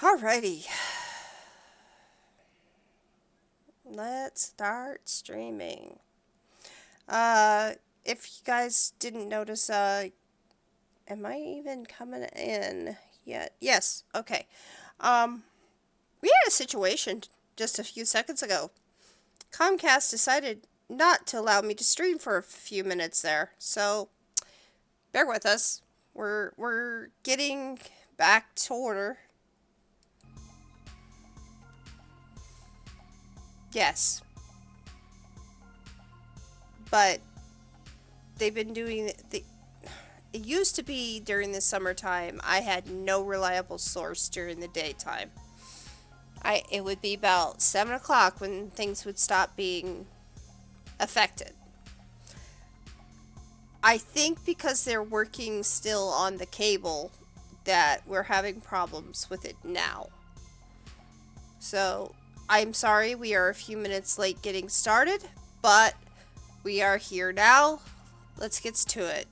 Alrighty. Let's start streaming. If you guys didn't notice, am I even coming in yet? Yes, okay. Um, we had a situation just a few seconds ago. Comcast decided not to allow me to stream for a few minutes there, so bear with us. We're getting back to order. Yes, but they've been doing the. It used to be during the summertime, I had no reliable source during the daytime. It would be about 7 o'clock when things would stop being affected. I think because they're working still on the cable that we're having problems with it now. So, I'm sorry we are a few minutes late getting started, but we are here now. Let's get to it.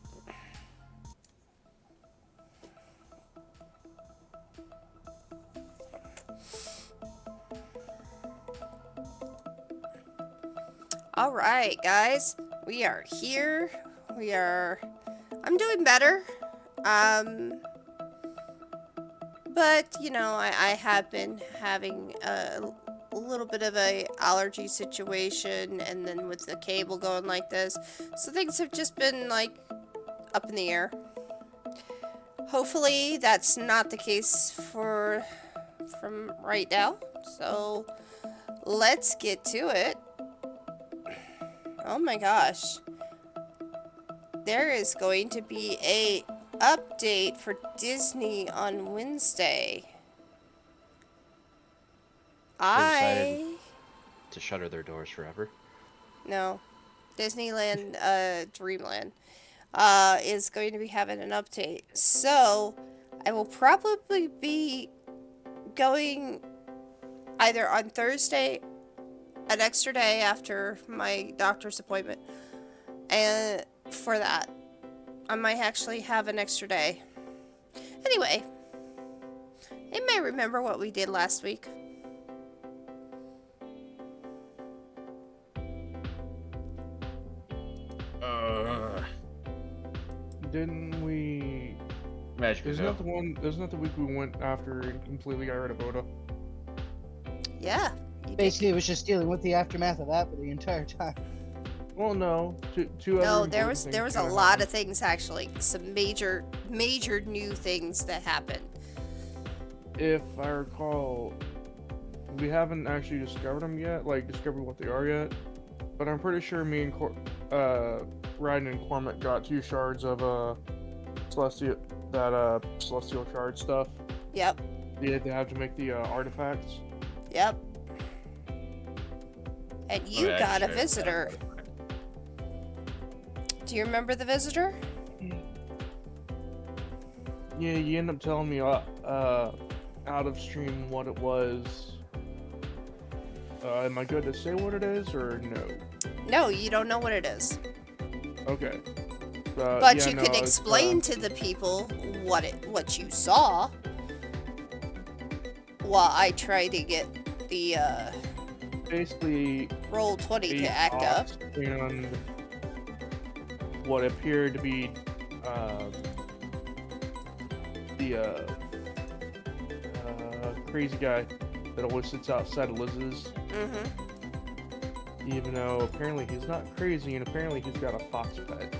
Alright, guys. We are here. I'm doing better. But, I have been having a little bit of a allergy situation, and then with the cable going like this. So things have just been, up in the air. Hopefully, that's not the case from right now. So, let's get to it. Oh my gosh. There is going to be a update for Disney on Wednesday. They decided to shutter their doors forever. No. Disneyland, Dreamland, is going to be having an update. So, I will probably be going either on Thursday, an extra day after my doctor's appointment, and for that, I might actually have an extra day. Anyway, you may remember what we did last week. Didn't we? Magic Isn't that the one? Isn't that the week we went after and completely got rid of Oda? Yeah. Basically, it was just dealing with the aftermath of that for the entire time. Well, no. Two No, other there was a things lot of things actually. Some major new things that happened. If I recall, we haven't actually discovered them yet. Discovered what they are yet. But I'm pretty sure me and Ryden and Cormac got 2 shards of celestial shard stuff. Yep. They have to make the artifacts. Yep. And you got a visitor. Do you remember the visitor? Yeah, you end up telling me out of stream what it was. Am I good to say what it is or no? No, you don't know what it is. Okay. But you can explain to the people what you saw while I try to get the basically Roll20 to act up. And what appeared to be the crazy guy that always sits outside of Liz's. Mm-hmm. Even though apparently he's not crazy and apparently he's got a fox pet.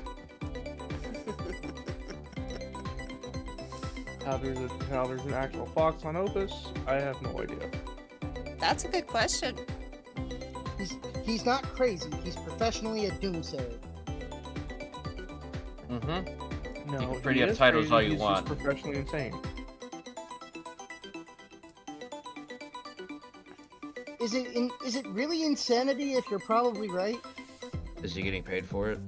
How there's an actual fox on Opus, I have no idea. That's a good question. He's not crazy. He's professionally a doomsayer. Mm-hmm. No, you can pretty up titles all you he's want. Just professionally insane. Is it really insanity if you're probably right? Is he getting paid for it?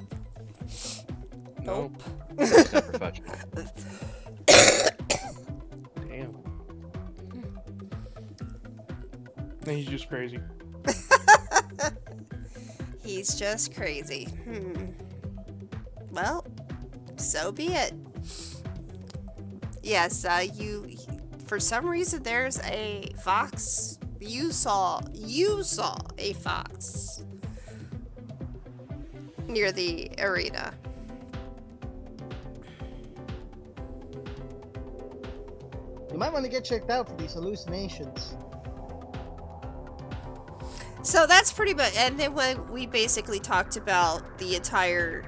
Nope. It's not professional. Damn. He's just crazy. He's just crazy. Well, so be it. Yes, for some reason there's a fox. You saw a fox near the arena. You might want to get checked out for these hallucinations. So that's pretty much, and then when we basically talked about the entire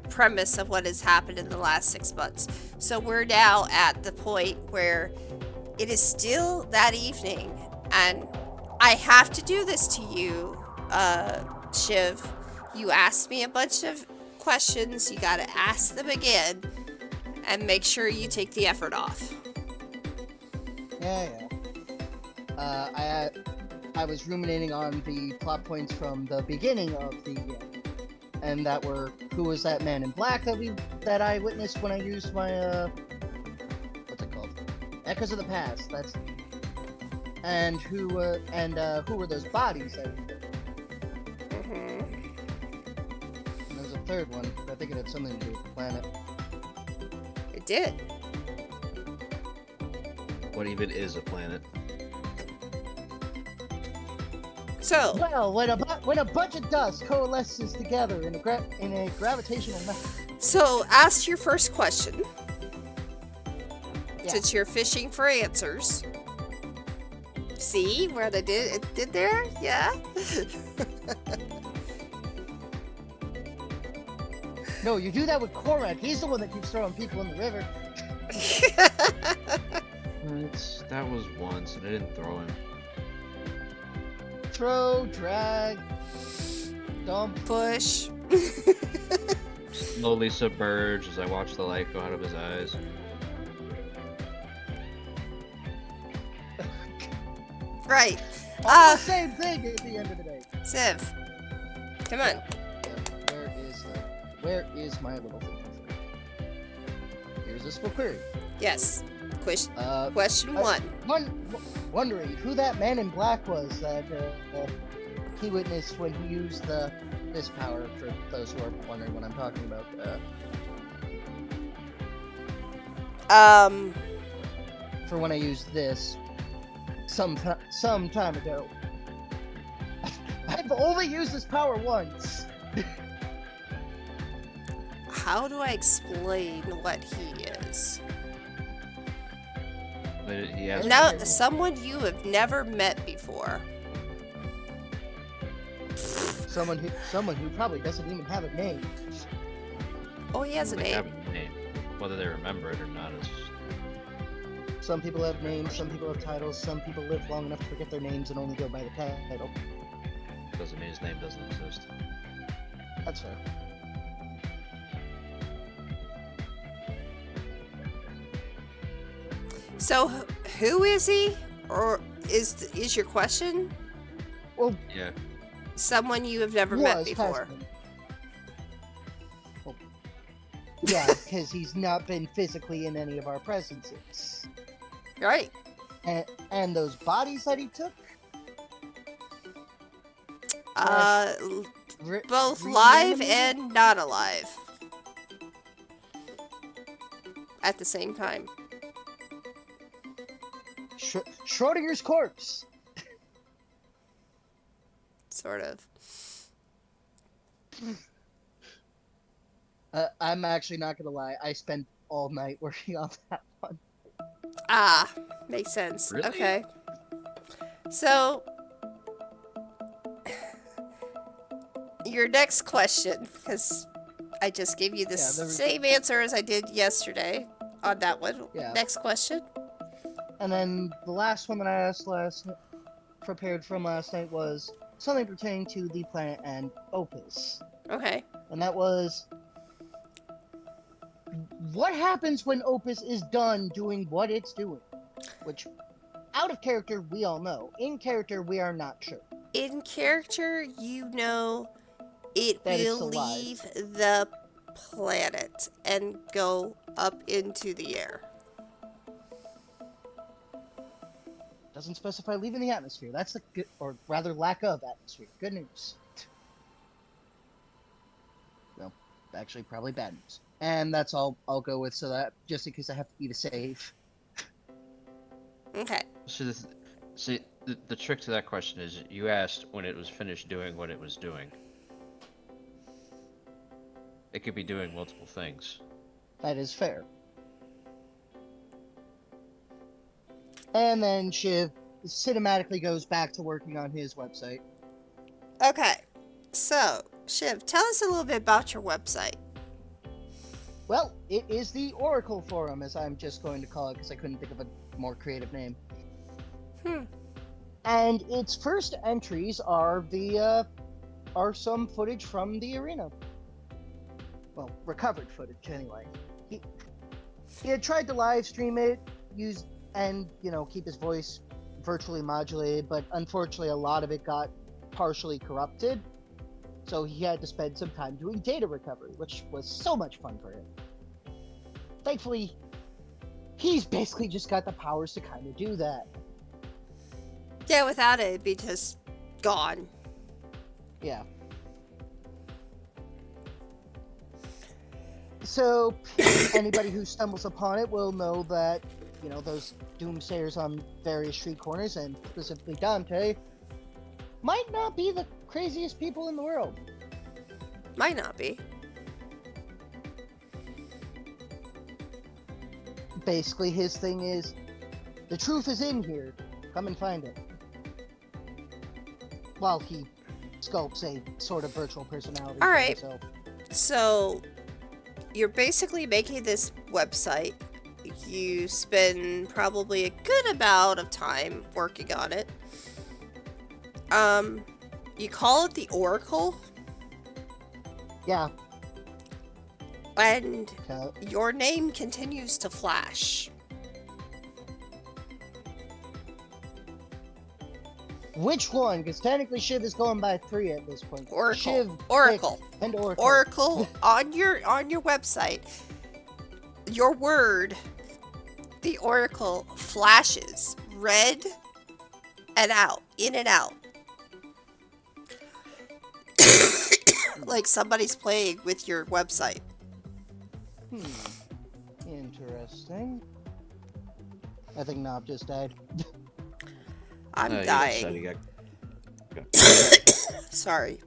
premise of what has happened in the last 6 months. So we're now at the point where it is still that evening, and I have to do this to you, Shiv. You asked me a bunch of questions, you gotta ask them again, and make sure you take the effort off. Yeah. I was ruminating on the plot points from the beginning of the and that were who was that man in black that I witnessed when I used my what's it called? Echoes of the Past. That's and who were those bodies? Mm-hmm. And there's a third one. I think it had something to do with the planet. It did. What even is a planet? So, Well, when a bunch of dust coalesces together in a gravitational method. so ask your first question. Yeah. Since you're fishing for answers. See what I did there? Yeah. No, you do that with Korak. He's the one that keeps throwing people in the river. That was once, and I didn't throw him. Throw, drag, dump. Push. Slowly submerge as I watch the light go out of his eyes. Right. All the same thing at the end of the day. Civ. Come on. Where is my little thing? Here's a simple query. Yes. Question one. Wondering who that man in black was that he witnessed when he used this power, for those who are wondering what I'm talking about. For when I used this some time ago. I've only used this power once. How do I explain what he is? But he has Now, someone you have never met before. Someone who probably doesn't even have a name. Oh, he has a they name. have a name. Whether they remember it or not is. Some people have names, some people have titles, some people live long enough to forget their names and only go by the title. Doesn't mean his name doesn't exist. That's fair. So, who is he? Or is your question? Well, Yeah. Someone you have never met has before. been. Well, yeah, because he's not been physically in any of our presences. Right. And those bodies that he took? Both live and not alive. At the same time. Schrodinger's corpse. Sort of. I'm actually not gonna lie. I spent all night working on that one. Ah, makes sense. Really? Okay. So, your next question, because I just gave you the same answer as I did yesterday on that one. Yeah. Next question. And then the last one that I asked prepared from last night was something pertaining to the planet and Opus. Okay. And that was, what happens when Opus is done doing what it's doing? Which, out of character, we all know. In character, we are not sure. In character, you know it That it's will alive. leave the planet and go up into the air. Doesn't specify leaving the atmosphere. That's the good, or rather lack of atmosphere. Good news. actually probably bad news. And that's all I'll go with, so that just in case I have to eat a save. Okay. See, the trick to that question is you asked when it was finished doing what it was doing. It could be doing multiple things. That is fair. And then Shiv cinematically goes back to working on his website. Okay. So, Shiv, tell us a little bit about your website. Well, it is the Oracle Forum, as I'm just going to call it, because I couldn't think of a more creative name. And its first entries are some footage from the arena. Well, recovered footage anyway. He had tried to live stream it, keep his voice virtually modulated, but unfortunately a lot of it got partially corrupted. So he had to spend some time doing data recovery, which was so much fun for him. Thankfully, he's basically just got the powers to kind of do that. Yeah, without it, it'd be just gone. Yeah. So, anybody who stumbles upon it will know that, those doomsayers on various street corners, and specifically Dante, might not be the craziest people in the world. Might not be. Basically, his thing is, the truth is in here. Come and find it. While he sculpts a sort of virtual personality All for right. himself. So, you're basically making this website. You spend probably a good amount of time working on it. You call it the Oracle, Yeah. and Uh, your name continues to flash. Which one? Because technically Shiv is going by 3 at this point. Oracle. Shiv, Oracle. Nick, and Oracle. Oracle on your website. Your word, the Oracle, flashes red and out, in and out. Like somebody's playing with your website. Interesting. I think Knob just died. I'm He dying. said he got- Sorry.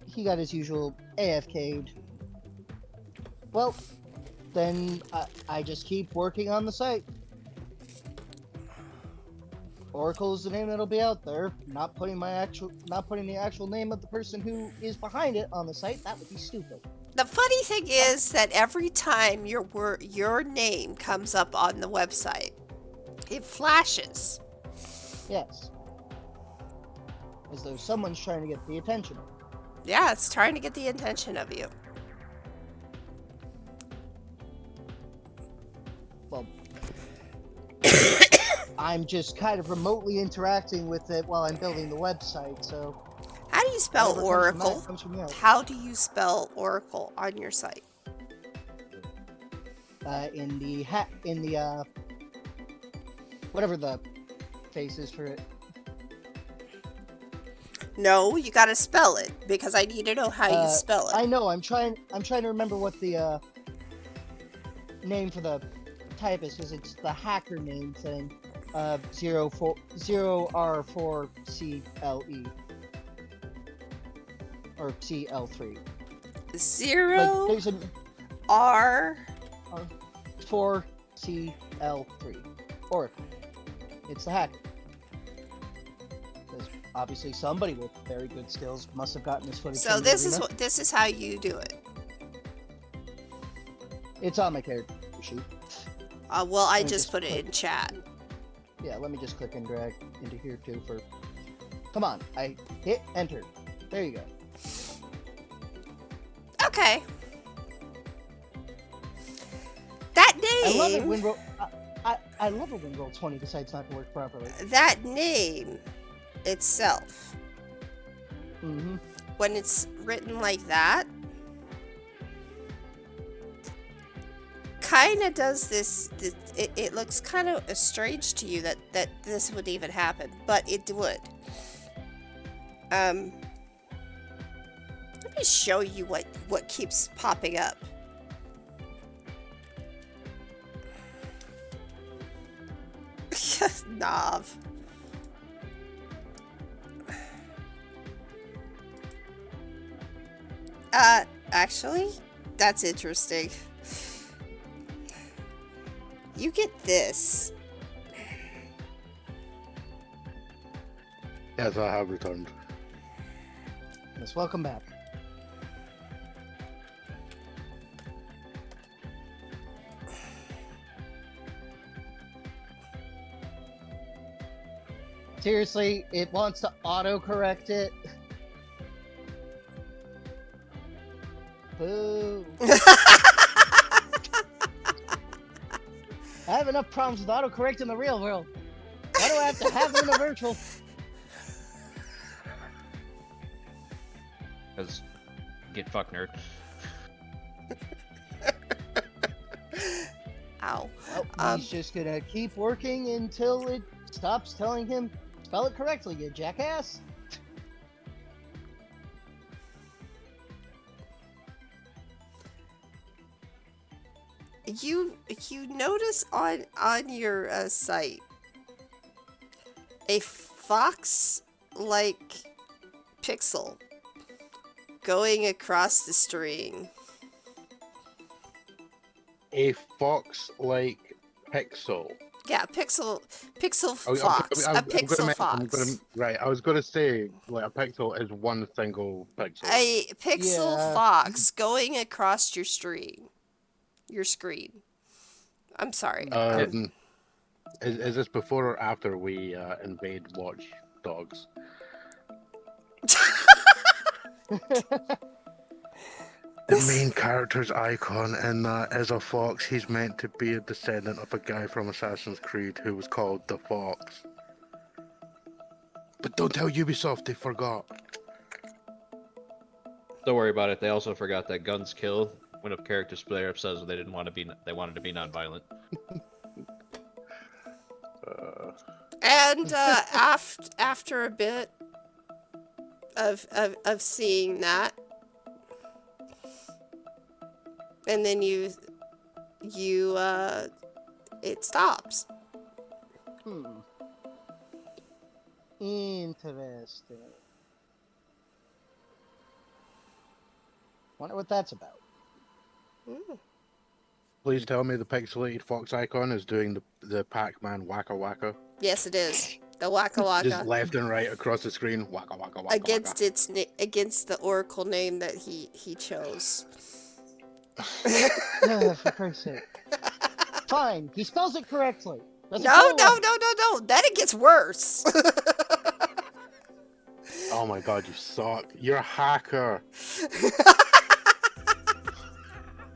He got his usual AFK'd. Well, then I just keep working on the site. Oracle is the name that'll be out there. Not putting the actual name of the person who is behind it on the site. That would be stupid. The funny thing is that every time your name comes up on the website, it flashes. Yes. As though someone's trying to get the attention. Yeah, it's trying to get the attention of you. Well, I'm just kind of remotely interacting with it while I'm building the website, so... How do you spell whatever comes from that Oracle? comes from you. How do you spell Oracle on your site? Whatever the face is for it. No, you gotta spell it, because I need to know how you spell it. I know, I'm trying to remember what the name for the type is, because it's the hacker name thing. 0R4CLE. Or CL3. 0 There's a R 4CL3. Oracle. It's the hacker. Because obviously somebody with very good skills must have gotten this footage. So from the this arena. is how you do it. It's on my character sheet. Well, I Let me just just put it in chat. Yeah, let me just click and drag into here too for... Come on, I hit enter. There you go. Okay. That name. I love it when I love it when Roll20 decides not to work properly. That name itself, Mm-hmm. when it's written like that, kind of does this. It looks kind of strange to you that this would even happen, but it would. me show you what keeps popping up. Nav. Actually, that's interesting. You get this. Yes, I have returned. Yes, welcome back. Seriously, it wants to auto-correct it. Boo. I have enough problems with autocorrect in the real world. Why do I have to have it in the virtual? Because get fucked, nerd. Ow. Well, he's just gonna keep working until it stops telling him, spell it correctly, you jackass. You notice on your site a fox-like pixel going across the screen. A fox-like pixel. Yeah, pixel Oh, fox, a pixel fox. Right, I was gonna say, like, a pixel is one single pixel. A pixel Yeah. fox going across your screen. Your screen. I'm sorry. Is this before or after we invade Watch Dogs? The main character's icon in that is a fox. He's meant to be a descendant of a guy from Assassin's Creed who was called the Fox. But don't tell Ubisoft they forgot. Don't worry about it. They also forgot that guns kill when a character split up says they didn't want to be. They wanted to be non-violent. And after a bit of seeing that, and then it stops. Interesting. Wonder what that's about. Please tell me the pixelated fox icon is doing the Pac-Man Waka Waka. Yes, it is. The Waka Waka. Just left and right across the screen. Waka Waka Waka. Against Waka. against the oracle name that he chose. For Christ's sake. Fine, he spells it correctly. No. Then it gets worse. Oh my god, you suck. You're a hacker.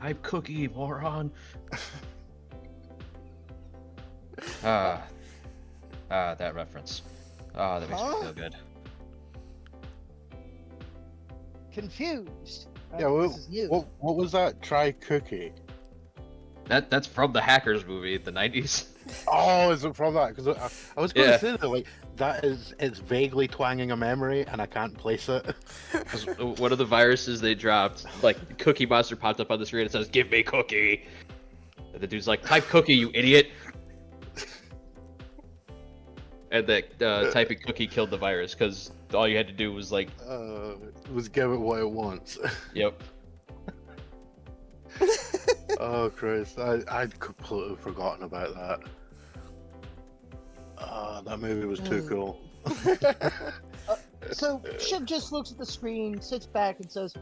I'm Cookie, moron. That reference. That makes me feel good. Confused. Yeah, This is new. what was that? Try cookie. That's from the Hackers movie, the 90s. Oh, is it from that? Because I was going to Yeah. say that, like, it's vaguely twanging a memory, and I can't place it. One of the viruses they dropped, like, Cookie Monster popped up on the screen and says, "Give me Cookie." And the dude's like, "Type Cookie, you idiot." And that typing Cookie killed the virus, because all you had to do was, like... was give it what it wants. Yep. Oh, Christ. I'd completely forgotten about that. That movie was too cool. So Shiv just looks at the screen, sits back, and says,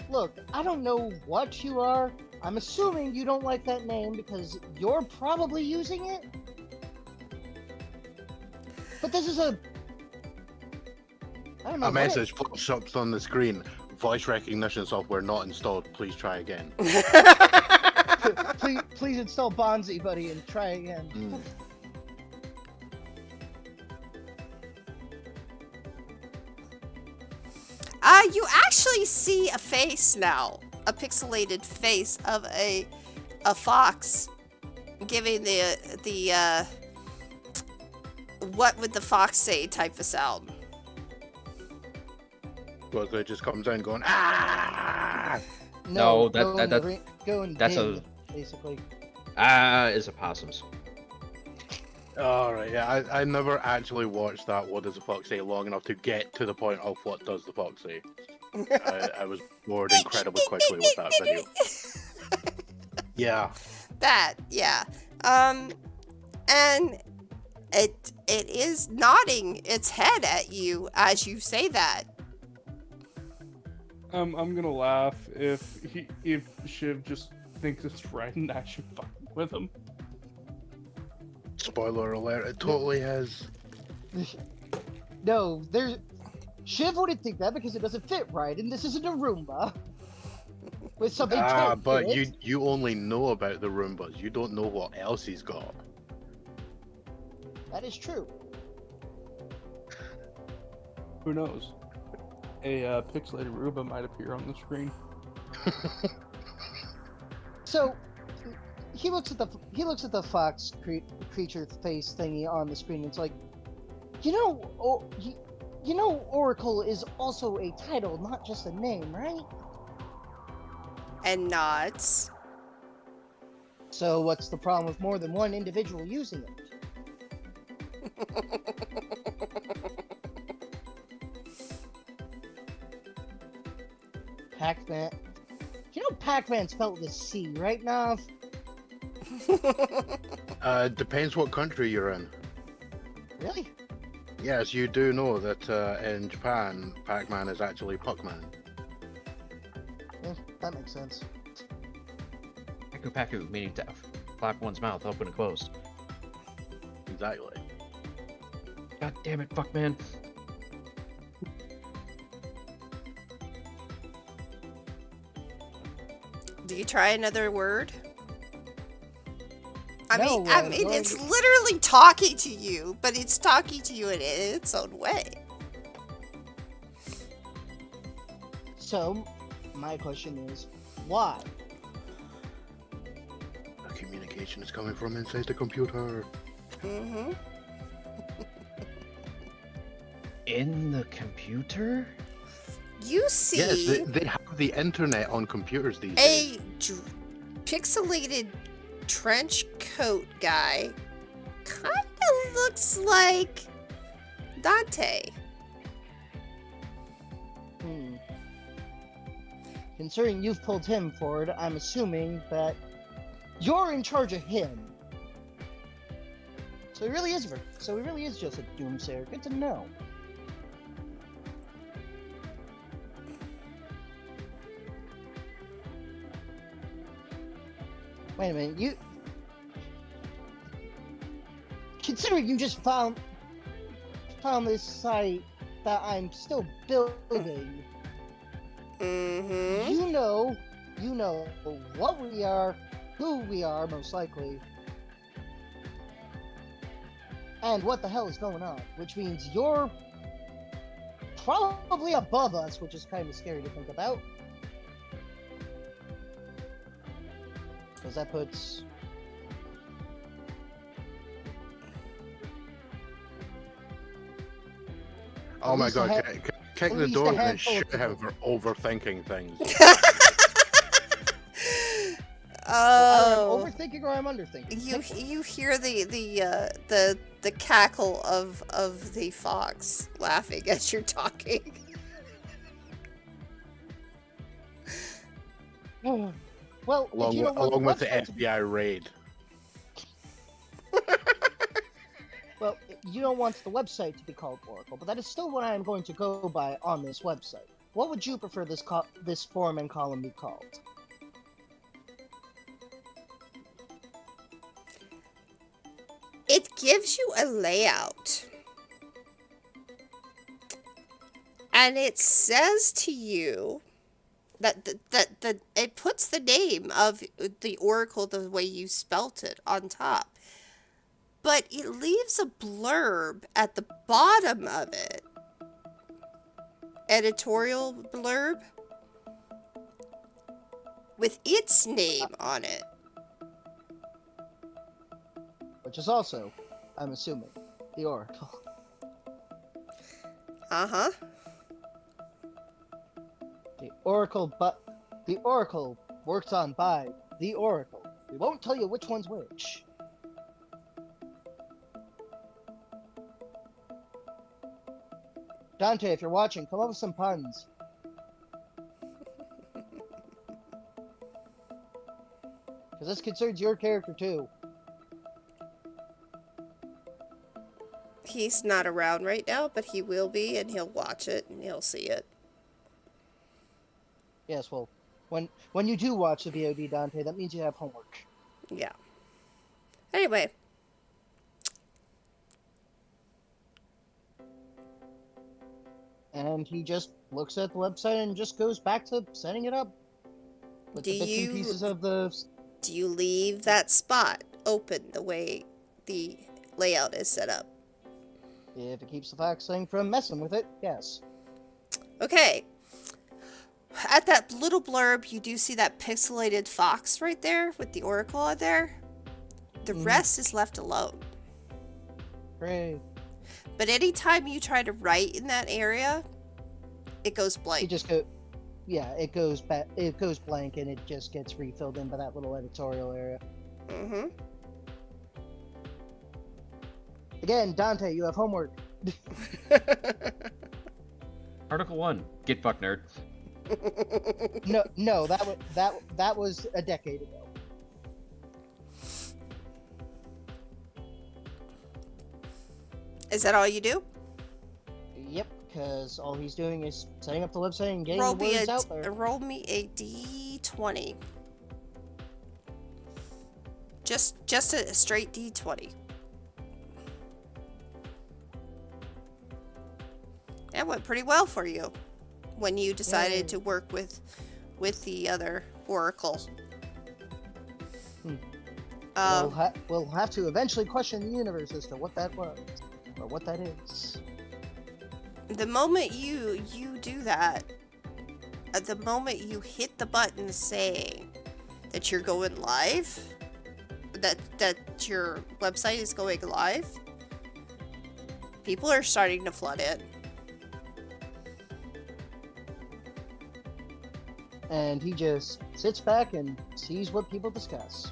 "Look, I don't know what you are. I'm assuming you don't like that name because you're probably using it. But this is a... I don't know. A message pops up on the screen. Voice recognition software not installed. Please try again. Please install Bonzi, buddy, and try again. You actually see a face now, a pixelated face of a fox, giving the what would the fox say type of sound. Goku just comes in going, ah! No, go and that's ding, basically. Is opossums. Alright, yeah, I never actually watched that What Does the Fox Say long enough to get to the point of What Does the Fox Say. I was bored incredibly quickly with that video. Yeah. That, yeah. And it is nodding its head at you as you say that. I'm gonna laugh if Shiv just thinks it's right and actually fucking with him. Spoiler alert, it totally is. No, there's. Shiv wouldn't think that because it doesn't fit right, and this isn't a Roomba. With something tight But in it. you only know about the Roombas. You don't know what else he's got. That is true. Who knows? A pixelated Roomba might appear on the screen. So he looks at the fox creature face thingy on the screen. And it's like, you know, Oracle is also a title, not just a name, right? And nods. So what's the problem with more than one individual using it? Pac-Man. You know Pac-Man spelled with a C, right, Nav? Depends what country you're in. Really? Yes, you do know that in Japan, Pac-Man is actually Puckman. Yeah, that makes sense. Paku Paku, meaning to flap one's mouth open and closed. Exactly. God damn it, fuck man. Do you try another word? I No, mean, it's literally talking to you, but it's talking to you in its own way. So, my question is, why? The communication is coming from inside the computer. Mm-hmm. In the computer? You see Yes, they have the internet on computers these a days. pixelated trench coat guy. Kinda looks like Dante. Considering you've pulled him forward, I'm assuming that you're in charge of him. So he really is just a doomsayer. Good to know. Wait a minute, considering you just found this site that I'm still building, Mm-hmm. you know what we are, who we are, most likely, and what the hell is going on, which means you're probably above us, which is kind of scary to think about. Because that puts... Oh my god, kick the least door a and handful of shoot him for overthinking things. Oh, I'm overthinking or I'm underthinking. you hear the cackle of the fox laughing as you're talking. Well, if you don't want along with the website to be- FBI raid. Well, you don't want the website to be called Oracle, but that is still what I am going to go by on this website. What would you prefer this form and column be called? It gives you a layout. And it says to you that it puts the name of the oracle the way you spelt it on top. But it leaves a blurb at the bottom of it. Editorial blurb with its name on it. Which is also, I'm assuming, the Oracle. Uh-huh. Oracle, but the Oracle works on by the Oracle. We won't tell you which one's which. Dante, if you're watching, come up with some puns. Because this concerns your character too. He's not around right now, but he will be, and he'll watch it, and he'll see it. Yes, well, when you do watch the VOD, Dante, that means you have homework. Yeah. Anyway. And he just looks at the website and just goes back to setting it up. With the bits and pieces of the... Do you leave that spot open the way the layout is set up? If it keeps the Fox thing from messing with it, yes. Okay. At that little blurb, you do see that pixelated fox right there with the oracle on there. The rest is left alone. Great. But anytime you try to write in that area, it goes blank. It just it goes back. It goes blank, and it just gets refilled in by that little editorial area. Mm-hmm. Again, Dante, you have homework. Article 1. Get fucked, nerd. No, that was a decade ago. Is that all you do? Yep, because all he's doing is setting up the website and getting the words out there. Roll me a d20. Just a straight d20. That went pretty well for you when you decided to work with the other oracle. We'll have to eventually question the universe as to what that was, or what that is. The moment you do that, at the moment you hit the button saying that you're going live, that your website is going live, people are starting to flood in. And he just sits back and sees what people discuss.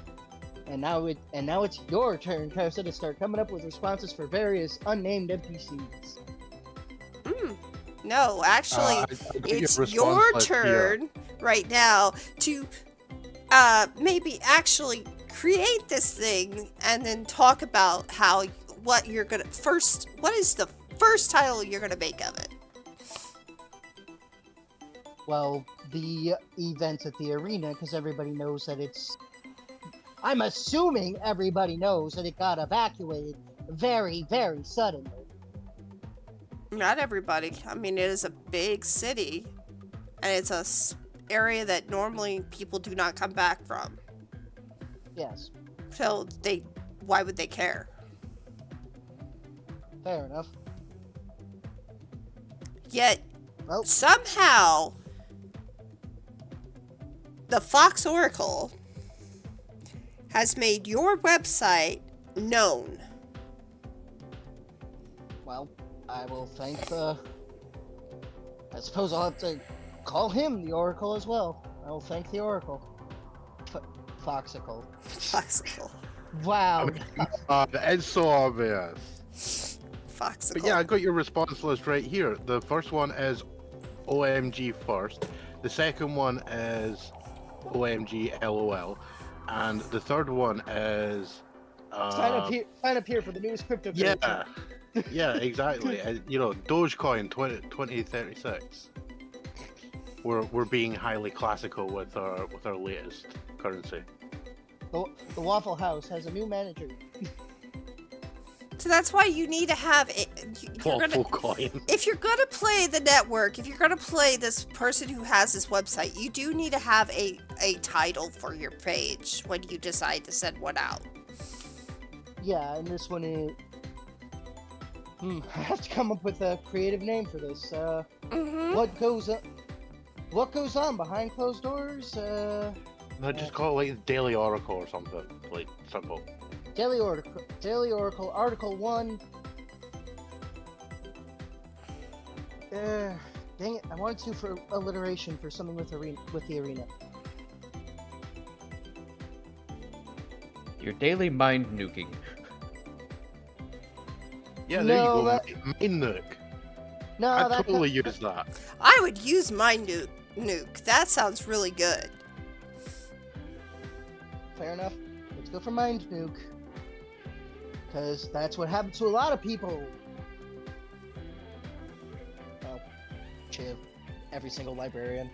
And now it's your turn, Kosa, to start coming up with responses for various unnamed NPCs. No, actually, it's your turn right now to maybe actually create this thing and then talk about what you're gonna what is the first title you're gonna make of it? Well, the events at the arena, because everybody knows that it's... I'm assuming everybody knows that it got evacuated very, very suddenly. Not everybody. I mean, it is a big city, and it's a area that normally people do not come back from. Yes. So why would they care? Fair enough. Yet, Well, somehow, the Fox Oracle has made your website known. well, I will thank the... I suppose I'll have to call him the Oracle as well. I will thank the Oracle. Foxicle. Foxicle. Wow. It's so obvious. Foxicle. But yeah, I got your response list right here. The first one is OMG first. The second one is OMG LOL. And the third one is... Sign up here for the newest crypto. Yeah. Yeah, exactly. Dogecoin 2036. We're being highly classical with our latest currency. The Waffle House has a new manager. So that's why you need to have it. Waffle coin. If you're gonna play the network, if you're gonna play this person who has this website, you do need to have a title for your page when you decide to send one out. Yeah, and this one is... I have to come up with a creative name for this. What goes on behind closed doors? No, just call it like Daily Oracle or something. Like, simple. Daily Oracle, Article 1. Dang it! I wanted to for alliteration for something with the arena. Your daily mind nuking. Yeah, there No, you go. that- Main nuke. No, I that totally use that. I would use my nuke. That sounds really good. fair enough. Let's go for mind nuke, because that's what happened to a lot of people. Well, Chiv, every single librarian.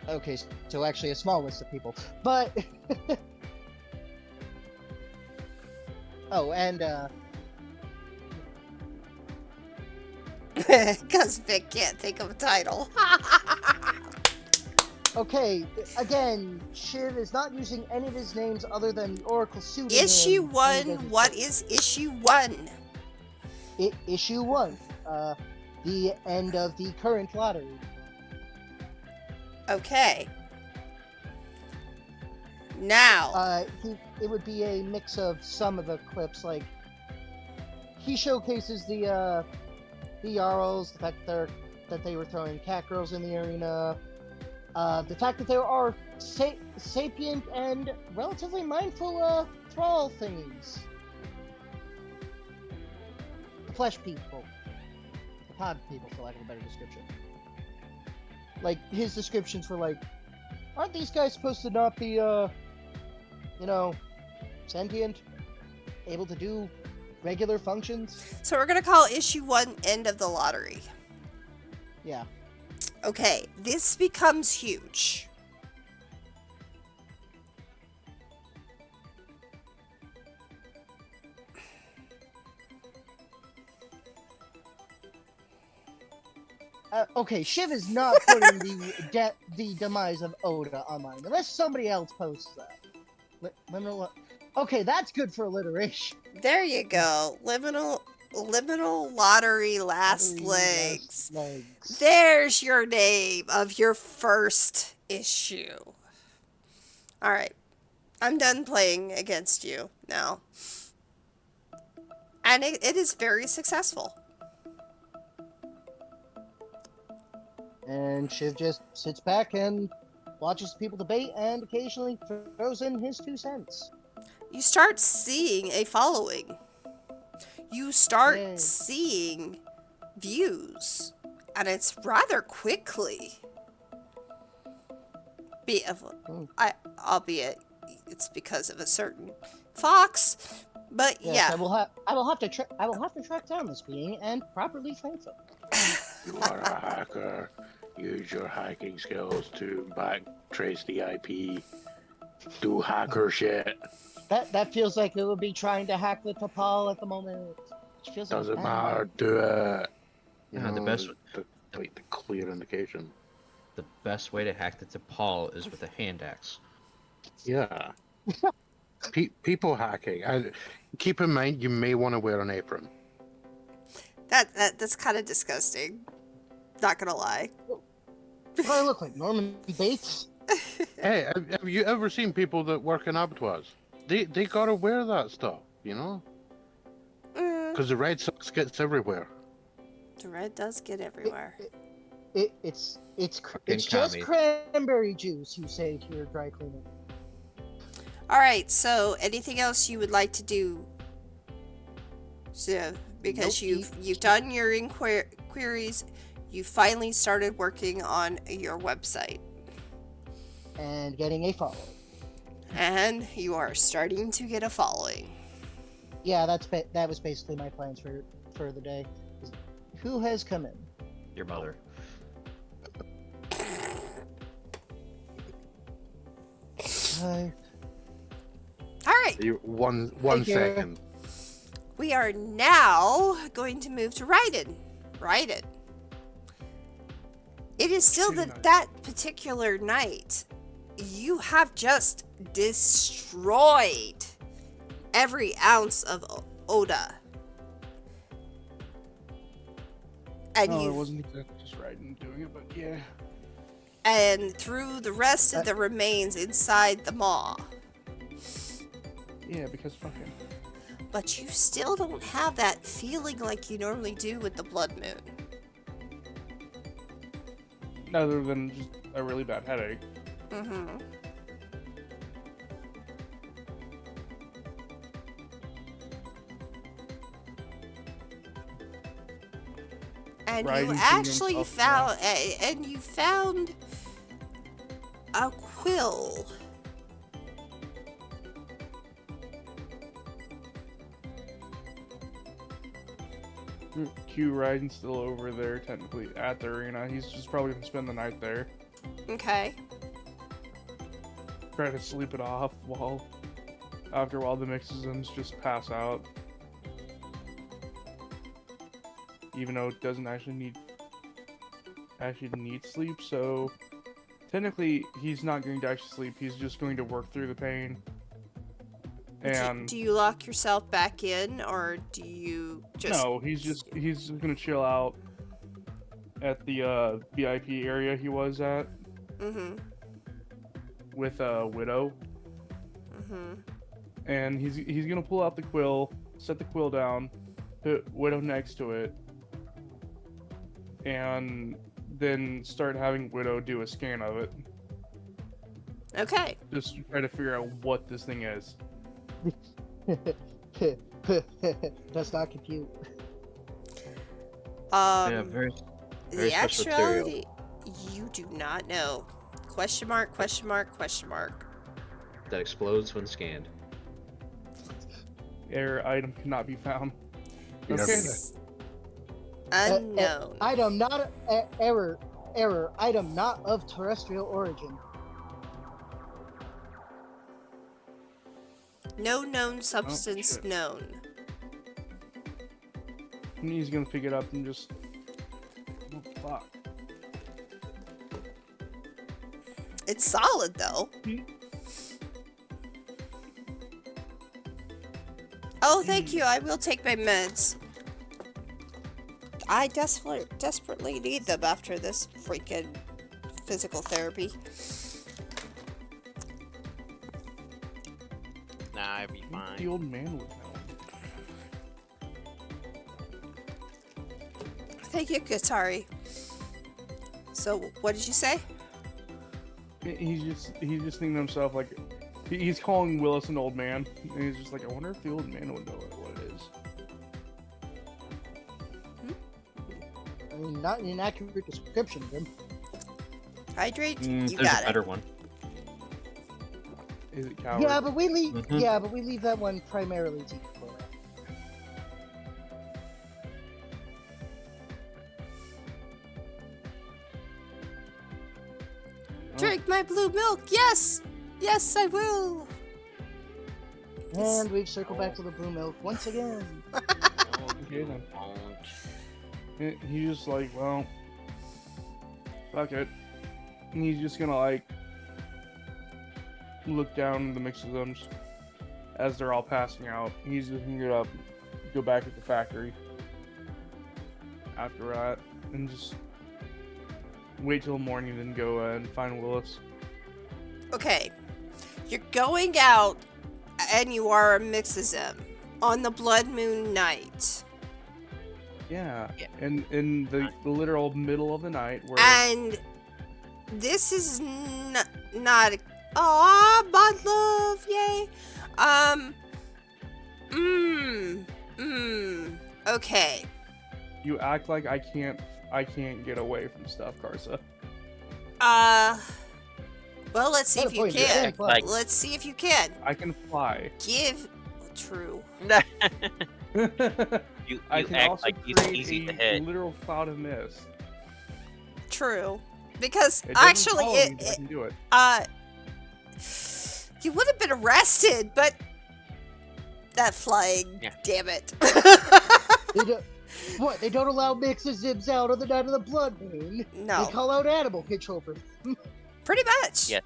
Okay, so actually a small list of people, but oh, and Because Vic can't think of a title. okay, again, Shiv is not using any of his names other than the Oracle pseudonym. Issue when he 1. does his What post. is issue 1? Issue 1, the end of the current lottery. Okay. Now. It would be a mix of some of the clips, like he showcases the Jarls, the fact that they were throwing cat girls in the arena, the fact that there are sapient and relatively mindful thrall thingies. The flesh people. The pod people, for lack of a better description. Like, his descriptions were like, aren't these guys supposed to not be, sentient? Able to do regular functions? So we're going to call issue 1 end of the lottery. Yeah. Okay, this becomes huge. Okay, Shiv is not putting the demise of Oda online, unless somebody else posts that. Okay, that's good for alliteration. There you go. Liminal lottery last legs. There's your name of your first issue. Alright. I'm done playing against you now. And it is very successful. And Shiv just sits back and watches people debate and occasionally throws in his 2 cents. You start seeing a following. You start Yay. seeing views. And it's rather quickly. Albeit it's because of a certain fox. But Yes, yeah. I will have to track down this being and properly thank them. You are a hacker. Use your hacking skills to trace the IP. Do hacker shit. That feels like it would be trying to hack the Topal at the moment. Which feels like Doesn't bad. matter. Do it. Yeah, the best- the clear indication. The best way to hack the T'Pol is with a hand axe. Yeah. People hacking. Keep in mind, you may want to wear an apron. That's kind of disgusting. Not gonna lie. What do I look like, Norman Bates? Hey, have you ever seen people that work in abattoirs? They gotta wear that stuff, you know? Because the red sauce gets everywhere. The red does get everywhere. It's just commie. cranberry juice, you say to your dry cleaner. Alright, so anything else you would like to do? So, because Nope. you've done your inquiries, you finally started working on your website. And getting a follow. And you are starting to get a following. Yeah, that was basically my plans for the day. Who has come in? Your mother. Hi. Alright, One Hey, Kara. second. we are now going to move to Raiden. Raiden. It is still that particular night. You have just destroyed every ounce of Oda. And No, it you wasn't exactly just Raiden doing it, but yeah. and threw the rest of the remains inside the maw. Yeah, because fuck him. but you still don't have that feeling like you normally do with the blood moon. Other than just a really bad headache. Mm-hmm. And you Riding actually himself, found, and you found a quill. Q Ryden's still over there, technically, at the arena. He's just probably gonna spend the night there. Okay. Try to sleep it off after while the Mixisms just pass out. Even though it doesn't actually need sleep, so technically he's not going to actually sleep, he's just going to work through the pain. And Do you lock yourself back in, or do you just... no, he's just gonna chill out at the VIP area he was at. Mm-hmm. With a Widow. Mm-hmm. And he's gonna pull out the quill, set the quill down, put Widow next to it, and then start having Widow do a scan of it. Okay. Just to try to figure out what this thing is. Does not compute. Yeah, very The special material. actuality, you do not know. Question mark, question mark, question mark. That explodes when scanned. Error item cannot be found. Yep. Okay. Unknown. Item not error. Item not of terrestrial origin. No known substance shit. known. And he's gonna pick it up and just. Oh, fuck. It's solid though. Oh, thank you. I will take my meds. I desperately need them after this freaking physical therapy. Nah, I'd be The fine. old man would know. Thank you, Katari. So, what did you say? He's just thinking to himself like, he's calling Willis an old man, and he's just like, I wonder if the old man would know what it is. I mean, not an accurate description of him. Hydrate? You There's got a it. better one. Is it coward? Yeah, but we leave. Mhm. Yeah, but we leave that one primarily to Cora. Drink my blue milk. Yes, yes, I will. And we've circled back to the blue milk once again. Okay, then. Won't. He's just like, well, fuck it. And he's just gonna like look down the Mixisms as they're all passing out. He's just gonna get up, go back at the factory after that, and just wait till morning, then go and find Willis. Okay, you're going out, and you are a Mixism on the blood moon night, Yeah, Yeah. and in the literal middle of the night, where and this is not. Aw, bud love, yay. Okay. you act like I can't get away from stuff, Karsa. Well, let's see What if a you point, can. yeah, like- Let's see if you can. I can fly. Give. True. You I can act also like he's create easy to a hit. literal cloud of mist. True. Because It doesn't actually, follow me, but I can do it. you would have been arrested, but that flying, Yeah. damn it. They don't, what? They don't allow Mixisms out on the night of the blood moon. No, They call out animal control for. pretty much. Yes,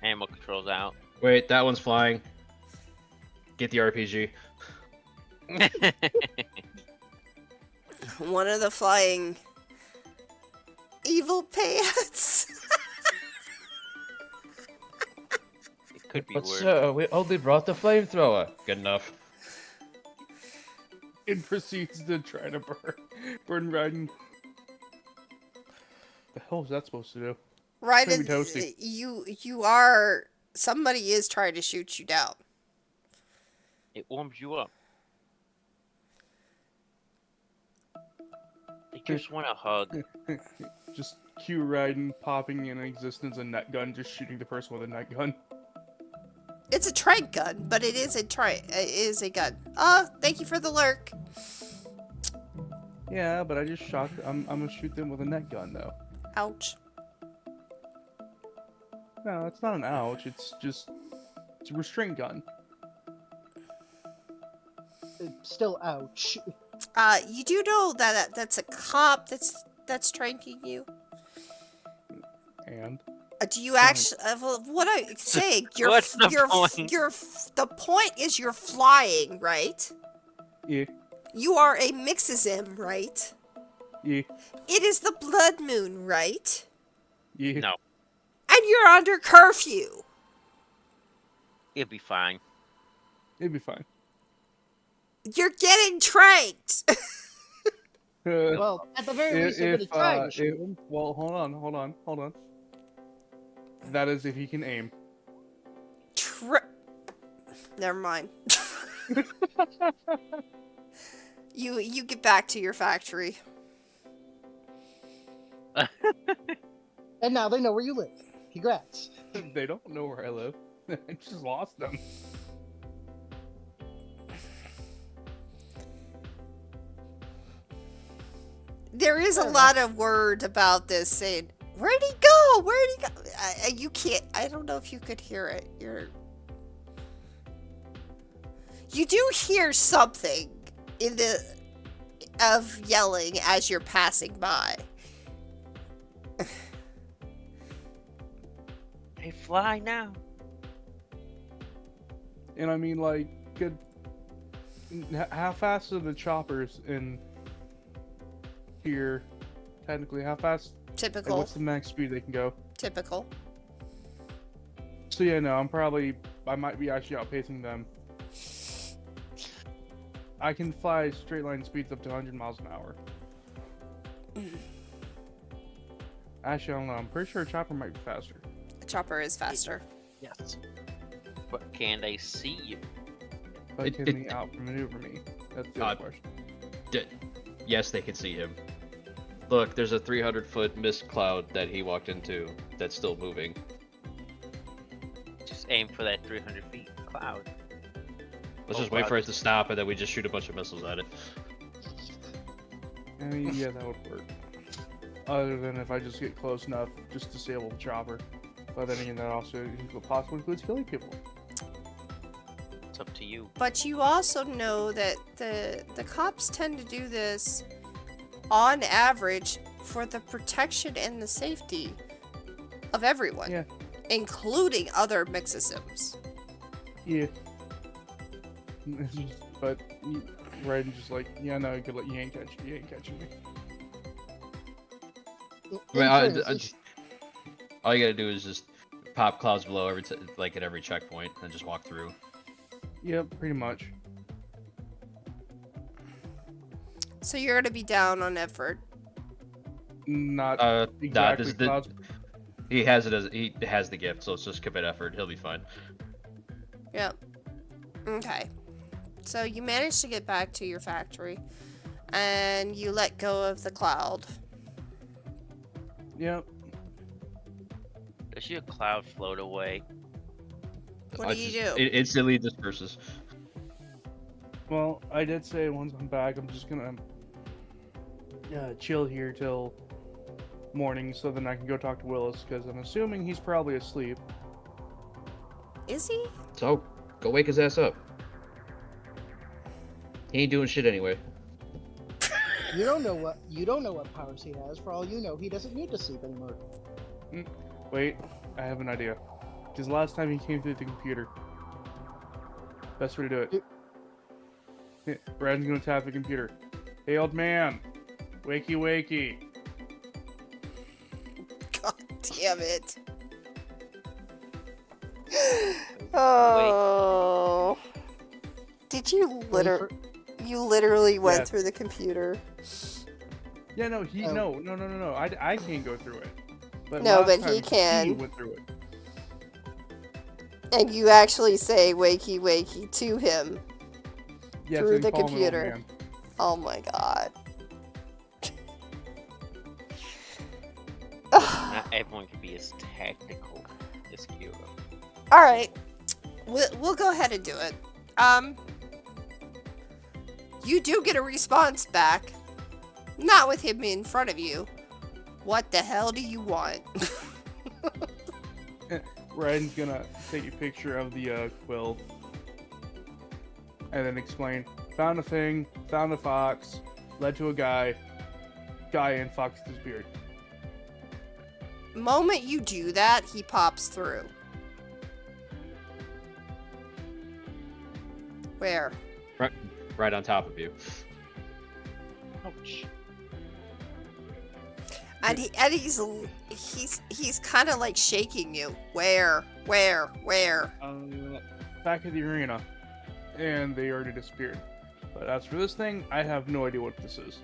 animal control's out. Wait, that one's flying. Get the RPG. One of the flying evil pants. It could be But worse. sir, we only brought the flamethrower. Good enough. and proceeds to try to burn Raiden. The hell is that supposed to do? Right, Maybe Toasty. you are. Somebody is trying to shoot you down. It warms you up. They just want a hug. Just cue Raiden popping in existence a net gun, just shooting the person with a net gun. It's a trank gun, but it is a gun. Thank you for the lurk. Yeah, but I just shot. I'm gonna shoot them with a net gun though. Ouch. No, it's not an ouch. It's a restraint gun. It's still ouch. You do know that that's a cop that's tranking you. And Do you actually? Well, what I'm saying, What's the point? The point is you're flying, right? yeah, You are a mixism, right? yeah, It is the blood moon, right? yeah. No, And you're under curfew. it'll be fine. It'd be fine. You're getting tranked. Well, at the very least, I'm gonna try to shoot him. Well, hold on. That is if he can aim. Never mind. You get back to your factory. And now they know where you live. Congrats. They don't know where I live. I just lost them. There is a lot of word about this saying, "Where'd he go? Where'd he go?" You can't. I don't know if you could hear it. You do hear something of yelling as you're passing by. They fly now. And I mean, like, good. How fast are the choppers in here? Technically, how fast? Like, Typical. what's the max speed they can go? Typical. So yeah, no, I might be actually outpacing them. I can fly straight line speeds up to 100 miles an hour. Actually, I don't know. I'm pretty sure a chopper might be faster. A chopper is faster. Yes. But can they see you? But can they outmaneuver me? That's the other question. Yes, they can see him. Look, there's a 300-foot mist cloud that he walked into that's still moving. Just aim for that 300 feet cloud. Let's just wait for it to stop and then we just shoot a bunch of missiles at it. I mean, yeah, that would work. Other than if I just get close enough, just disable the chopper. But then again, that also possibly includes killing people. It's up to you. But you also know that the cops tend to do this on average for the protection and the safety of everyone, Yeah. including other mixisms. Yeah. But Raiden's just like, yeah, no, you ain't catching me. I mean, all you gotta do is just pop clouds below at every checkpoint and just walk through. Yep, pretty much. So you're gonna be down on effort. Not Nah, exactly clouds. he has the gift, so it's just commit effort. He'll be fine. Yep. Okay. So you manage to get back to your factory, and you let go of the cloud. Yep. Does your cloud float away? What do you do? It instantly disperses. Well, I did say once I'm back, I'm just gonna chill here till morning, so then I can go talk to Willis, because I'm assuming he's probably asleep. Is he? So, go wake his ass up. He ain't doing shit anyway. You don't know what powers he has. For all you know, he doesn't need to sleep anymore. Wait, I have an idea. Because last time he came through the computer. Best way to do it. Brad's gonna tap the computer. Hey, old man! Wakey, wakey! God damn it. Oh. Did you You literally went Yes. through the computer. Yeah, no, Oh. no. I can't go through it. But No, last but he time can. He went through it. And you actually say wakey wakey to him Yes, through and the call him an old computer. man. Oh my god. Not everyone can be as tactical as Kyoto. Alright. We'll go ahead and do it. You do get a response back. Not with him in front of you. What the hell do you want? Ryan's gonna take a picture of the quill and then explain. Found a thing, found a fox, led to a guy and fox disappeared. Moment you do that, he pops through. Where? Right on top of you. Ouch. And he's kind of like shaking you. Where? Back at the arena, and they already disappeared. But as for this thing, I have no idea what this is.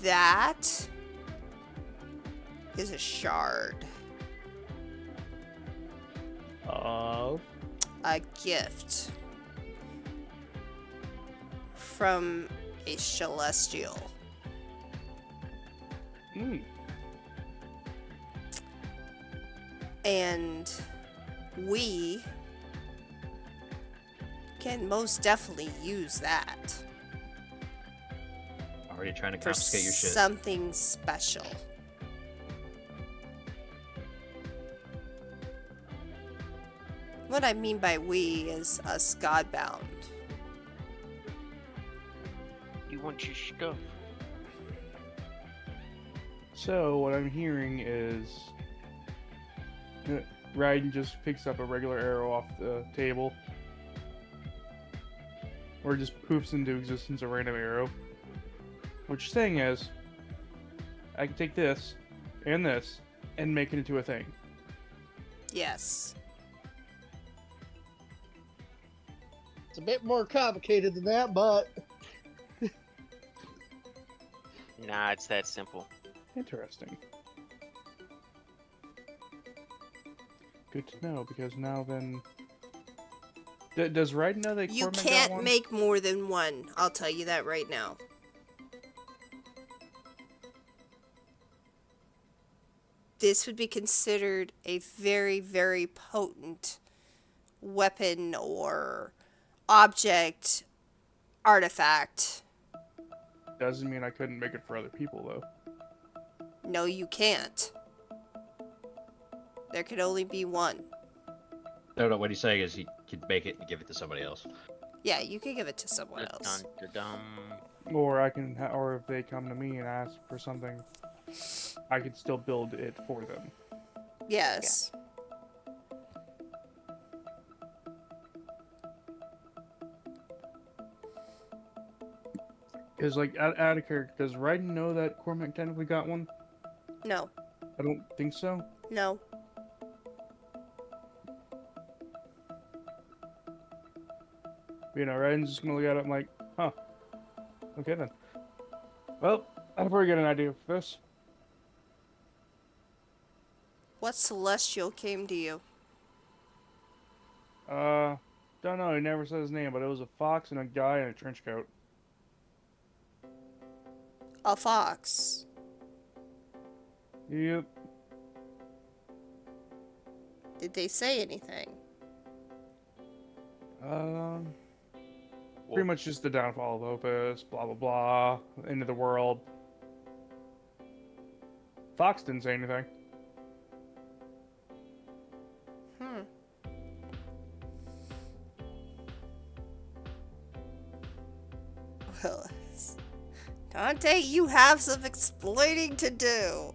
That is a shard. Of A gift from a celestial. And we can most definitely use that Already trying to for confiscate your shit. something special. What I mean by we is us Godbound. You want your stuff? So what I'm hearing is Raiden just picks up a regular arrow off the table, or just poofs into existence a random arrow. What you're saying is, I can take this and make it into a thing. Yes. It's a bit more complicated than that, but Nah, it's that simple. Interesting. Good to know, because now then... does Raiden know that You Corman got can't one? make more than one. I'll tell you that right now. This would be considered a very, very potent weapon or object, artifact. Doesn't mean I couldn't make it for other people, though. No, you can't. There can only be one. No, what he's saying is he could make it and give it to somebody else. Yeah, you can give it to someone else. Dun-dun-dun-dum. Or I can, or if they come to me and ask for something, I could still build it for them. Yes. Because, like, out of character, does Raiden know that Cormac technically got one? No. I don't think so. No. You know, Raiden's just gonna look at it and like, huh. Okay then. Well, I'll probably get an idea for this. What celestial came to you? Don't know, he never said his name, but it was a fox and a guy in a trench coat. A fox. Yep. Did they say anything? Pretty much just the downfall of Opus, blah blah blah, end of the world. Fox didn't say anything. Well, Dante, you have some explaining to do.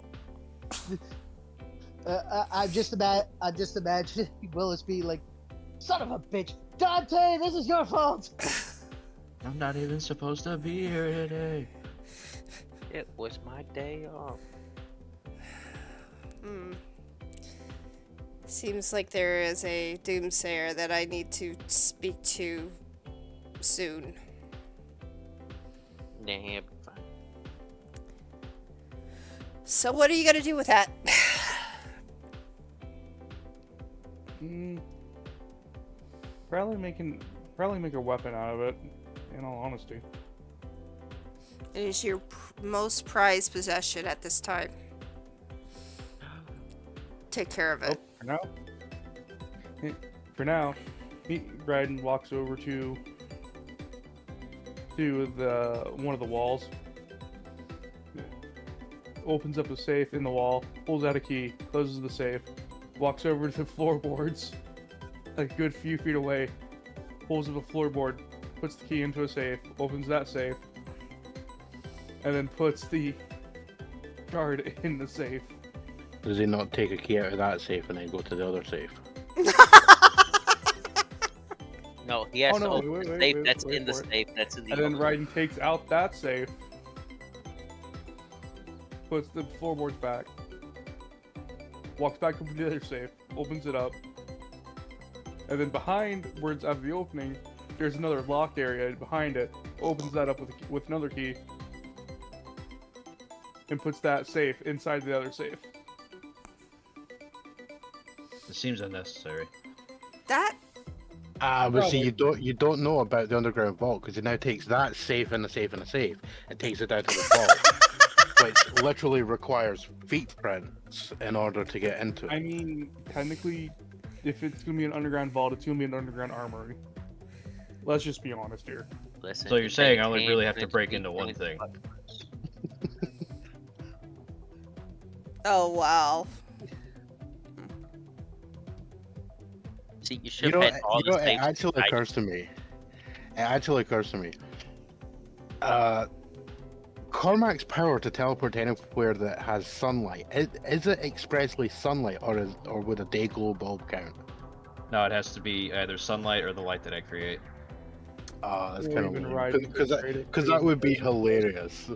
I'm just imagining Willis be like, "Son of a bitch, Dante, this is your fault." I'm not even supposed to be here today. It was my day off. Seems like there is a doomsayer that I need to speak to soon. Nah, it'll be fine. So what are you gonna do with that? Probably make a weapon out of it. In all honesty. It is your most prized possession at this time. Take care of it. For now. For now, Bryden walks over to the one of the walls. Opens up a safe in the wall, pulls out a key, closes the safe, walks over to the floorboards, a good few feet away, pulls up a floorboard, puts the key into a safe, opens that safe, and then puts the card in the safe. Does he not take a key out of that safe and then go to the other safe? No, he has Oh, to no, open wait, the wait, safe wait, that's wait in the for it. safe that's in the And then other. Raiden takes out that safe, puts the floorboards back, walks back over to the other safe, opens it up, and then behind where it's out of the opening, there's another locked area behind it, opens that up with another key, and puts that safe inside the other safe. It seems unnecessary. That But see, Probably. you don't know about the underground vault because it now takes that safe and a safe and a safe and takes it down to the vault, which literally requires footprints in order to get into I it. mean, technically, if it's gonna be an underground vault, it's gonna be an underground armory. Let's just be honest here. Listen, So you're saying I only maintain really have to its break into one weakness. thing? oh wow. See, you should have had all the it safes. actually occurs to me. It actually occurs to me. Cormac's power to teleport anywhere that has sunlight, is it expressly sunlight or would a day glow bulb count? No, it has to be either sunlight or the light that I create. That's Or kind of even lame. Raiden Because could trade it for that would be anything. hilarious.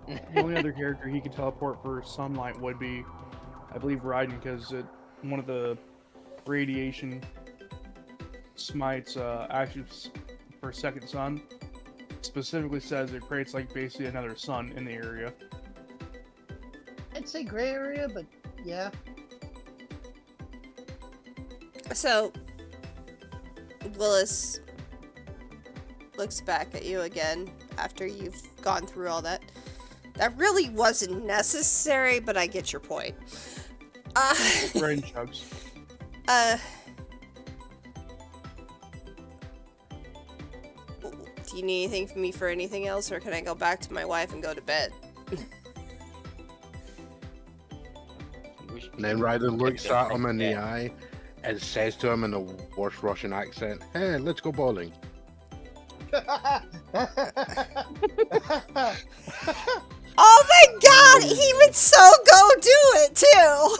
The only other character he could teleport for sunlight would be, I believe, Raiden, because one of the radiation smites actions for second sun specifically says it creates like basically another sun in the area. I'd say gray area, but yeah. So Willis looks back at you again after you've gone through all that. That really wasn't necessary, but I get your point. Raiden chugs. Do you need anything from me for anything else, or can I go back to my wife and go to bed? And then Raiden looks at him in the eye and says to him in the worst Russian accent, "Hey, let's go bowling." Oh my god, he would so go do it too!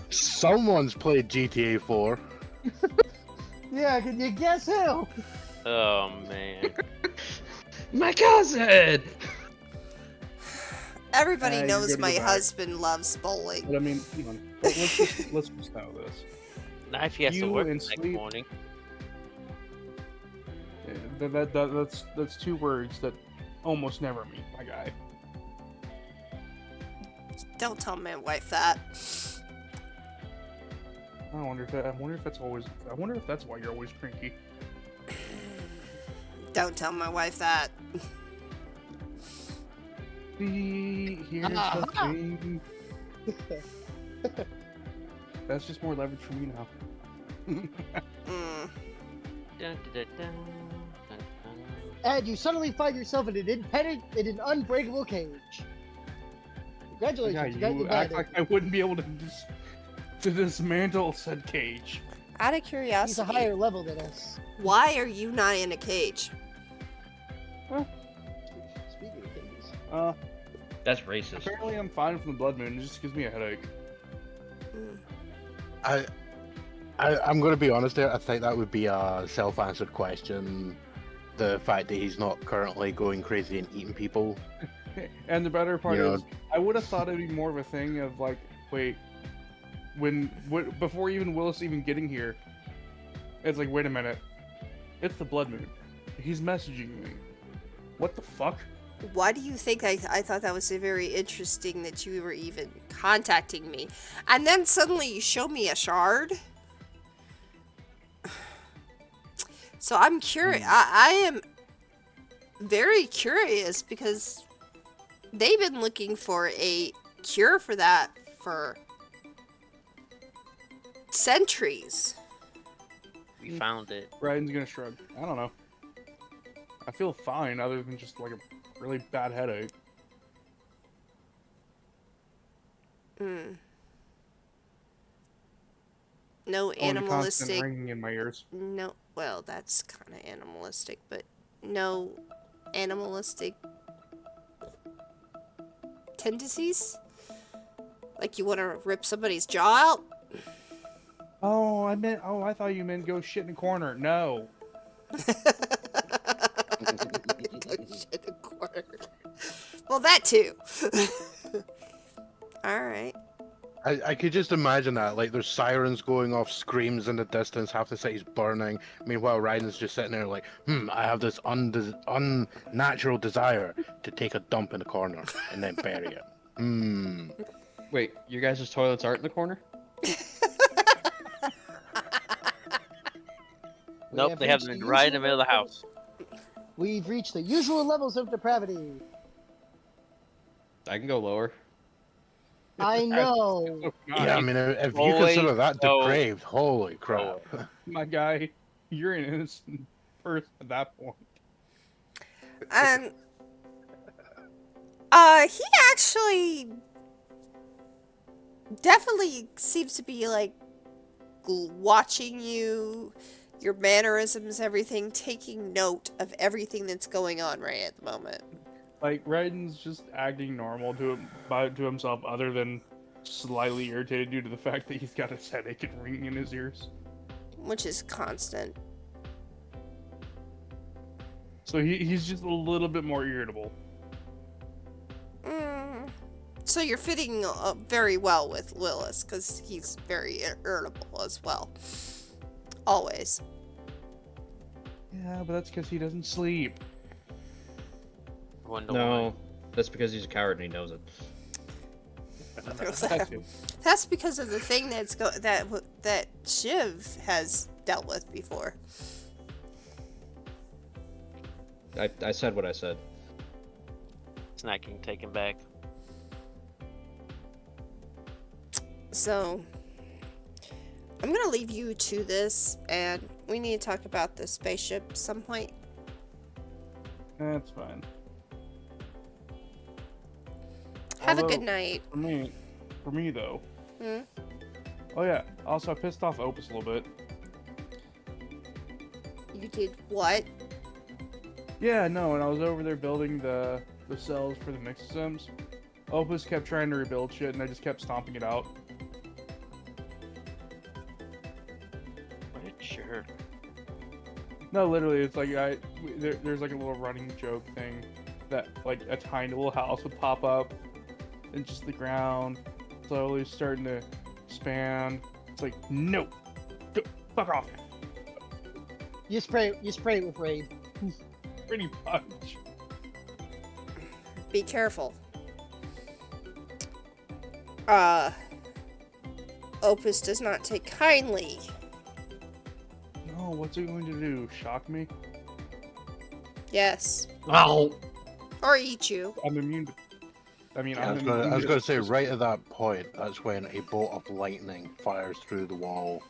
Someone's played GTA 4. Yeah, can you guess who? Oh man. My cousin! Everybody You're knows good to my go back. husband loves bowling. But I mean, come on. Let's just know this. Now if he has to You work the and next sleep. morning. That's two words that almost never meet, my guy. Don't tell my wife that. I wonder if that's always. I wonder if that's why you're always cranky. Don't tell my wife that. See, here's the thing. That's just more leverage for me now. Mm. Dun, dun, dun, dun, dun, dun. And you suddenly find yourself in an unbreakable cage. Congratulations, Yeah, you got you your act bed. like I wouldn't be able to dismantle said cage. Out of He's a curiosity, higher level than us. why are you not in a cage? Speaking of cages. That's racist. Apparently I'm fine from the blood moon. It just gives me a headache. Mm. I'm going to be honest there. I think that would be a self-answered question. The fact that he's not currently going crazy and eating people. And the better part You know- is, I would have thought it'd be more of a thing of like, wait, before even Willis even getting here, it's like, wait a minute, it's the blood moon. He's messaging me. What the fuck? Why do you think I thought that was very interesting that you were even contacting me? And then suddenly you show me a shard? So I'm curious. I am very curious because they've been looking for a cure for that for centuries. We found it. Ryan's gonna shrug. I don't know. I feel fine, other than just like a really bad headache. No Oh, and the constant animalistic. ringing in my ears. No, well, that's kind of animalistic, but no animalistic tendencies? Like you want to rip somebody's jaw out? Oh, I thought you meant go shit in a corner. No. Shit a quarter. Well, that too. Alright. I could just imagine that. Like, there's sirens going off, screams in the distance, half the city's burning. Meanwhile, Ryden's just sitting there like, I have this unnatural desire to take a dump in the corner and then bury it. Wait, your guys' toilets aren't in the corner? Nope, they have them right in the middle of the house. We've reached the usual levels of depravity. I can go lower. I know. Oh, Yeah, I mean, if you Always consider that so depraved, holy crap. My guy, you're an innocent person at that point. He actually definitely seems to be like watching you, your mannerisms, everything, taking note of everything that's going on right at the moment. Like, Raiden's just acting normal to himself, other than slightly irritated due to the fact that he's got his headache and ringing in his ears. Which is constant. So he's just a little bit more irritable. So you're fitting very well with Willis, because he's very irritable as well. Always. Yeah, but that's because he doesn't sleep. Wonder No, that's because he's a coward and he knows it. That's it. That's because of the thing that Shiv has dealt with before. I said what I said. Snacking taken back. So, I'm gonna leave you to this, and we need to talk about the spaceship some point. That's fine. Have a Although, good night. For me though. Hmm? Oh yeah. Also, I pissed off Opus a little bit. You did what? Yeah, no, and I was over there building the cells for the Mixosyms. Opus kept trying to rebuild shit, and I just kept stomping it out. Sure. No, literally, it's like there's like a little running joke thing that like a tiny little house would pop up, and just the ground slowly starting to expand. It's like, no, go, fuck off. You spray it with raid. Pretty much. Be careful. Opus does not take kindly. No, what's it going to do? Shock me? Yes. Ow! Or eat you. I'm immune to. I mean, I was going to say, right at that point, that's when a bolt of lightning fires through the wall.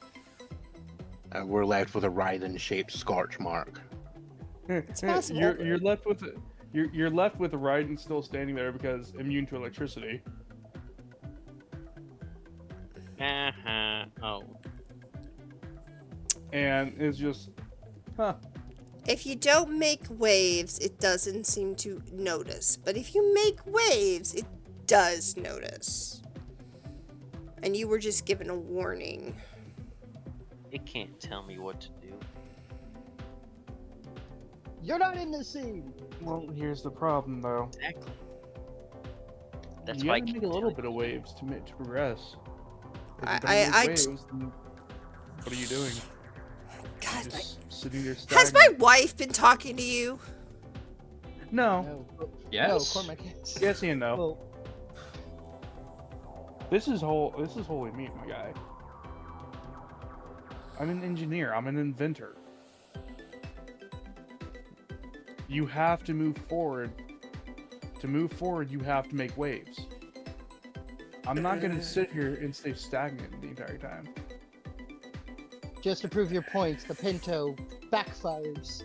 And we're left with a Raiden-shaped scorch mark. It's possible. You're left with you're left with Raiden still standing there because immune to electricity. Oh. And it's just, huh. If you don't make waves, it doesn't seem to notice. But if you make waves, it does notice. And you were just given a warning. It can't tell me what to do. You're not in the scene. Well, here's the problem though. Exactly. That's You why I gotta keep make a little telling bit of waves to progress. If I- you don't I- make I waves, j- then what are you doing? God, You're just sitting there has my stagnant. wife been talking to you? No. No. No, Yes. Cormac has. Yes and no. Well, This is holy meat, my guy. I'm an engineer. I'm an inventor. You have to move forward. To move forward, you have to make waves. I'm not gonna sit here and stay stagnant the entire time. just to prove your point, the Pinto backfires.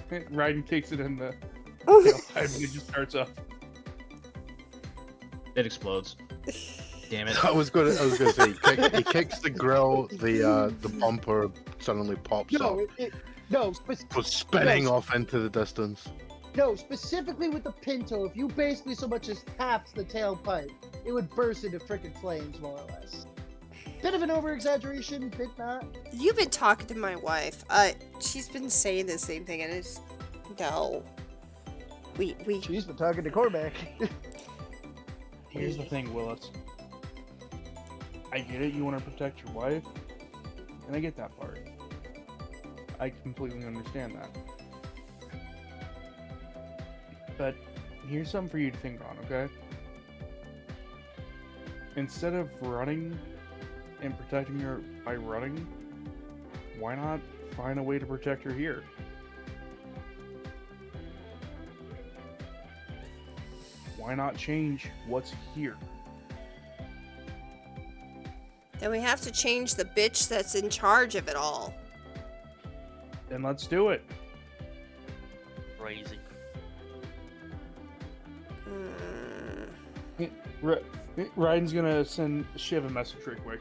Raiden kicks it in the tailpipe and it just starts up. It explodes. Damn it. I was gonna say he kicks the grill, the bumper suddenly pops up, goes spinning off into the distance. No, specifically with the Pinto, if you basically so much as tapped the tailpipe, it would burst into frickin' flames, more or less. Bit of an over-exaggeration, bit not. You've been talking to my wife. She's been saying the same thing, and it's no. We She's been talking to Cormac. Here's the thing, Willis. I get it, you want to protect your wife, and I get that part. I completely understand that. But here's something for you to think on, okay? Instead of running and protecting her by running, why not find a way to protect her here? Why not change what's here? then we have to change the bitch that's in charge of it all. Then let's do it. crazy. Ryan's gonna send Shiv a message real quick.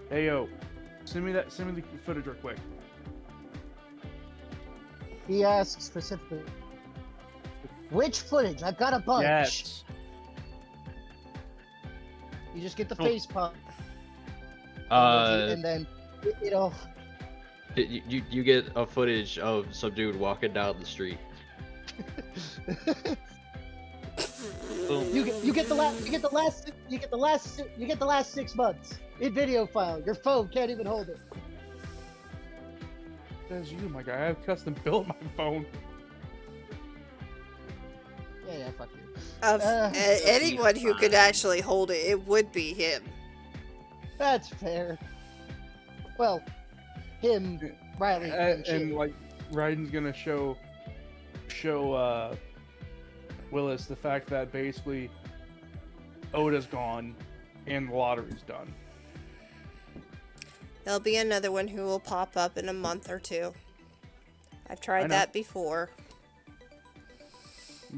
Hey yo, send me the footage real quick. He asks specifically, which footage? I've got a bunch. Yes. You just get the face pop, Uh, and then it'll. you get a footage of some dude walking down the street. Boom. You get the last 6 months in video file. Your phone can't even hold it. That's you, my guy. I have custom built my phone. Yeah, fuck you. Of anyone who could fine. actually hold it, it would be him. That's fair. Well, him, Riley, and And Jim. like, Ryan's gonna show Willis the fact that basically Oda's gone and the lottery's done. There'll be another one who will pop up in a month or two. I've I tried know. that before.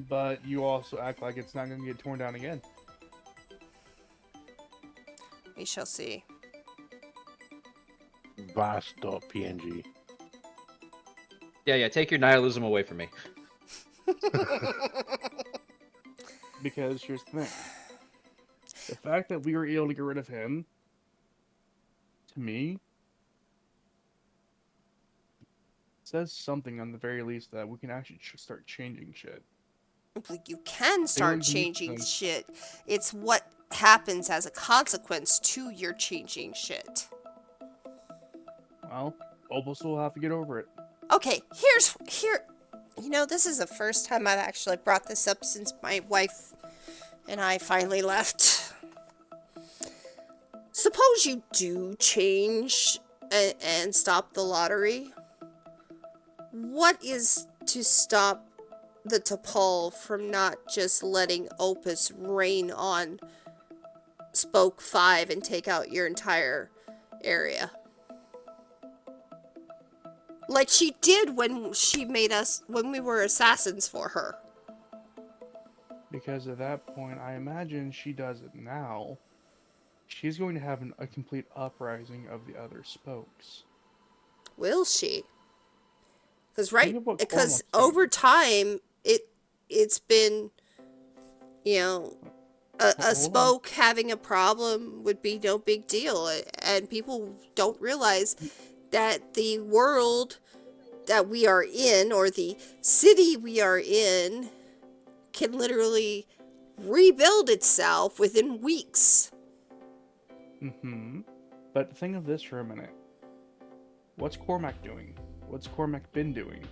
But you also act like it's not gonna get torn down again. We shall see. Vast.png. Yeah, take your nihilism away from me. Because here's the thing. The fact that we were able to get rid of him, to me, says something on the very least that we can actually start changing shit. You can start would be changing fun. shit. It's what happens as a consequence to your changing shit. Well, Opus will have to get over it. Okay, here. You know, this is the first time I've actually brought this up since my wife and I finally left. Suppose you do change and stop the lottery. What is to stop the T'Pol from not just letting Opus reign on Spoke 5 and take out your entire area? Like she did when she made us, when we were assassins for her. Because at that point, I imagine she does it now. She's going to have a complete uprising of the other spokes. Will she? Because Think of what because Cormac's over time it's been, you know, Hold a on. spoke having a problem would be no big deal, and people don't realize that the world that we are in, or the city we are in, can literally rebuild itself within weeks. Mm-hmm. But think of this for a minute. What's Cormac doing? What's Cormac been doing?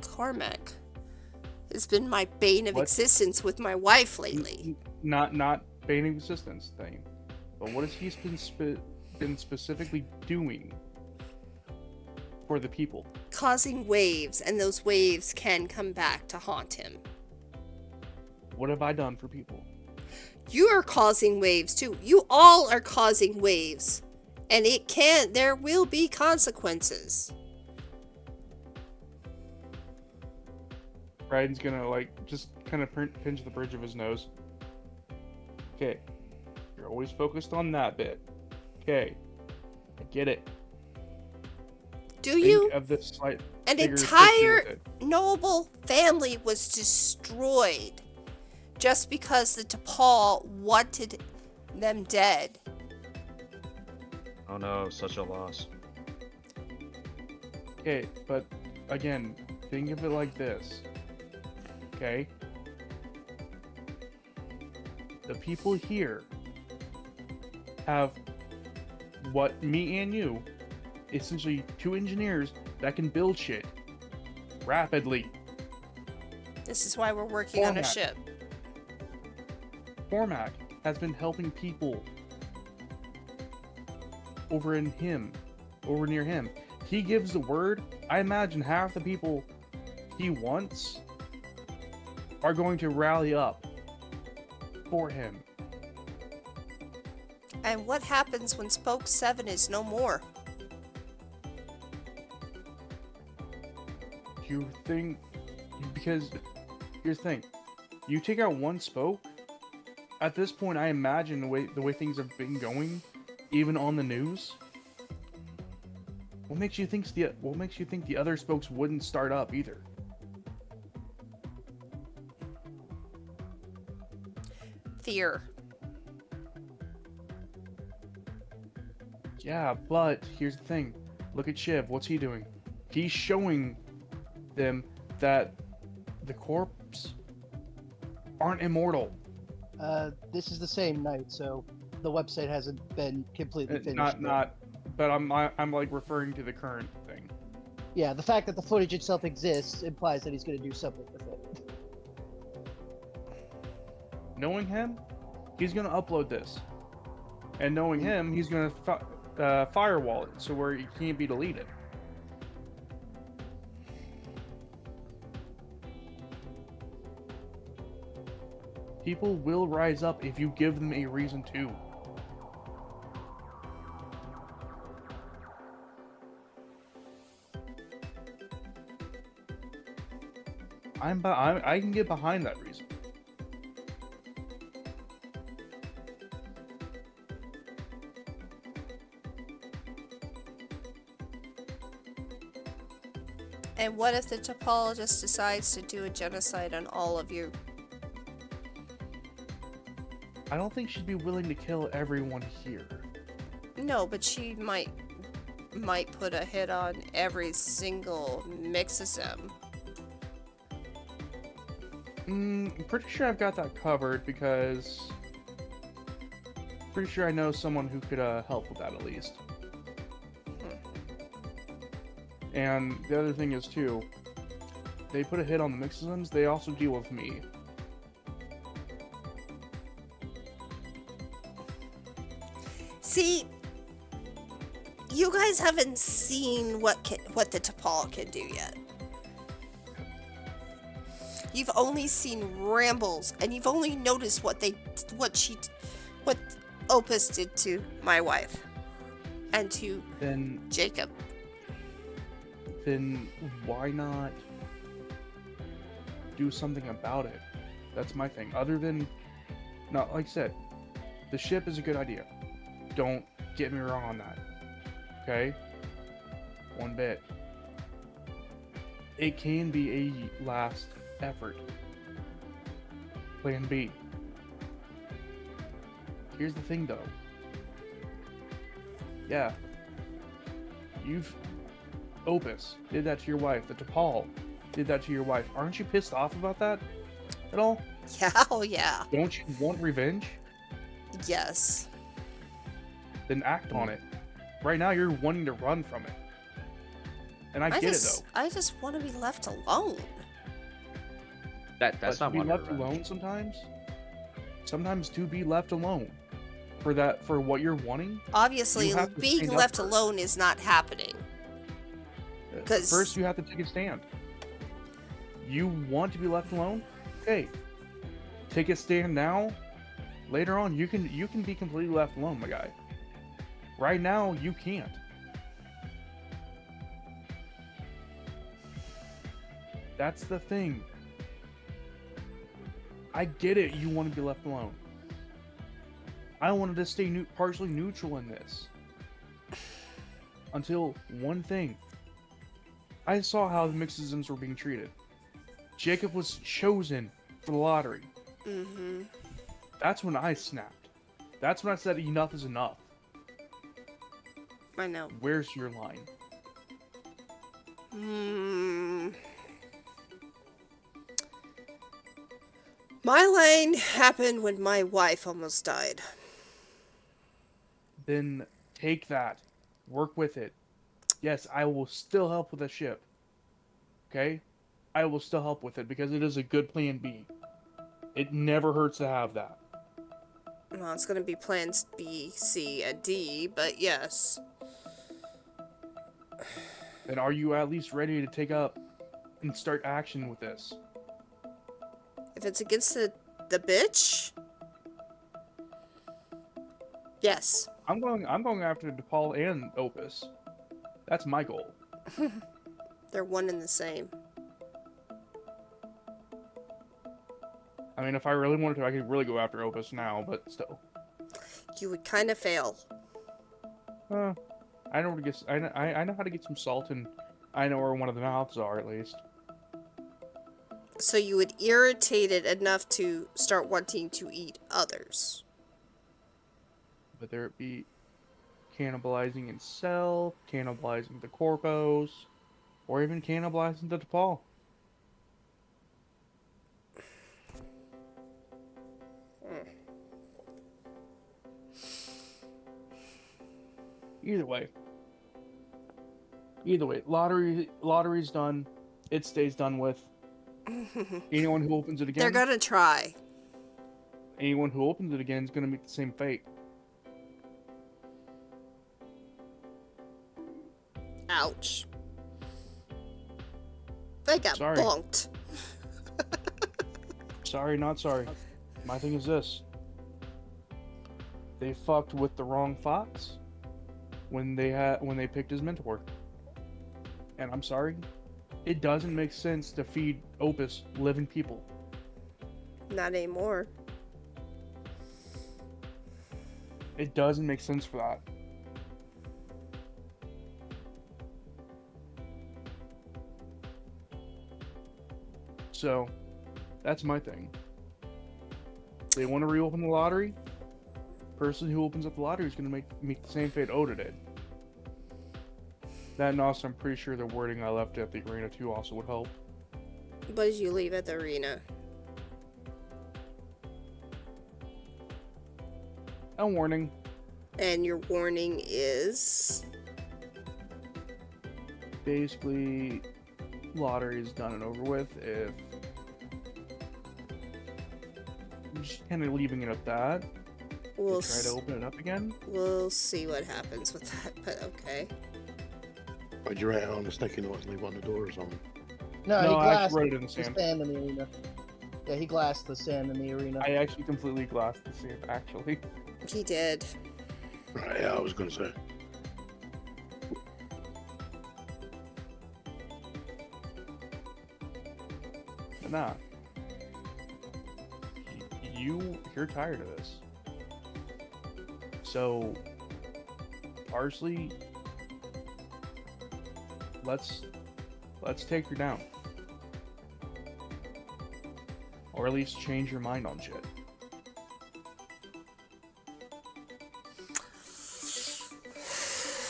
Cormac has been my bane of What? existence with my wife lately. Not bane of existence thing. But what has he been specifically doing for the people? Causing waves, and those waves can come back to haunt him. What have I done for people? You are causing waves too. You all are causing waves. And there will be consequences. Raiden's gonna, like, just kind of pinch the bridge of his nose. Okay. You're always focused on that bit. Okay. I get it. Do Think you? of the slight An bigger picture entire with it. noble family was destroyed just because the T'Pol wanted them dead. Oh no, such a loss. Okay, but again, think of it like this. Okay? The people here have what me and you, essentially 2 engineers that can build shit rapidly. This is why we're working on a Format. ship. Cormac has been helping people over near him. He gives the word. I imagine half the people he wants are going to rally up for him. And what happens when Spoke 7 is no more? You think, because here's the thing, you take out one spoke. At this point, I imagine the way things have been going, even on the news. What makes you think the other spokes wouldn't start up either? Fear. Yeah, but here's the thing. Look at Shiv. What's he doing? He's showing them that the corps aren't immortal. This is the same night, so the website hasn't been completely finished. But I'm like referring to the current thing. Yeah, the fact that the footage itself exists implies that he's going to do something with it. Knowing him, he's gonna upload this, and knowing him, he's gonna firewall it so where it can't be deleted. People will rise up if you give them a reason to. I can get behind that reason. And what if the T'Pol just decides to do a genocide on all of you? I don't think she'd be willing to kill everyone here. No, but she might put a hit on every single Mixism. I'm pretty sure I've got that covered because pretty sure I know someone who could help with that at least. And the other thing is too, they put a hit on the Mixisms, they also deal with me. See, you guys haven't seen what the T'Pol can do yet. You've only seen rambles, and you've only noticed what Opus did to my wife and to Jacob. Then why not do something about it? That's my thing. Other than, not like I said, the ship is a good idea. Don't get me wrong on that. Okay? One bit. It can be a last effort. Plan B. Here's the thing though. Yeah. Opus did that to your wife, the T'Pol. did that to your wife. Aren't you pissed off about that at all? Yeah, oh yeah. Don't you want revenge? Yes. Then act on it. Right now, you're wanting to run from it. And I get it, though. I just want to be left alone. That's But not to be one left revenge. alone sometimes to be left alone for what you're wanting. Obviously, You have to being stand up left first. alone is not happening. 'Cause- First, you have to take a stand. You want to be left alone? Okay, take a stand now. Later on, you can be completely left alone, my guy. Right now, you can't. That's the thing. I get it. You want to be left alone. I wanted to stay partially neutral in this. Until one thing. I saw how the Mixisms were being treated. Jacob was chosen for the lottery. Mm-hmm. That's when I snapped. That's when I said enough is enough. I know. Where's your line? My line happened when my wife almost died. Then take that. Work with it. Yes, I will still help with the ship. Okay? I will still help with it because it is a good plan B. It never hurts to have that. Well, it's going to be plans B, C, and D, but yes. Then are you at least ready to take up and start action with this? If it's against the bitch? Yes. I'm going after DePaul and Opus. That's my goal. They're one and the same. I mean, if I really wanted to, I could really go after Opus now, but still. You would kind of fail. I know where to get. I know how to get some salt, and I know where one of the mouths are at least. So you would irritate it enough to start wanting to eat others. Whether it be cannibalizing itself, cannibalizing the corpos, or even cannibalizing the DePaul. Either way, lottery's done. It stays done with. Anyone who opens it again, They're gonna try. anyone who opens it again is gonna meet the same fate. Ouch. They got Sorry. bonked. Sorry, not sorry. My thing is this. They fucked with the wrong fox when they picked his mentor. And I'm sorry. It doesn't make sense to feed Opus living people. Not anymore. It doesn't make sense for that. So, that's my thing. They want to reopen the lottery. Person who opens up the lottery is going to meet the same fate Oda did. That and also, I'm pretty sure the wording I left at the arena too also would help. What did you leave at the arena? A warning. And your warning is? Basically, lottery is done and over with. If I'm just kind of leaving it at that. We'll Try to open it up again. We'll see what happens with that, but okay. But you're right, I was thinking to leave on the door or something. No, he No, I glassed actually wrote it in the the sand. sand in the arena. Yeah, he glassed the sand in the arena. I actually completely glassed the sand, actually. He did. Right, yeah, I was gonna say. But nah. You're tired of this. So, Parsley, let's take her down. Or at least change your mind on shit.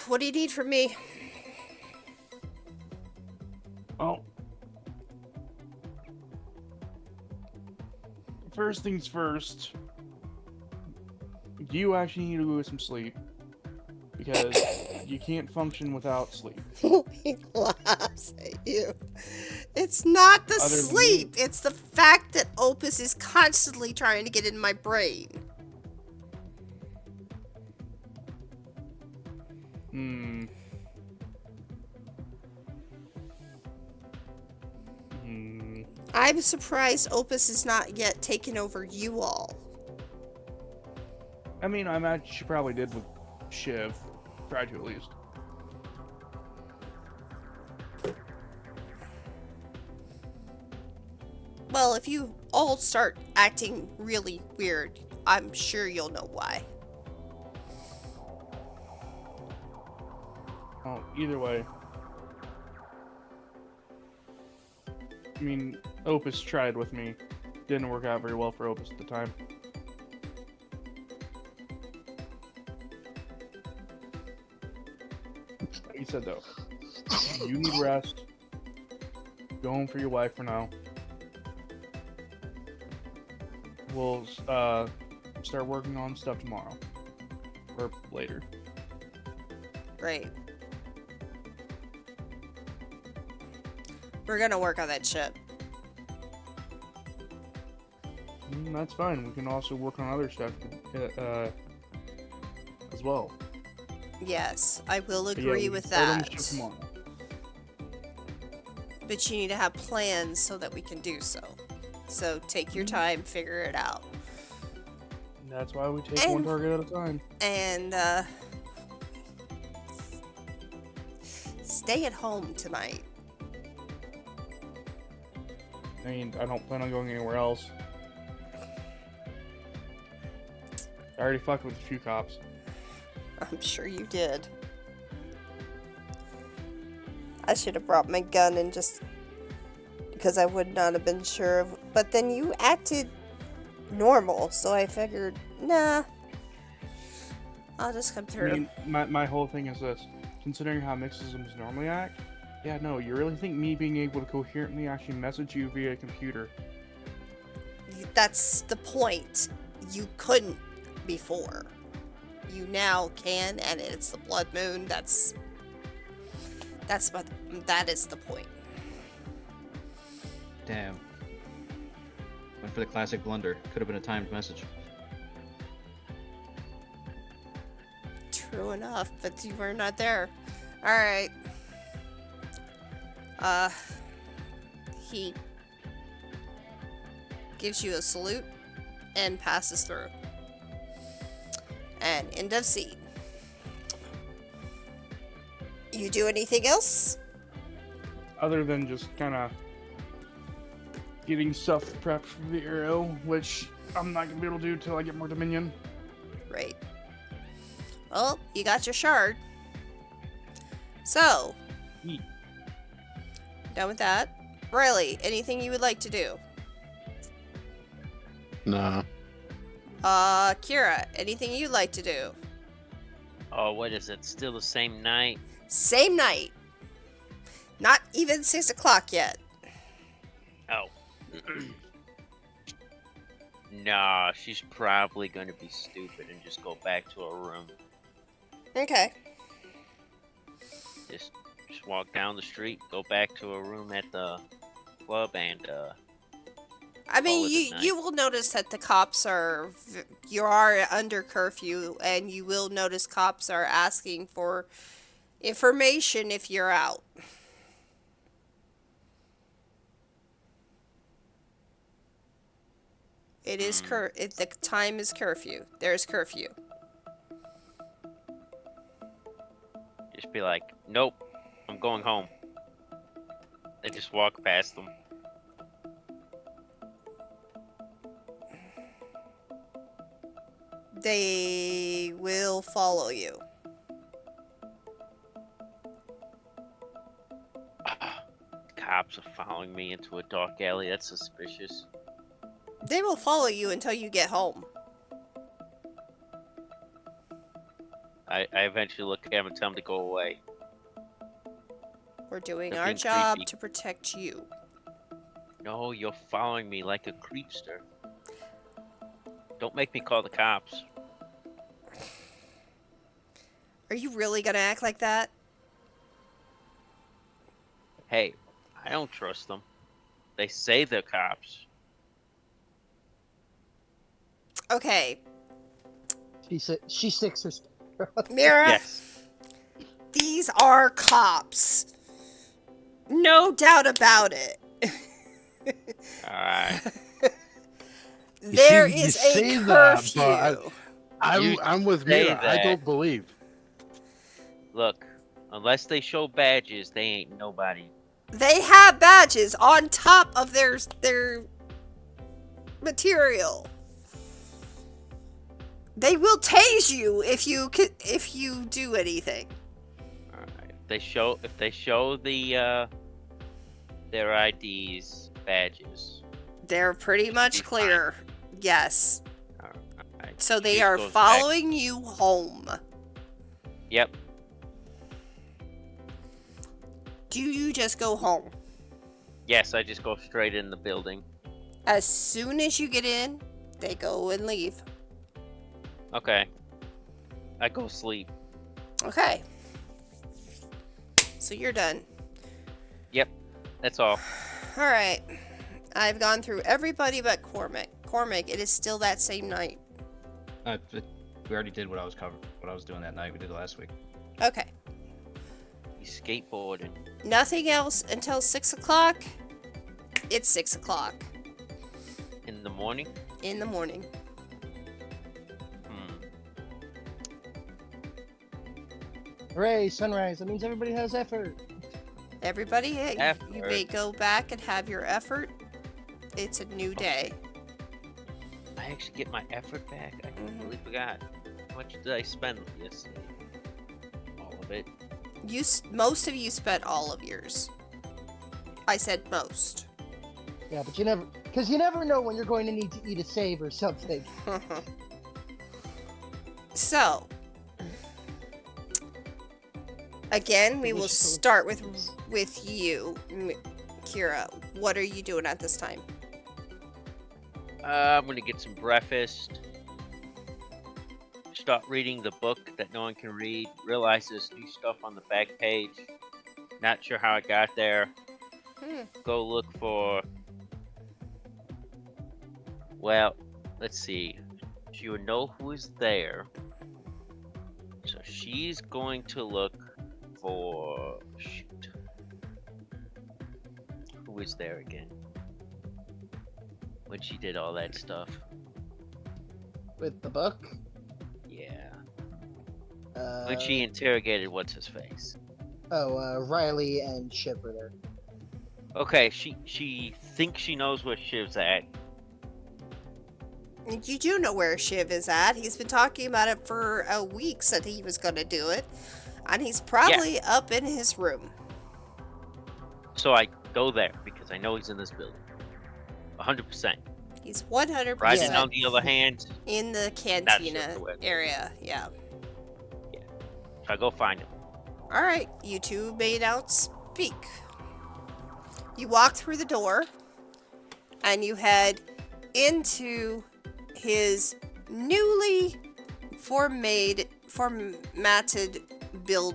What do you need from me? Oh, first things first. You actually need to get some sleep because you can't function without sleep. He laughs at you. It's not the Other than sleep. It's the fact that Opus is constantly trying to get in my brain. Hmm. Hmm. I'm surprised Opus is not yet taken over you all. I mean, I imagine she probably did with Shiv. Tried to at least. Well, if you all start acting really weird, I'm sure you'll know why. Oh, either way. I mean, Opus tried with me. Didn't work out very well for Opus at the time. Like you said, though, you need rest. Go home for your wife for now. We'll start working on stuff tomorrow. Or later. Right. We're gonna work on that ship. That's fine. We can also work on other stuff as well. Yes, I will But yeah, agree we with can start on the that. ship tomorrow. But you need to have plans so that we can do so. So take your time, figure it out. And that's why we take one And- target at a time. And stay at home tonight. I mean, I don't plan on going anywhere else. I already fucked with a few cops. I'm sure you did. I should have brought my gun and just because I would not have been sure of, but then you acted normal, so I figured, nah, I'll just come I through. mean, my whole thing is this. Considering how Mixisms normally act, yeah, no, you really think me being able to coherently actually message you via a computer? That's the point. You couldn't before. You now can, and it's the blood moon. That is the point. Damn. Went for the classic blunder. Could have been a timed message. True enough, but you were not there. Alright. He gives you a salute and passes through. And end of scene. You do anything else? Other than just kind of getting stuff prepped for the arrow, which I'm not going to be able to do till I get more Dominion. Right. Well, you got your shard. So, Yeet. done with that. Riley, anything you would like to do? Nah. Kira, anything you'd like to do? Oh, what is it? Still the same night? Same night. Not even 6 o'clock yet. Oh. Nah, she's probably gonna be stupid and just go back to her room. Okay. Just walk down the street, go back to her room at the club, and I mean, Call it a night. you will notice that the cops are, you are under curfew, and you will notice cops are asking for information if you're out. It is the time is curfew. There's curfew. just be like, "Nope, I'm going home." They just walk past them. They will follow you. Cops are following me into a dark alley. That's suspicious. They will follow you until you get home. I eventually look at him and tell him to go away. We're doing They're our being job creepy. to protect you. No, you're following me like a creepster. Don't make me call the cops. Are you really gonna act like that? Hey, I don't trust them. They say they're cops. Okay, She sticks her. Mira, Yes. these are cops. No doubt about it. Alright. There see, you is say a that, curfew. but I'm with say Mira. I that. don't believe. Look, unless they show badges, they ain't nobody. They have badges on top of their material. They will tase you if you do anything. Alright. If they show the their IDs, badges. They're pretty much be clear. Yes. Alright. So they Chief are goes back. following you home. Yep. Do you just go home? Yes, I just go straight in the building. As soon as you get in, they go and leave. Okay. I go sleep. Okay. So you're done. Yep. That's all. All right. I've gone through everybody but Cormac. Cormac, it is still that same night. We already did what I was doing that night. We did it last week. Okay. He's skateboarding. Nothing else until 6 o'clock. It's 6 o'clock In the morning? in the morning. Hooray, sunrise. That means everybody has effort. Everybody, you Effort. may go back and have your effort. It's a new day. I actually get my effort back? I Mhm. completely forgot. How much did I spend yesterday? All of it. Most of you spent all of yours. I said most. Yeah, but you never know when you're going to need to eat a save or something. So, again, we will start with you, Kira. What are you doing at this time? I'm gonna get some breakfast. Start reading the book that no one can read. Realize there's new stuff on the back page. Not sure how I got there. Go look for. Well, let's see. She would know who is there. So she's going to look for. Shoot. Who is there again? When she did all that stuff. With the book? Yeah. When she interrogated what's his face. Riley and Shiv were there. Okay, she thinks she knows where Shiv's at. You do know where Shiv is at. He's been talking about it for a week, said he was going to do it. And he's probably up in his room. So I go there because I know he's in this building. 100%. He's 100% Ryden, on the other hand, in the sure cantina where. area. Yeah. so I go find him. All right, you two may now speak. You walk through the door, and you head into his newly formatted build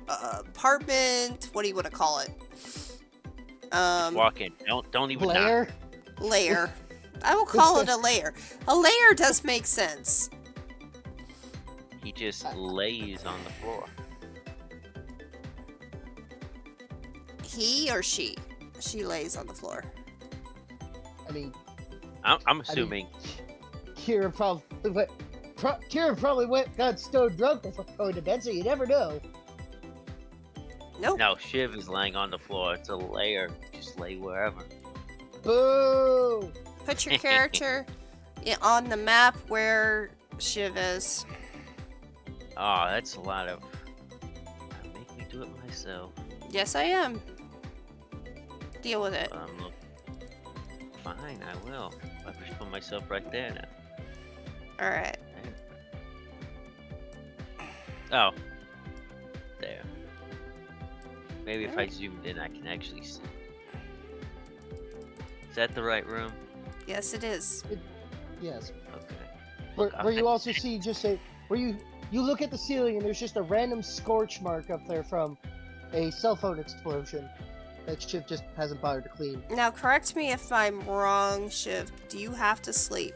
apartment. What do you want to call it? Walk in. Don't even knock. Blair? Layer. I will call it a layer. A layer does make sense. He just lays on the floor. He or she? She lays on the floor. I mean, I'm assuming. Kira probably got stone drunk before going to bed, so you never know. Nope. No, Shiv is laying on the floor. It's a layer. Just lay wherever. Boo! Put your character on the map where Shiv is. Oh, that's a lot of. Make me do it myself. Yes, I am. Deal with it. Look. Fine, I will. I just put myself right there now. Alright. Oh. There. Maybe if I zoomed in, I can actually see. Is that the right room? Yes, it is. Yes. Okay. Where you also see where you look at the ceiling and there's just a random scorch mark up there from a cell phone explosion that Shiv just hasn't bothered to clean. Now, correct me if I'm wrong, Shiv. Do you have to sleep?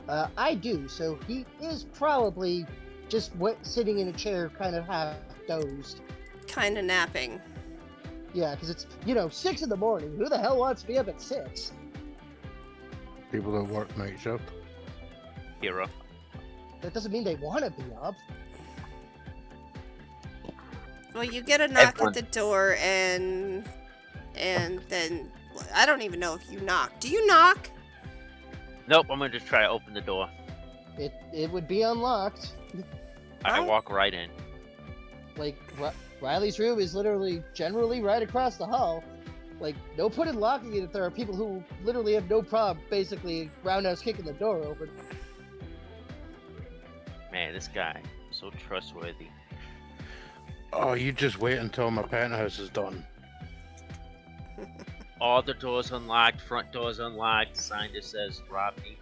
I do, so he is probably just sitting in a chair, kind of half dozed. Kind of napping. Yeah, because it's 6 in the morning. Who the hell wants to be up at 6? People that work night shift. Hero. That doesn't mean they want to be up. Well, you get a knock Everyone. at the door, and then I don't even know if you knock. Do you knock? Nope, I'm gonna just try to open the door. It would be unlocked. I Oh. walk right in. Like Riley's room is literally generally right across the hall. Like, no point in locking it if there are people who literally have no problem basically roundhouse kicking the door open. Man, this guy, so trustworthy. Oh, you just wait until my penthouse is done. All the doors unlocked, front doors unlocked, sign just says Rodney.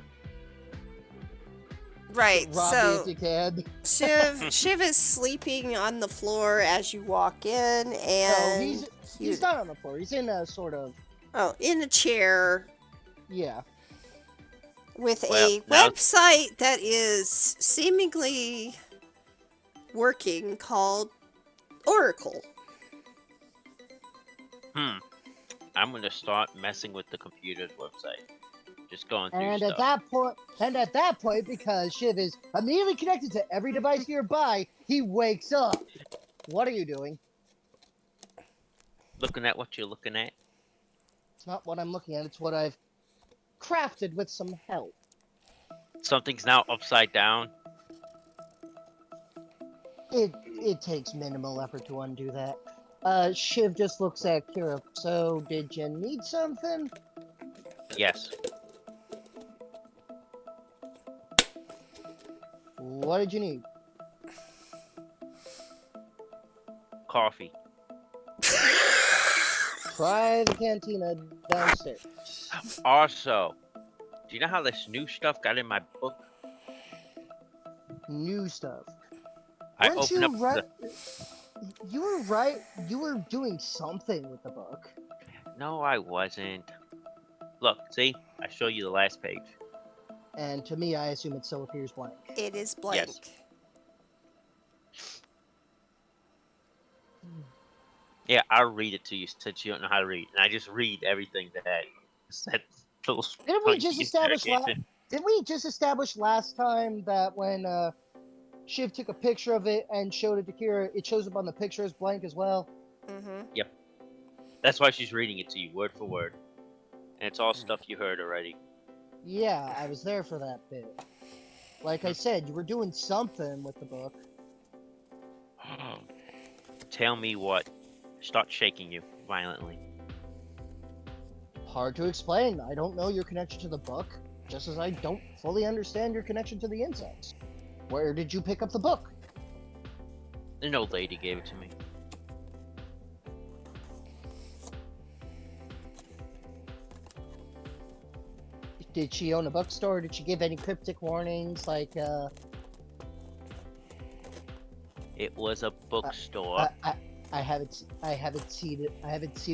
Right. Rob me So if you can. Shiv is sleeping on the floor as you walk in, No, and he's not on the floor. He's in a sort of in a chair yeah. with Well, a now- website that is seemingly working called Oracle. I'm gonna start messing with the computer's website. Just going through And stuff. at that point, because Shiv is immediately connected to every device nearby, he wakes up. What are you doing? Looking at what you're looking at. It's not what I'm looking at. It's what I've crafted with some help. Something's now upside down. It takes minimal effort to undo that. Shiv just looks at Kira. So, did you need something? Yes. What did you need? Coffee. Try the cantina downstairs. Also, do you know how this new stuff got in my book? New stuff. I Weren't opened you up right? You were right. You were doing something with the book. No, I wasn't. Look, see? I show you the last page. And to me, I assume it still appears blank. It is blank. Yes. Yeah, I'll read it to you since you don't know how to read. And I just read everything that little Didn't we tiny just Easter egg establish in. Didn't we just establish last time that when Shiv took a picture of it and showed it to Kira, it shows up on the picture as blank as well? Mm-hmm. That's why she's reading it to you, word for word. And it's all stuff you heard already. Yeah, I was there for that bit. Like I said, you were doing something with the book. Tell me what. Start shaking you violently. Hard to explain. I don't know your connection to the book, just as I don't fully understand your connection to the insects. Where did you pick up the book? An old lady gave it to me. Did she own a bookstore? Did she give any cryptic warnings? Like, It was a bookstore. I haven't seen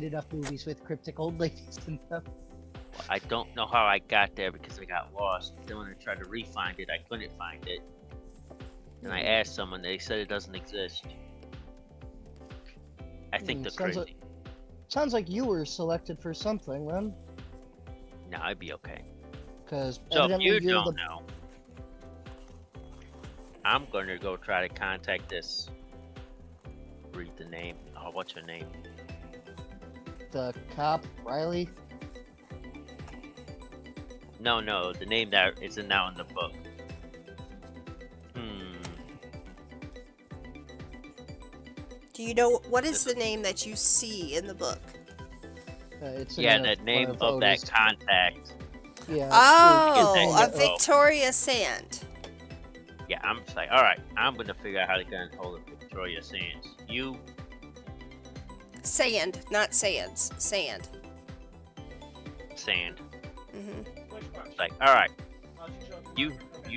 enough movies with cryptic old ladies in them. I don't know how I got there because I got lost. Then when I tried to re-find it, I couldn't find it. And I asked someone, they said it doesn't exist. I think they're crazy. Sounds like you were selected for something, then. No, I'd be okay. Because So if evidently you you're don't know, I'm gonna go try to contact this. Read the name. Oh, what's her name? the cop, Riley. No, the name that isn't now in the book. Do you know what is the name that you see in the book? It's Yeah, in the one name of that Otis. contact. Yeah. Oh, Yeah. a Victoria Sand. Yeah, I'm just like, alright, I'm gonna figure out how to get a hold of Victoria Sands. You, Sand, not Sands. Sand. Sand. It's like, all right, you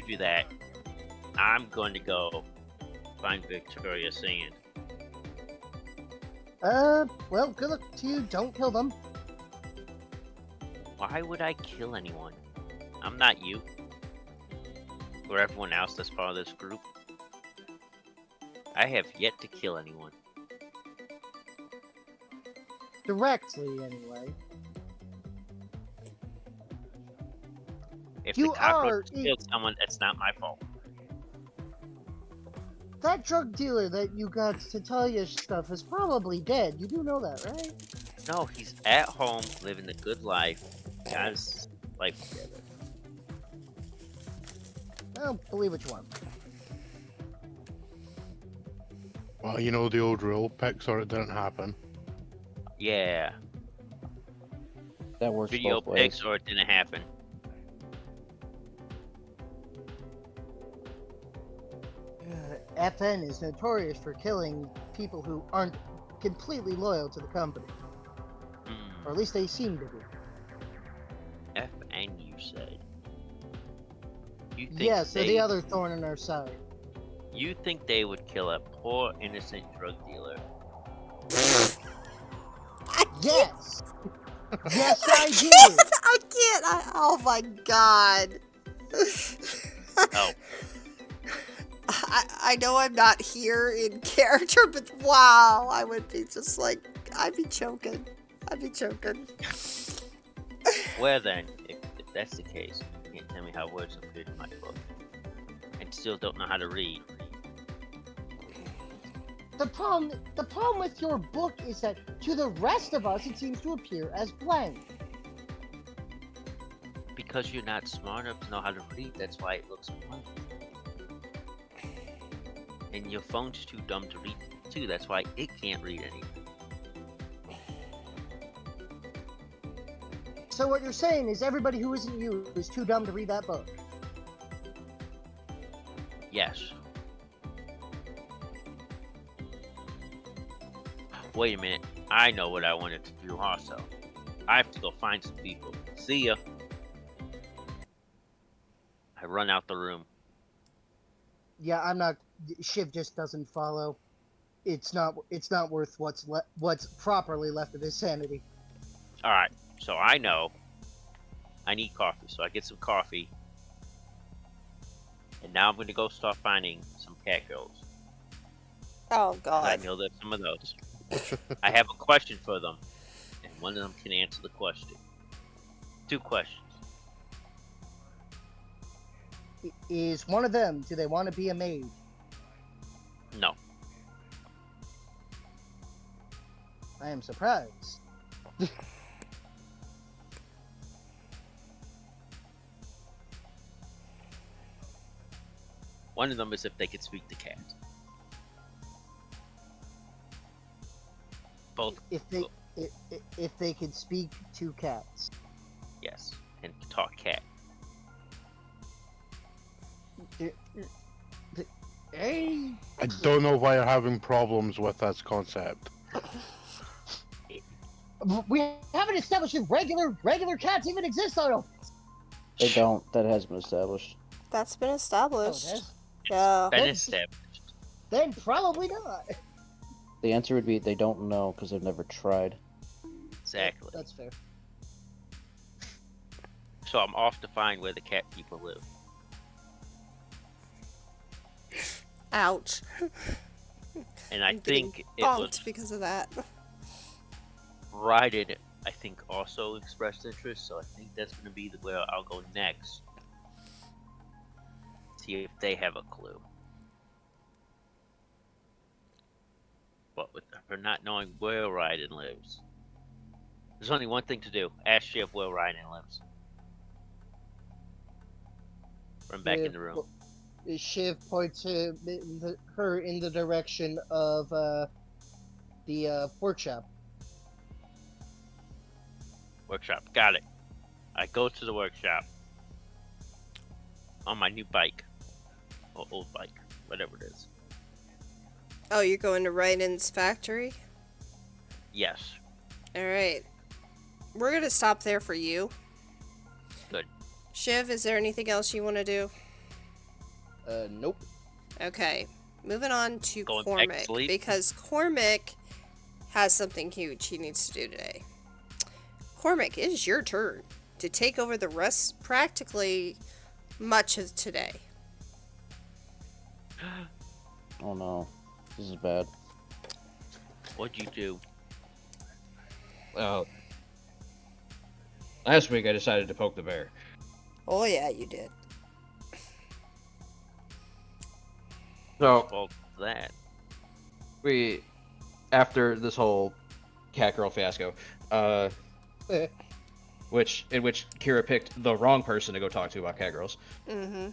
do that. I'm going to go find Victoria Sand. Well, good luck to you. Don't kill them. Why would I kill anyone? I'm not you. Or everyone else that's part of this group. I have yet to kill anyone. Directly, anyway. If You the cockroach are- killed someone, that's not my fault. That drug dealer that you got to tell you stuff is probably dead. You do know that, right? No, he's at home living the good life. Got his life together. Well, believe what you want. Well, you know the old rule, pics or it didn't happen. Yeah. That works Video both ways. pics or it didn't happen. FN is notorious for killing people who aren't completely loyal to the company. Or at least they seem to be. FN, you said. You think Yes, they're they, the other thorn in our side. You think they would kill a poor innocent drug dealer? Yes! Yes, I do! I can't. Oh my god. Oh. I know I'm not here in character, but wow, I would be just like, I'd be choking. I'd be choking. Well then, if that's the case, you can't tell me how words appeared in my book. And still don't know how to read. The problem with your book is that to the rest of us it seems to appear as blank. Because you're not smart enough to know how to read, that's why it looks blank. And your phone's too dumb to read too, that's why it can't read anything. So what you're saying is everybody who isn't you is too dumb to read that book. Yes. Wait a minute, I know what I wanted to do also. I have to go find some people. See ya. I run out the room. Yeah, I'm not. Shiv just doesn't follow. It's not worth what's properly left of his sanity. Alright, so I know I need coffee, so I get some coffee. And now I'm going to go start finding some cat girls. Oh 'Cause god. I know there's some of those. I have a question for them, and one of them can answer the question. 2 questions. Is one of them, do they want to be a maid? No. I am surprised. One of them is if they could speak to cat. Both, If they could speak to cats. yes, and talk cat. Hey. I don't know why you're having problems with this concept. We haven't established if regular cats even exist on Opus. They don't. That has been established. That's been Oh, established. that's- Yeah. Been That's- established. Then probably not. The answer would be they don't know because they've never tried. Exactly. That's fair. So I'm off to find where the cat people live. Ouch. And I I'm getting think it was bonked because of that. Ryden, I think, also expressed interest, so I think that's going to be where I'll go next. See if they have a clue. But with her not knowing where Ryden lives, there's only one thing to do. Ask Shiv where Ryden lives. Run back in the room. Shiv points her in the direction of the workshop. Workshop. Got it. I go to the workshop. On my new bike. Or old bike. Whatever it is. Oh, you're going to Ryden's factory? Yes. Alright. We're gonna stop there for you. Shiv, is there anything else you want to do? Nope. Okay, moving on to Going back to Cormac, sleep? because Cormac has something huge he needs to do today. Cormac, it is your turn to take over the rest, practically much of today. Oh no, this is bad. What'd you do? Well, last week I decided to poke the bear. Oh yeah, you did. So Well, that. we, after this whole cat girl fiasco, in which Kira picked the wrong person to go talk to about cat girls. Mm-hmm.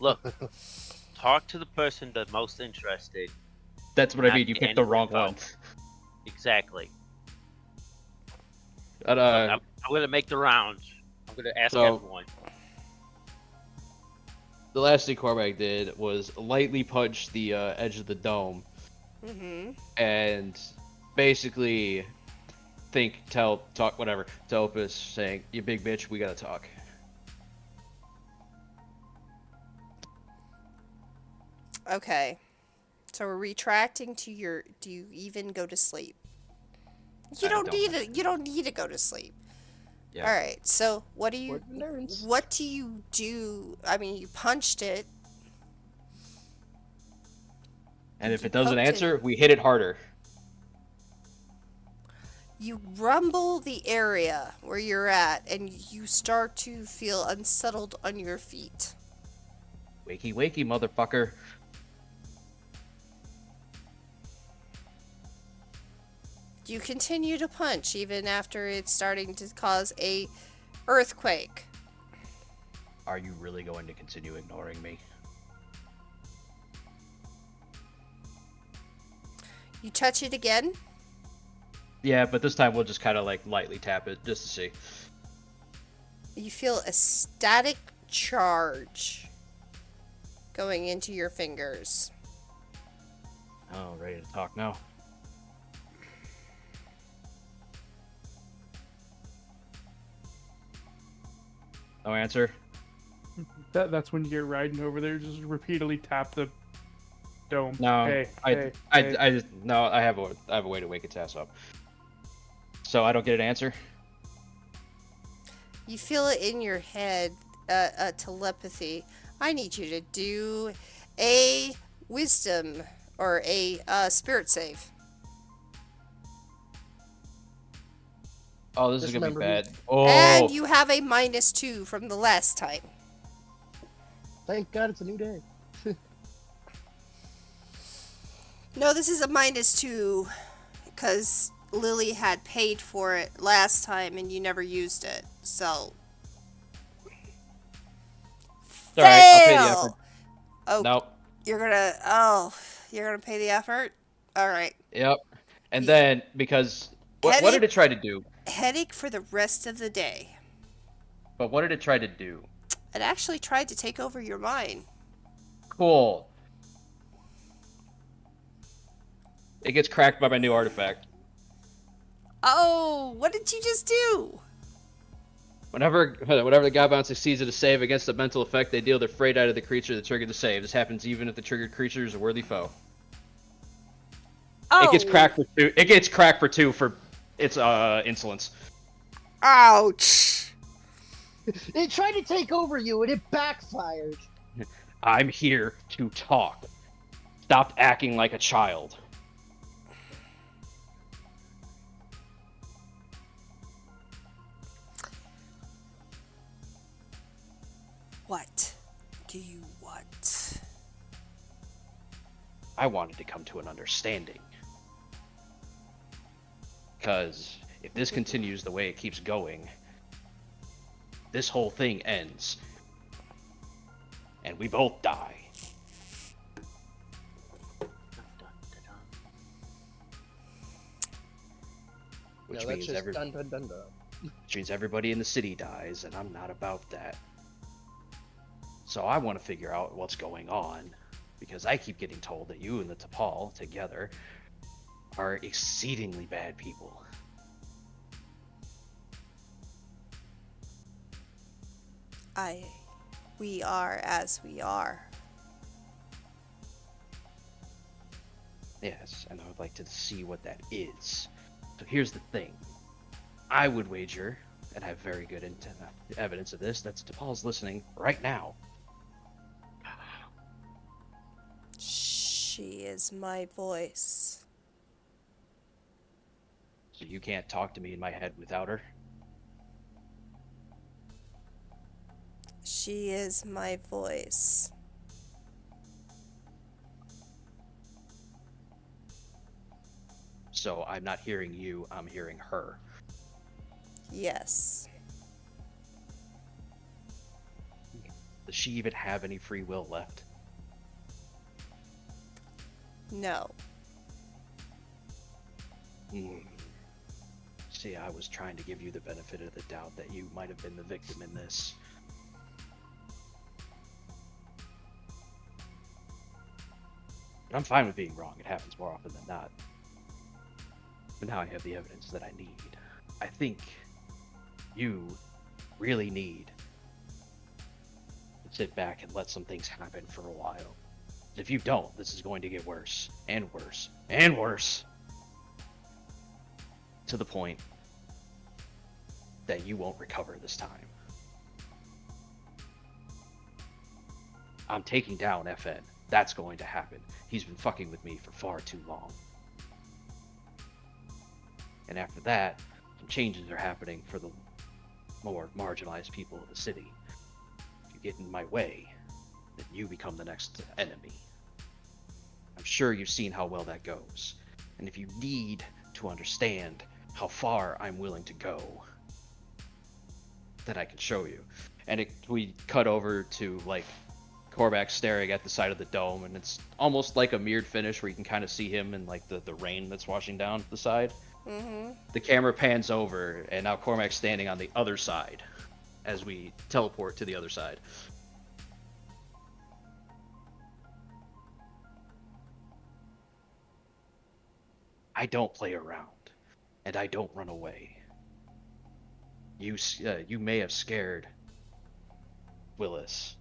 Look, talk to the person that's most interested. That's what I Not mean. You the picked the wrong info. one. Exactly. But, Look, I'm gonna make the rounds. I'm gonna ask So- everyone. the last thing Cormac did was lightly punch the edge of the dome Mm-hmm. and basically talk whatever to Opus, saying, "You big bitch, we gotta talk." Okay. So we're retracting to your. Do you even go to sleep? You I don't don't. need it. You don't need to go to sleep. Yeah. All right. So what do you? Word nerds. What do you do? I mean, you punched it. And if You it doesn't poked it. answer, we hit it harder. You rumble the area where you're at, and you start to feel unsettled on your feet. Wakey, wakey, motherfucker. You continue to punch even after it's starting to cause a earthquake. Are you really going to continue ignoring me? You touch it again. Yeah, but this time we'll just kind of like lightly tap it just to see. You feel a static charge going into your fingers. Oh, ready to talk now. No answer. That's when you get riding over there, just repeatedly tap the dome. No, Hey, I just no. I have a way to wake its ass up. So I don't get an answer. You feel it in your head, telepathy. I need you to do a wisdom or a spirit save. Oh, this Just is gonna be remember bad. Oh, And you have a -2 from the last time. Thank God it's a new day. No, this is a -2 because Lily had paid for it last time and you never used it. So. it's all right. I'll pay the Fail! effort. Oh, Nope. you're gonna pay the effort? Alright. Yep. And Yeah. then because what did Headache- it try to do? Headache for the rest of the day. But what did it try to do? It actually tried to take over your mind. Cool. It gets cracked by my new artifact. Oh, what did you just do? Whenever the Godbound succeeds at a save against a mental effect, they deal their fate out of the creature that triggered the save. This happens even if the triggered creature is a worthy foe. Oh. It gets cracked for 2. It gets cracked for 2 for its insolence. Ouch. It tried to take over you and it backfired. I'm here to talk. Stop acting like a child. What do you want? I wanted to come to an understanding. Because if this continues the way it keeps going, this whole thing ends. And we both die. Which No, that's means just dun dun dun dun. which means everybody in the city dies, and I'm not about that. So I want to figure out what's going on, because I keep getting told that you and the T'Pol together are exceedingly bad people. We are as we are. Yes, and I would like to see what that is. So here's the thing. I would wager, and I have very good evidence of this, that T'Pol's listening right now. She is my voice. So you can't talk to me in my head without her? She is my voice. So I'm not hearing you, I'm hearing her. Yes. Does she even have any free will left? No. See, I was trying to give you the benefit of the doubt that you might have been the victim in this. I'm fine with being wrong. It happens more often than not. But now I have the evidence that I need. I think you really need to sit back and let some things happen for a while. If you don't, this is going to get worse and worse and worse. To the point that you won't recover this time. I'm taking down FN. That's going to happen. He's been fucking with me for far too long. And after that, some changes are happening for the more marginalized people of the city. If you get in my way, then you become the next enemy. I'm sure you've seen how well that goes. And if you need to understand how far I'm willing to go, then I can show you. And we cut over to, like, Korvac staring at the side of the dome, and it's almost like a mirrored finish where you can kind of see him in, like, the rain that's washing down the side. Mm-hmm. The camera pans over, and now Cormac's standing on the other side as we teleport to the other side. I don't play around, and I don't run away. You may have scared Willis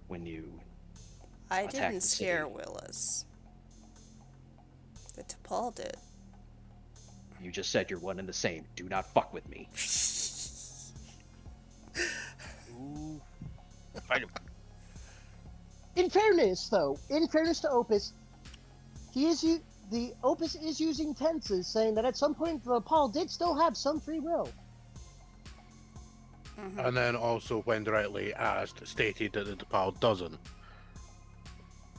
when you I attacked didn't the scare city. Willis. The T'Pol did. You just said you're one and the same. Do not fuck with me. Ooh. Fight him. In fairness, though, in fairness to Opus, the Opus is using tenses, saying that at some point the Paul did still have some free will. Mm-hmm. And then also, when directly asked, stated that the T'Pol doesn't.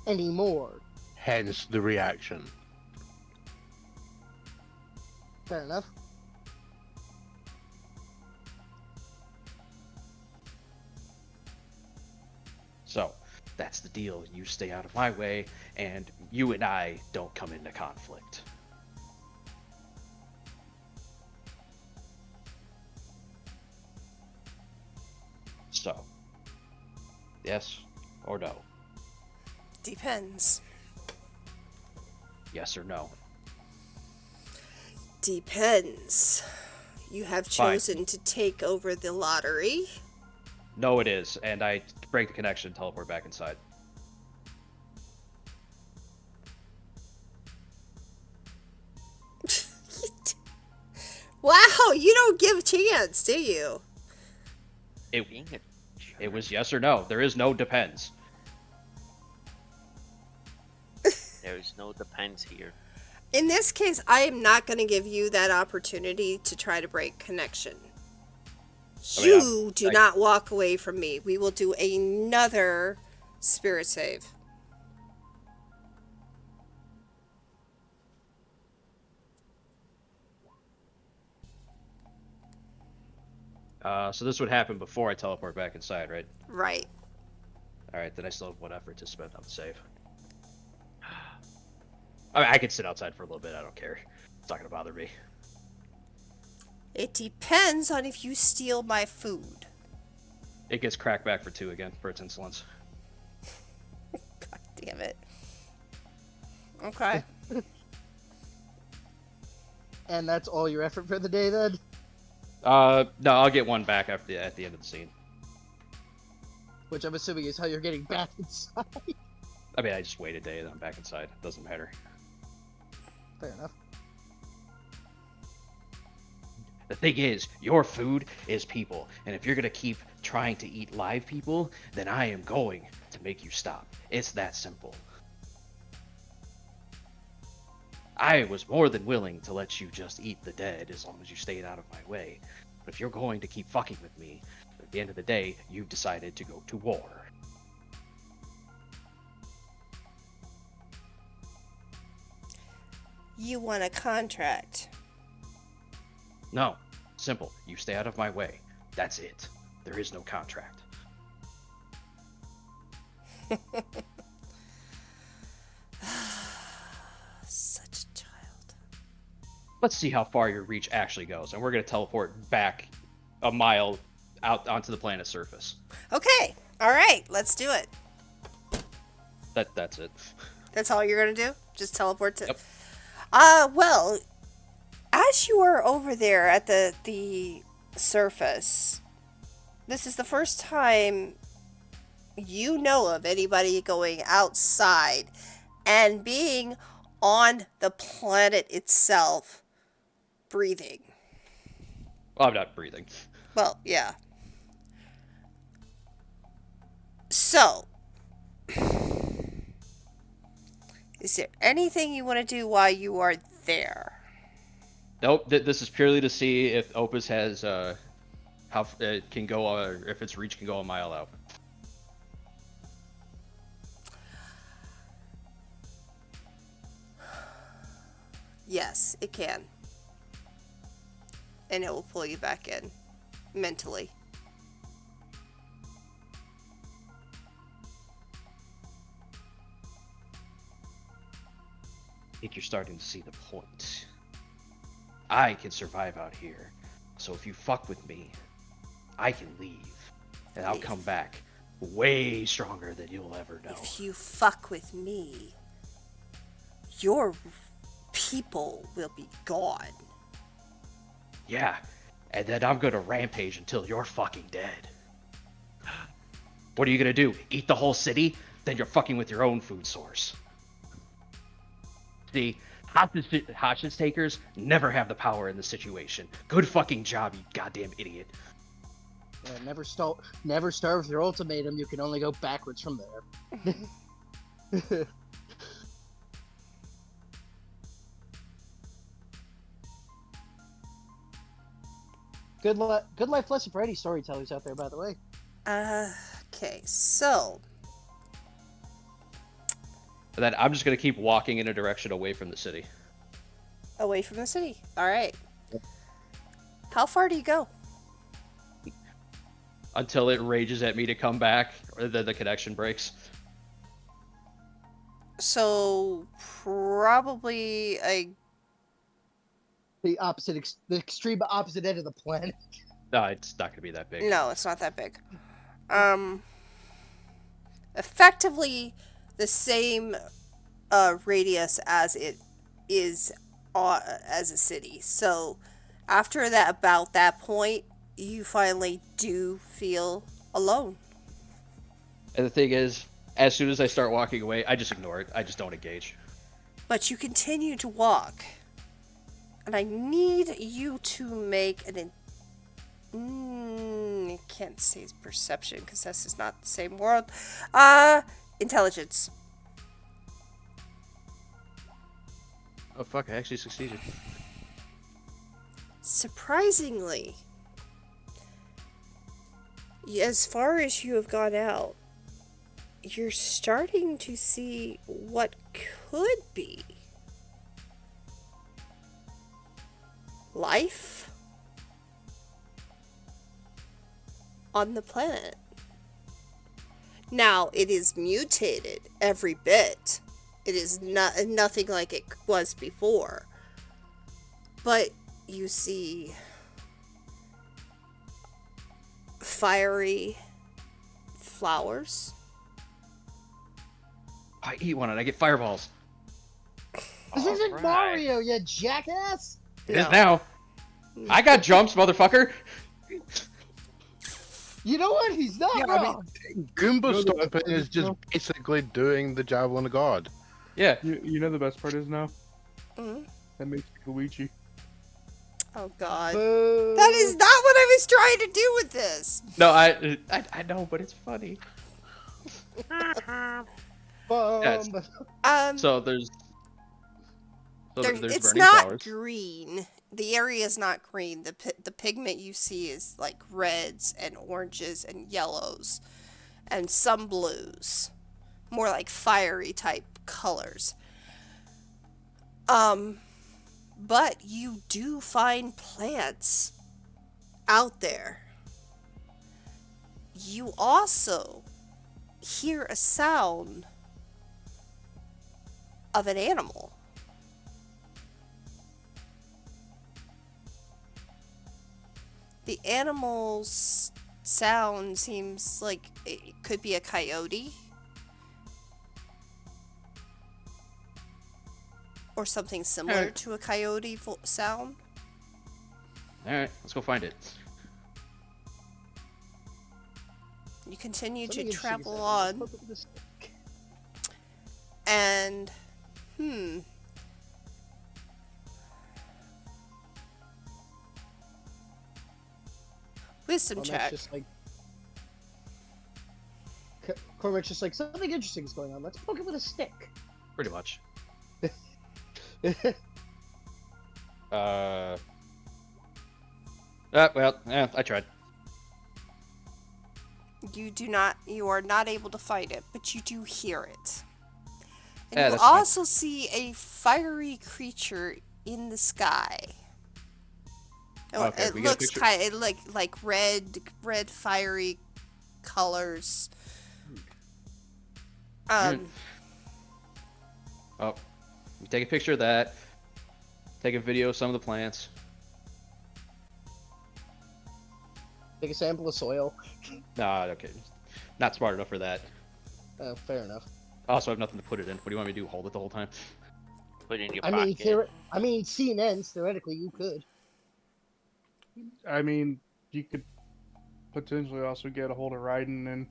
Anymore. Hence the reaction. Fair enough. So, that's the deal. You stay out of my way, and you and I don't come into conflict. So, yes or no? Depends. Yes or no? Depends. You have Fine. chosen to take over the lottery. No, it is, and I break the connection and teleport back inside. Wow, you don't give a chance, do you? Being a It was yes or no. There is no depends. There's no depends here. In this case, I am not going to give you that opportunity to try to break connection. I mean, You do not walk away from me. We will do another spirit save. So this would happen before I teleport back inside, right? Right. Alright, then I still have one effort to spend on the save. I mean, I could sit outside for a little bit, I don't care. It's not gonna bother me. It depends on if you steal my food. It gets cracked back for 2 again, for its insolence. God damn it. Okay. And that's all your effort for the day, then? No, I'll get one back at the end of the scene. which I'm assuming is how you're getting back inside. I mean, I just wait a day and I'm back inside. Doesn't matter. Fair enough. The thing is, your food is people, and if you're gonna keep trying to eat live people, then I am going to make you stop. It's that simple. I was more than willing to let you just eat the dead as long as you stayed out of my way. But if you're going to keep fucking with me, at the end of the day, you've decided to go to war. You want a contract. No, simple. You stay out of my way. That's it. There is no contract. Such a child. Let's see how far your reach actually goes, and we're gonna teleport back a mile out onto the planet's surface. Okay. All right. Let's do it. That's it. That's all you're gonna do? Just teleport to. Yep. Well, as you are over there at the surface, this is the first time you know of anybody going outside and being on the planet itself, breathing. Well, I'm not breathing. Well, yeah. So, is there anything you want to do while you are there? Nope. This is purely to see if Opus has how it can go, if its reach can go a mile out. Yes, it can. And it will pull you back in mentally. I think you're starting to see the point. I can survive out here, so if you fuck with me, I can leave, and I'll come back way stronger than you'll ever know. If you fuck with me, your people will be gone. Yeah, and then I'm gonna rampage until you're fucking dead. What are you gonna do? Eat the whole city? Then you're fucking with your own food source. See, hostage takers never have the power in the situation. Good fucking job, you goddamn idiot. Yeah, never start with your ultimatum. You can only go backwards from there. Good life lesson for any storytellers out there, by the way. Okay, so And then I'm just gonna keep walking in a direction away from the city. away from the city. All right. How far do you go? Until it rages at me to come back, or then the connection breaks. So probably The extreme opposite end of the planet. No, it's not gonna be that big. no, it's not that big. Effectively the same radius as it is as a city. So after that, about that point, you finally do feel alone. And the thing is, as soon as I start walking away, I just ignore it. I just don't engage. But you continue to walk. And I need you to make an... I can't say perception, because this is not the same world. Intelligence. Oh fuck, I actually succeeded. Surprisingly, as far as you have gone out, you're starting to see what could be life on the planet. Now, it is mutated every bit. It is nothing like it was before. But you see fiery flowers. I eat one and I get fireballs. This isn't Alright. Mario, you jackass! It is now. I got jumps, motherfucker. You know what? He's not Yeah, wrong. Goomba No, the stomping best part is is just no. basically doing the javelin of God. Yeah. You know the best part is now? Mhm. That makes me Luigi. Oh God. Boo. That is not what I was trying to do with this. No, I know, but it's funny. Yes. Bum. So there's there's It's burning not flowers. green. The area is not green. The pigment you see is like reds and oranges and yellows and some blues. More like fiery type colors. But you do find plants out there. You also hear a sound of an animal. The animal's sound seems like it could be a coyote or something similar Alright. to a coyote sound. All right, let's go find it. You continue to Something interesting is travel happening. on, Let's look at this stick. and wisdom Cormac's check. just like. Cormac's just like, something interesting is going on. Let's poke it with a stick. Pretty much. Well, yeah, I tried. You are not able to fight it, but you do hear it. And Yeah, you that's fine. also see a fiery creature in the sky. Oh, Okay, it we get a looks picture- kind of like red fiery colors. Oh, we take a picture of that. Take a video of some of the plants. Take a sample of soil. Nah, okay. Not smart enough for that. Oh, fair enough. I also have nothing to put it in. What do you want me to do? Hold it the whole time? Put it in your I pocket. mean, CNNs, theoretically, you could. I mean, you could potentially also get a hold of Raiden and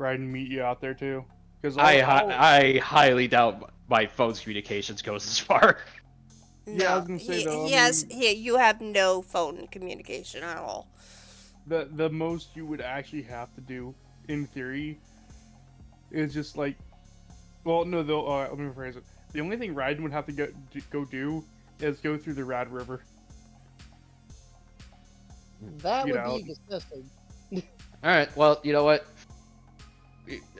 Raiden meet you out there too. Because I highly doubt my phone's communications goes this far. Yeah, I was No, gonna say, though, he I has. mean- You have no phone communication at all. the most you would actually have to do, in theory, is just like, well, no, though. Let me rephrase it. The only thing Raiden would have to go do is go through the Rad River. That You would know. be disgusting. All right. Well, you know what?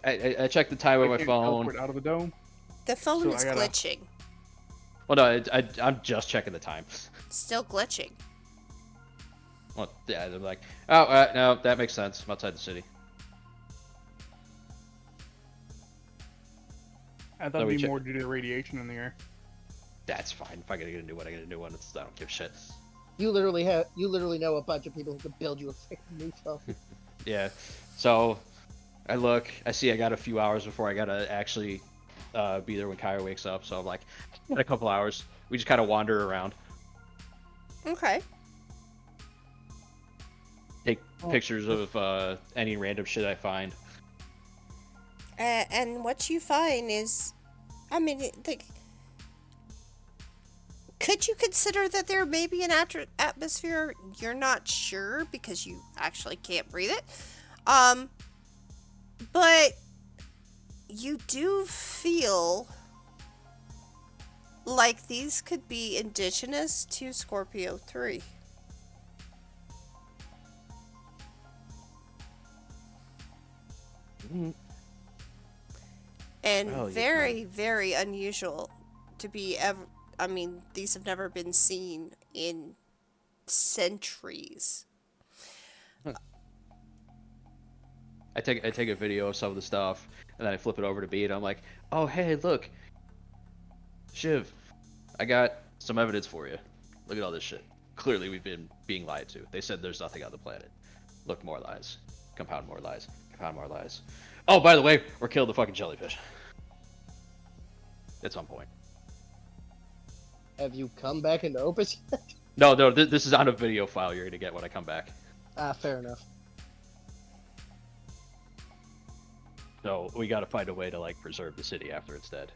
I checked the time on I my can't phone. teleport out of the dome. The phone So is I gotta- glitching. Well, no, I'm just checking the time. Still glitching. Well, yeah, they're like, oh, no, that makes sense. I'm outside the city. I thought So it'd we be check- more due to the radiation in the air. That's fine. If I gotta get a new one, I get a new one. I don't give a shit. You literally know a bunch of people who could build you a freaking new phone. Yeah. So I look, I see I got a few hours before I gotta actually be there when Kaya wakes up. So I'm like, in a couple hours, we just kind of wander around, Okay. take Oh. pictures of any random shit I find. And what you find is, I mean, could you consider that there may be an atmosphere? You're not sure because you actually can't breathe it. But you do feel like these could be indigenous to Scorpio 3. And Well, you very, very unusual to be ever. I mean, these have never been seen in centuries. I take a video of some of the stuff, and then I flip it over to B, and I'm like, oh hey, look, Shiv, I got some evidence for you. Look at all this shit. Clearly, we've been being lied to. They said there's nothing on the planet. Look, more lies. Compound more lies. Compound more lies. Oh, by the way, we're killing the fucking jellyfish. At some point. Have you come back into Opus yet? No, this is on a video file you're gonna get when I come back. Ah, fair enough. So we got to find a way to like preserve the city after it's dead,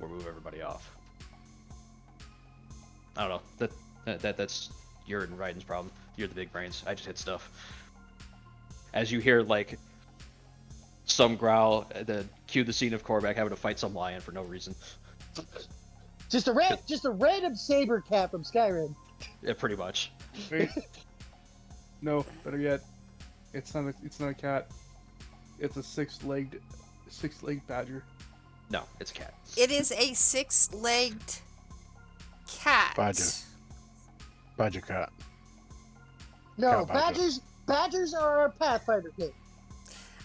or move everybody off. I don't know. That's your and Raiden's problem. You're the big brains. I just hit stuff. As you hear like some growl, then cue the scene of Korvac having to fight some lion for no reason. Just a random saber cat from Skyrim. Yeah, pretty much. Wait. No, better yet, it's not a cat. It's a six-legged badger. No, it's a cat. It is a 6-legged cat. Badger cat. No, Cat badger. badgers are a Pathfinder kid.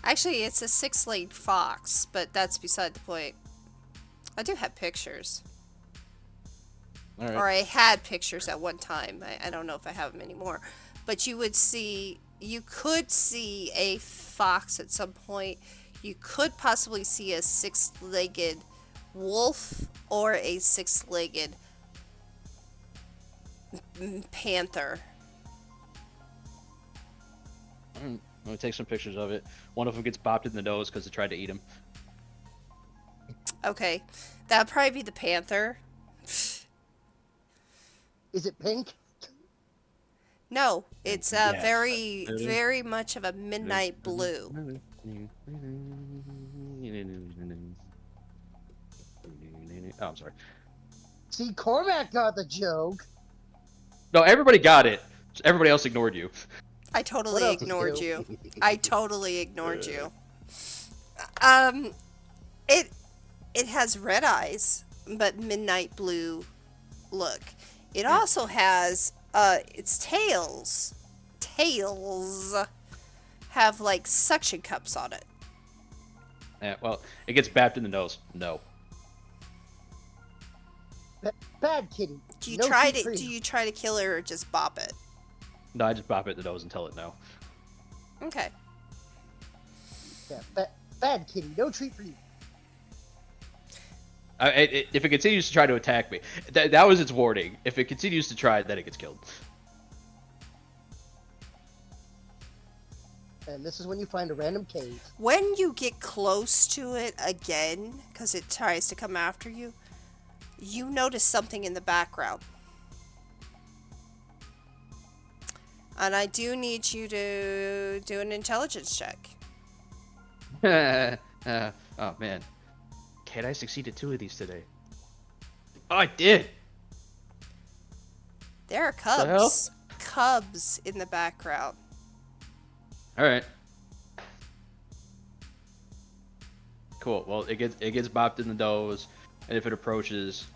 Actually, it's a 6-legged fox, but that's beside the point. I do have pictures. All right. Or I had pictures at one time. I don't know if I have them anymore. But you could see a fox at some point. You could possibly see a 6-legged wolf or a 6-legged panther. I'm gonna take some pictures of it. One of them gets bopped in the nose because it tried to eat him. Okay, that'd probably be the panther. Is it pink? No, it's Yes. very, very much of a midnight blue. Oh, I'm sorry. See, Cormac got the joke. No, everybody got it. Everybody else ignored you. I What totally else is ignored new? you. I totally ignored you. It has red eyes, but midnight blue look. It also has its tails have like suction cups on it. Yeah, well, it gets bapped in the nose. No. Bad kitty. Do you No try treat to for do you. you try to kill it or just bop it? No, I just bop it in the nose and tell it no. Okay. Yeah, bad kitty. No treat for you. If it continues to try to attack me, that was its warning. If it continues to try, then it gets killed. And this is when you find a random cave. When you get close to it again, because it tries to come after you, you notice something in the background. And I do need you to do an intelligence check. Oh man, can't I succeed at 2 of these today? Oh, I did. There are The hell? cubs. Cubs in the background. All right. Cool. Well, it gets bopped in the nose, and if it approaches,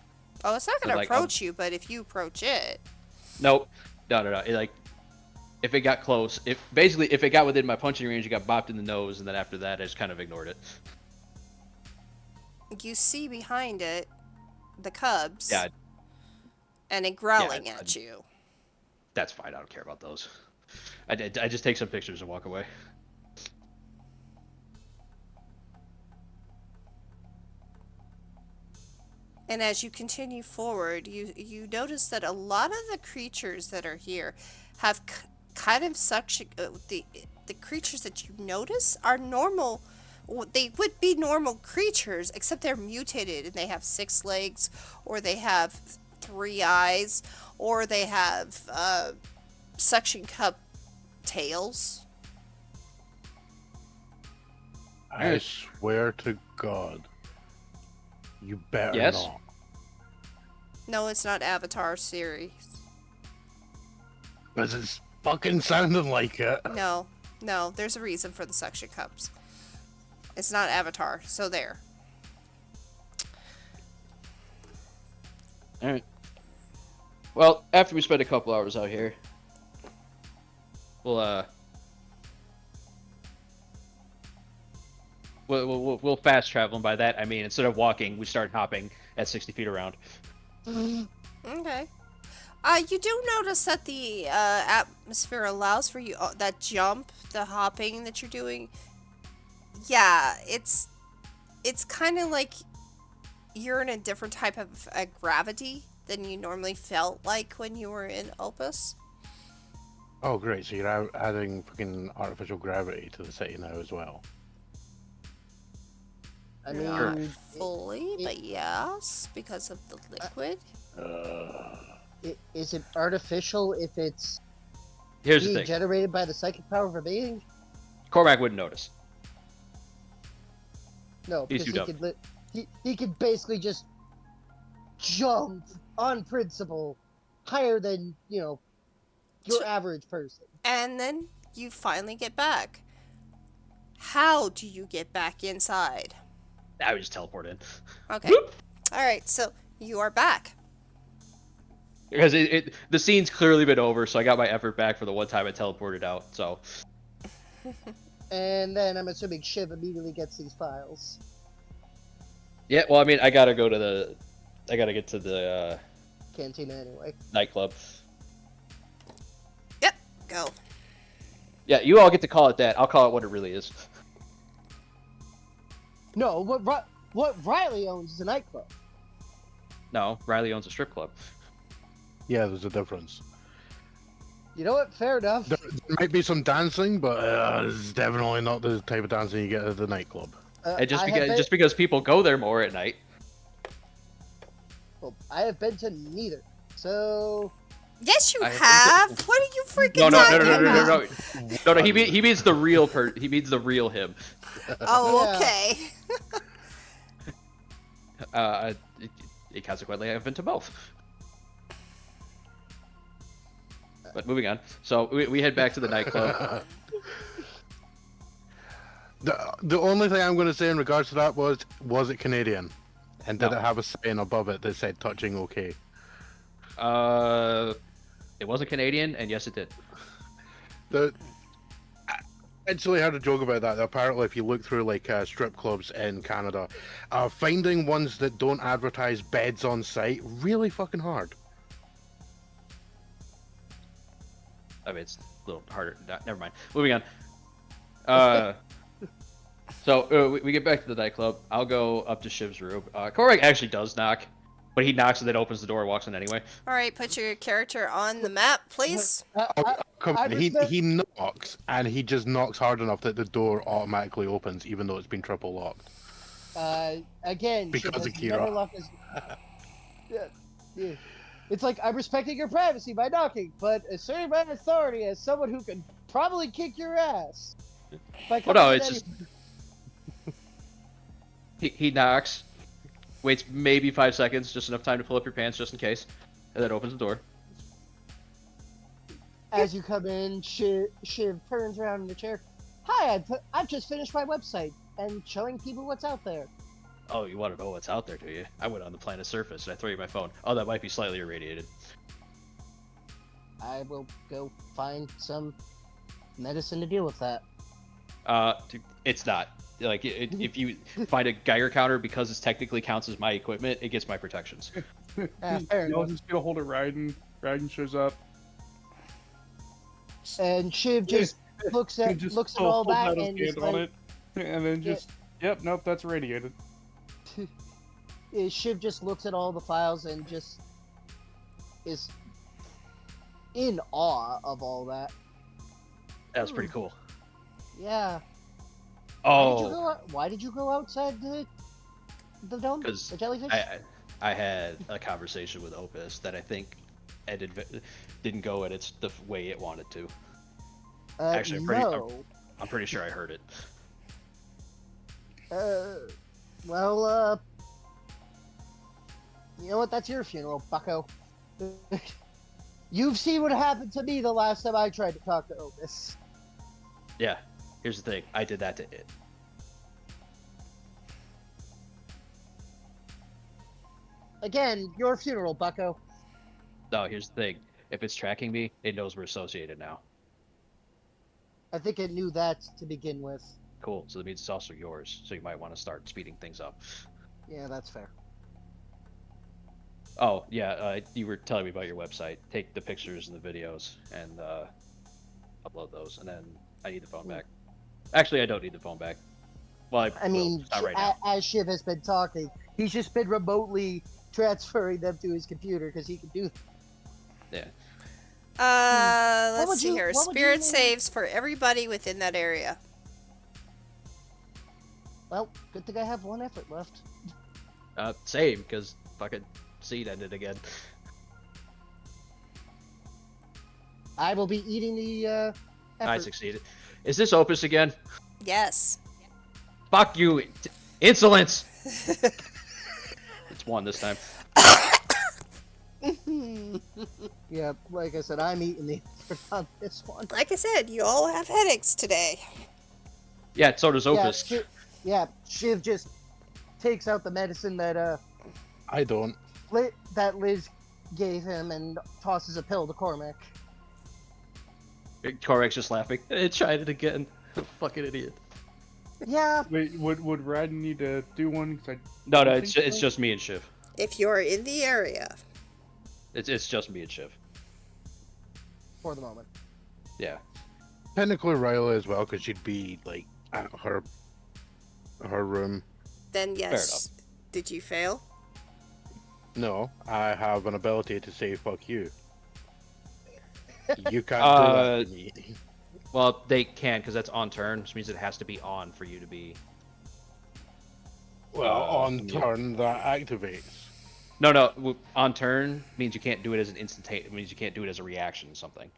Oh, it's not going to Like, approach you, but if you approach it. nope, no. It, like, if it got close, if it got within my punching range, it got bopped in the nose, and then after that, I just kind of ignored it. You see behind it the cubs. Yeah, And it growling Yeah, at you. that's fine. I don't care about those. I just take some pictures and walk away. And as you continue forward, you notice that a lot of the creatures that are here have kind of suction. The creatures that you notice are normal. They would be normal creatures, except they're mutated and they have 6 legs, or they have 3 eyes, or they have suction cup tails. I swear to God, you better Yes? not. No, it's not Avatar series. Because it's fucking sounding like it. No, there's a reason for the suction cups. It's not Avatar, so there. All right. Well, after we spend a couple hours out here, we'll fast travel, and by that I mean instead of walking, we start hopping at 60 feet around. Okay. You do notice that the atmosphere allows for you that jump, the hopping that you're doing. Yeah, it's kind of like you're in a different type of gravity than you normally felt like when you were in Opus. Oh, great! So you're adding fucking artificial gravity to the city now as well. I Not mean, fully, it- but yes, because of the liquid. is it artificial if it's Here's the being thing. generated by the psychic power of a being? Cormac wouldn't notice. No, He's because too he dumb. could he could basically just jump on principle higher than your average person. And then you finally get back. How do you get back inside? I would just teleport in. Okay. Alright, so you are back. Because the scene's clearly been over, so I got my effort back for the one time I teleported out. So And then I'm assuming Shiv immediately gets these files. yeah, well, I mean, I gotta get to the Cantina anyway. nightclub. Yep, go. Yeah, you all get to call it that. I'll call it what it really is. No, what Riley owns is a nightclub. No, Riley owns a strip club. Yeah, there's a difference. You know what? Fair enough. There might be some dancing, but it's definitely not the type of dancing you get at the nightclub. And just because people go there more at night. Well, I have been to neither. So Yes, you I- have. What are you freaking No, no, no, talking no, no, no, about? no, no. He means the real he means the real him. Oh, Yeah. okay. Consequently, I've been to both. But moving on. So we head back to the nightclub. The only thing I'm going to say in regards to that was it Canadian? And did No. it have a sign above it that said touching okay? It wasn't Canadian, and yes, it did. I actually had a joke about that. Apparently, if you look through like strip clubs in Canada, finding ones that don't advertise beds on site really fucking hard. I mean, it's a little harder. Never mind. Moving on. So we get back to the nightclub. I'll go up to Shiv's room. Cormac actually does knock, but he knocks and then opens the door and walks in anyway. Alright, put your character on the map, please. Come I on, respect- he knocks, and he just knocks hard enough that the door automatically opens, even though it's been triple locked. Again, Shiv Because has of never Kira. locked his. Yeah. It's like I'm respecting your privacy by knocking, but asserting my authority as someone who can probably kick your ass. By Well, coming no, in it's any- just he knocks, waits maybe 5 seconds, just enough time to pull up your pants just in case, and then opens the door. As you come in, Shiv turns around in the chair. Hi, I've just finished my website and showing people what's out there. Oh, you want to know what's out there, do you? I went on the planet's surface and I threw you my phone. Oh, that might be slightly irradiated. I will go find some medicine to deal with that. Dude, it's not. Like, if you find a Geiger counter, because it technically counts as my equipment, it gets my protections. Fair Y'all enough. just get a hold of Raiden. Raiden shows up. And Shiv just looks at Just all holds that out his and just hand on like, it, and then just yep, nope, that's radiated. Shiv just looks at all the files and just is in awe of all that. That was pretty cool. Yeah. Oh, Why did you go outside the dome? 'Cause The jellyfish? I had a conversation with Opus that I think didn't go at the way it wanted to. actually, no. I'm pretty sure I heard it. Well, you know what? That's your funeral, bucko. You've seen what happened to me the last time I tried to talk to Opus. Yeah, here's the thing. I did that to it. Again, your funeral, bucko. No, here's the thing. If it's tracking me, it knows we're associated now. I think it knew that to begin with. Cool. So that means it's also yours. So you might want to start speeding things up. Yeah, that's fair. Oh, yeah. You were telling me about your website. Take the pictures and the videos and upload those. And then I need the phone back. Actually, I don't need the phone back. Well, I mean, not right now. as Shiv has been talking, he's just been remotely transferring them to his computer because he can do. Yeah. Let's would see you- here. what would you Spirit name- saves for everybody within that area. Well, good thing I have one effort left. Same, because fucking seed ended again. I will be eating the I effort. succeeded. Is this Opus again? Yes. Fuck you! Insolence! It's one this time. Yeah, like I said, I'm eating the effort on this one. Like I said, you all have headaches today. Yeah, so does Opus. Shiv just takes out the medicine that I don't. that Liz gave him and tosses a pill to Cormac. Correc's just laughing. Tried it again. Fucking idiot. Yeah, Wait, would Raiden need to do one? 'Cause No, don't it's think it's so. just me and Shiv. If you're in the area. It's just me and Shiv. for the moment. Yeah. Technically Riley as well, because she'd be like at her room. Then yes. Did you fail? No, I have an ability to say "fuck you." You can't Uh, do that to me. Well, they can because that's on turn, which means it has to be on for you to be. Well, on yeah. turn that activates. No. On turn means you can't do it as an instantaneous. It means you can't do it as a reaction to something.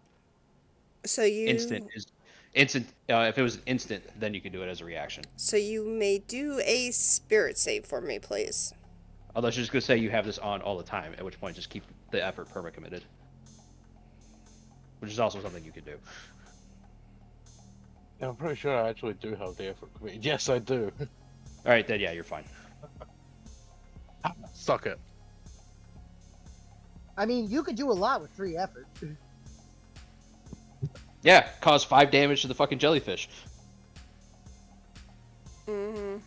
So you Instant is instant. If it was an instant, then you could do it as a reaction. So you may do a spirit save for me, please. Although she's just gonna say you have this on all the time, at which point just keep the effort perma committed, which is also something you could do. Yeah, I'm pretty sure I actually do have the effort committed. Yes, I do. All right, then yeah, you're fine. Suck it. I mean, you could do a lot with 3 effort. Yeah, cause 5 damage to the fucking jellyfish. Mm-hmm.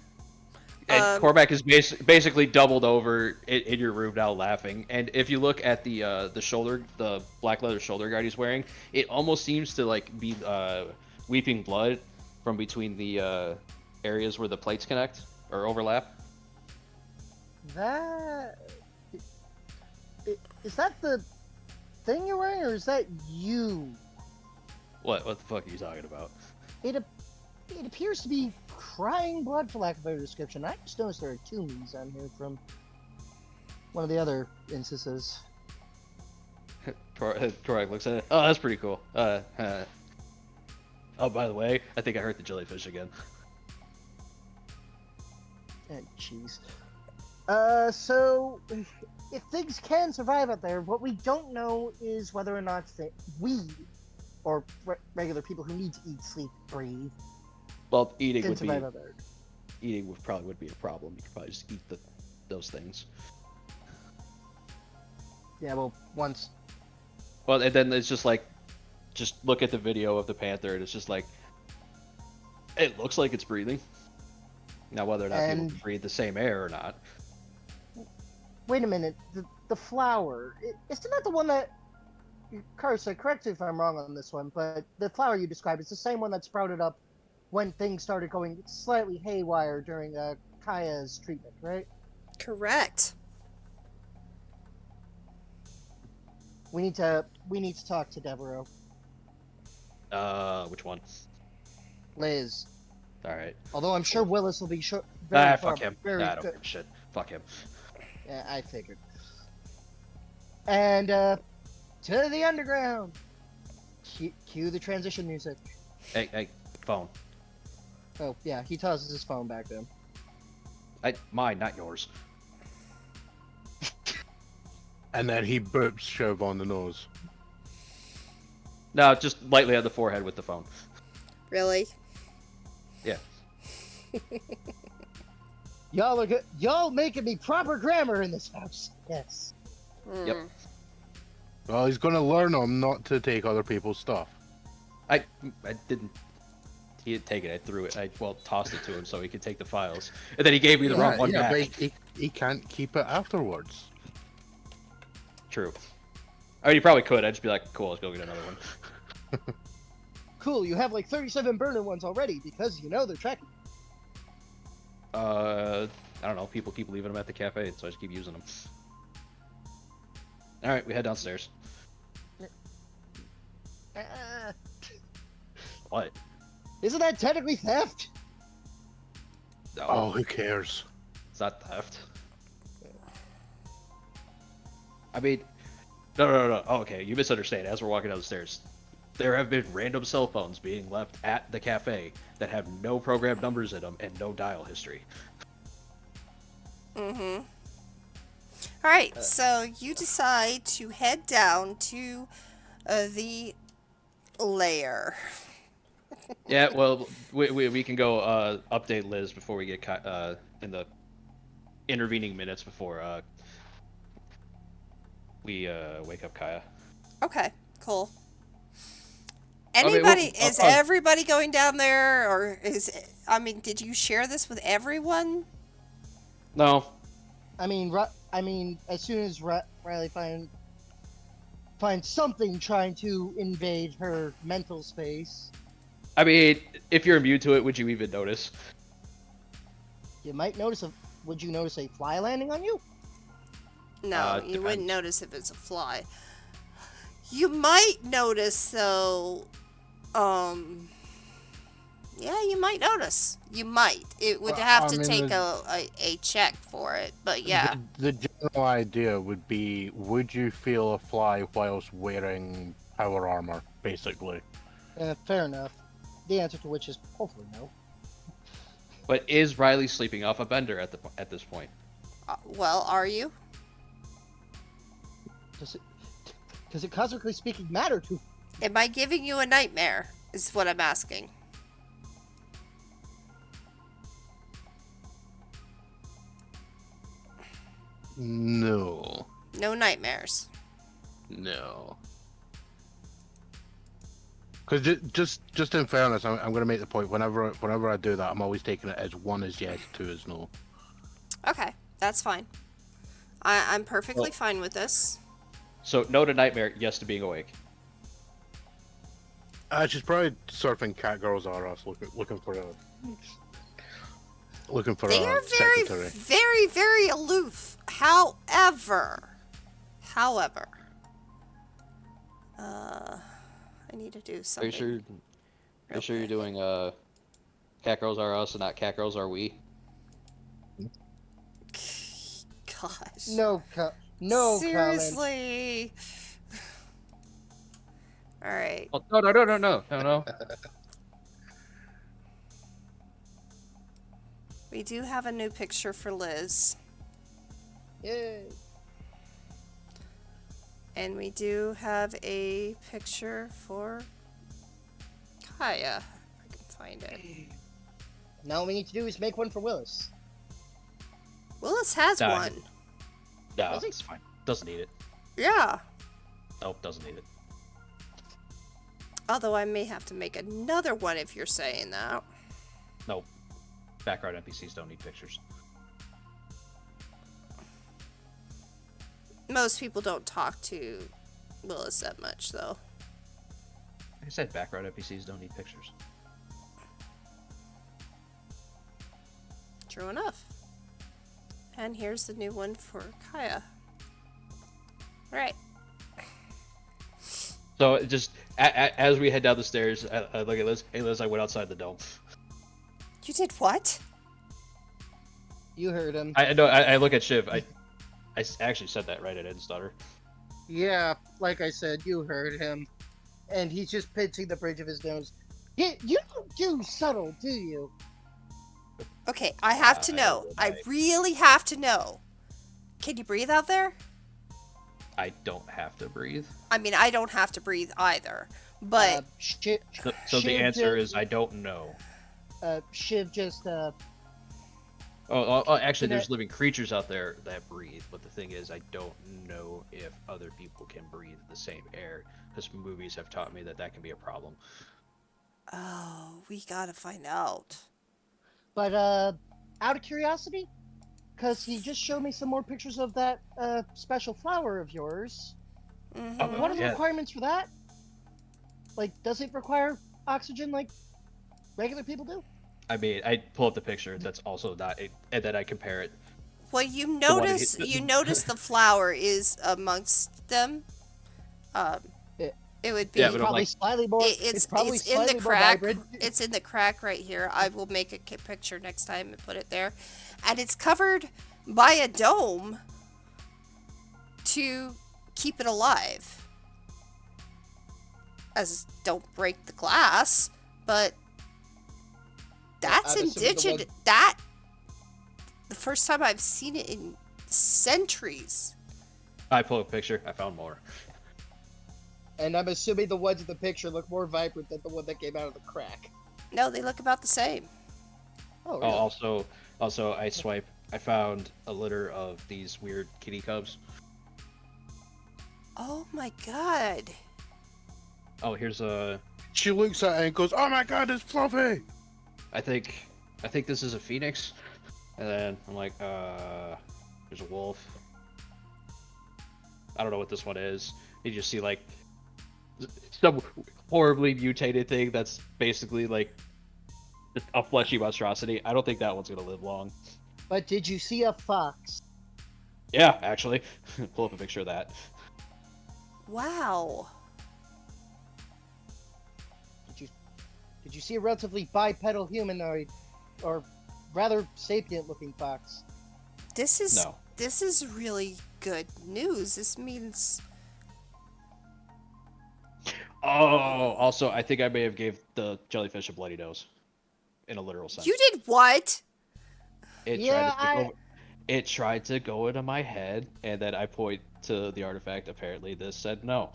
And Cormac is basically doubled over in your room now, laughing. And if you look at the shoulder, the black leather shoulder guard he's wearing, it almost seems to like be weeping blood from between the areas where the plates connect or overlap. That is that the thing you're wearing, or is that you? What the fuck are you talking about? It appears to be crying blood, for lack of a better description. I just noticed there are 2 me's on here from one of the other instances. Cormac looks at it. Oh, that's pretty cool. Oh, by the way, I think I hurt the jellyfish again. Jeez. So if things can survive out there, what we don't know is whether or not we, or regular people who need to eat, sleep, breathe, Well, eating can would be survive out there. probably would be a problem. You could probably just eat those things. Yeah, well, once. Well, and then it's just like, just look at the video of the panther, and it's just like, it looks like it's breathing. Now, whether or not people can breathe the same air or not. Wait a minute, the flower, isn't that the one that, Carsa, correct me if I'm wrong on this one, but the flower you described is the same one that sprouted up when things started going slightly haywire during Kaya's treatment, right? Correct. We need to talk to Devereaux. Which one? Liz. All right. Although I'm sure Willis will be very Fuck him. very I don't good. give a shit. Fuck him. Yeah, I figured. And to the underground. Cue the transition music. Hey, phone. Oh yeah, he tosses his phone back to him. Mine, not yours. And then he burps Shiv on the nose. No, just lightly on the forehead with the phone. Really? Yeah. Y'all are good. Y'all making me proper grammar in this house. Yes. Yep. Well, he's gonna learn him not to take other people's stuff. I didn't. He didn't take it. I threw it. I tossed it to him so he could take the files, and then he gave me the wrong one back. But he can't keep it afterwards. True. I mean, you probably could. I'd just be like, cool, let's go get another one. Cool. You have like 37 burner ones already because you know they're tracking. I don't know. People keep leaving them at the cafe, so I just keep using them. All right, we head downstairs. What? Isn't that technically theft? No, Oh, who cares? it's not theft. I mean, no. Oh, okay, you misunderstand. As we're walking down the stairs, there have been random cell phones being left at the cafe that have no program numbers in them and no dial history. Mm-hmm. Alright, so you decide to head down to the lair. Yeah, well, we can go update Liz before we get in the intervening minutes before we wake up Kaya. Okay, cool. I mean, Anybody, I'll is pause. everybody going down there, or I mean, did you share this with everyone? No, I mean, as soon as Riley finds something trying to invade her mental space, I mean, if you're immune to it, would you even notice? you might notice would you notice a fly landing on you? No, you wouldn't Depends. notice if it's a fly. You might notice, though, yeah, you might notice. You might. It would Well, have I to mean, take the- a check for it, but yeah. The general idea would be, would you feel a fly whilst wearing power armor, basically? Fair enough. The answer to which is hopefully no. But is Riley sleeping off a bender at this point? Well, are you? Does it cosmically speaking matter to? Am I giving you a nightmare? Is what I'm asking. No. No nightmares. No. Because just in fairness, I'm going to make the point. Whenever I do that, I'm always taking it as 1 is yes, 2 is no. Okay, that's fine. I'm perfectly fine with this. So no to nightmare, yes to being awake. She's probably surfing Catgirls R Us, looking for They a are secretary. very, very aloof. However, I need to do Are something. you sure? Are real you sure you're quick. doing Cat Girls Are Us and not Cat Girls Are We? Gosh. No, no, Colin. Seriously. All right. Oh, no. We do have a new picture for Liz. Yay. And we do have a picture for Kaya. If I can find it. Now all we need to do is make one for Willis. Willis has Nah. one. No, Does he? it's fine. Doesn't need it. Yeah. Nope, doesn't need it. Although I may have to make another one if you're saying that. Nope. Background NPCs don't need pictures. Most people don't talk to Willis that much, though. Like I said, background NPCs don't need pictures. True enough. And here's the new one for Kaya. Alright. So just as we head down the stairs, I look at Liz. Hey Liz, I went outside the dome. You did what? You heard him. I know. I look at Shiv. I actually said that right. I didn't stutter. Yeah, like I said, you heard him. And he's just pinching the bridge of his nose. You don't do subtle, do you? Okay, I have to know. I really have to know. Can you breathe out there? I don't have to breathe. I mean, I don't have to breathe either. But So the answer is I don't know. Shiv just Actually, there's Connect- living creatures out there that breathe, but the thing is, I don't know if other people can breathe the same air, because movies have taught me that that can be a problem. oh, we gotta find out. But out of curiosity, because he just showed me some more pictures of that special flower of yours. Mhm. What are the Yeah. requirements for that? Like, does it require oxygen like regular people do? I mean, I pull up the picture. That's also not, and then I compare it. Well, you one notice hit- you notice the flower is amongst them. It would be. Yeah, but I'm Probably like, slightly more. It's probably it's in the slightly more crack. vibrant. It's in the crack right here. I will make a picture next time and put it there, and it's covered by a dome to keep it alive. As don't break the glass, but that's I'm assuming the indigenous. That the first time I've seen it in centuries. I pull a picture. I found more. And I'm assuming the ones in the picture look more vibrant than the one that came out of the crack. No, they look about the same. Oh, Oh, really? also, I found a litter of these weird kitty cubs. Oh my god. Oh, here's a. She looks at it and goes, "Oh my god, it's fluffy!" I think this is a phoenix. And then I'm like, there's a wolf. I don't know what this one is. You just see like some horribly mutated thing that's basically like just a fleshy monstrosity. I don't think that one's gonna live long. But did you see a fox? Yeah, actually, pull up a picture of that. Wow. Did you see a relatively bipedal humanoid, or rather sapient-looking fox? This No. is really good news. This means Oh, also, I think I may have gave the jellyfish a bloody nose, in a literal sense. you did what? It Yeah, tried to take over. It tried to go into my head, and then I point to the artifact. Apparently, this said no,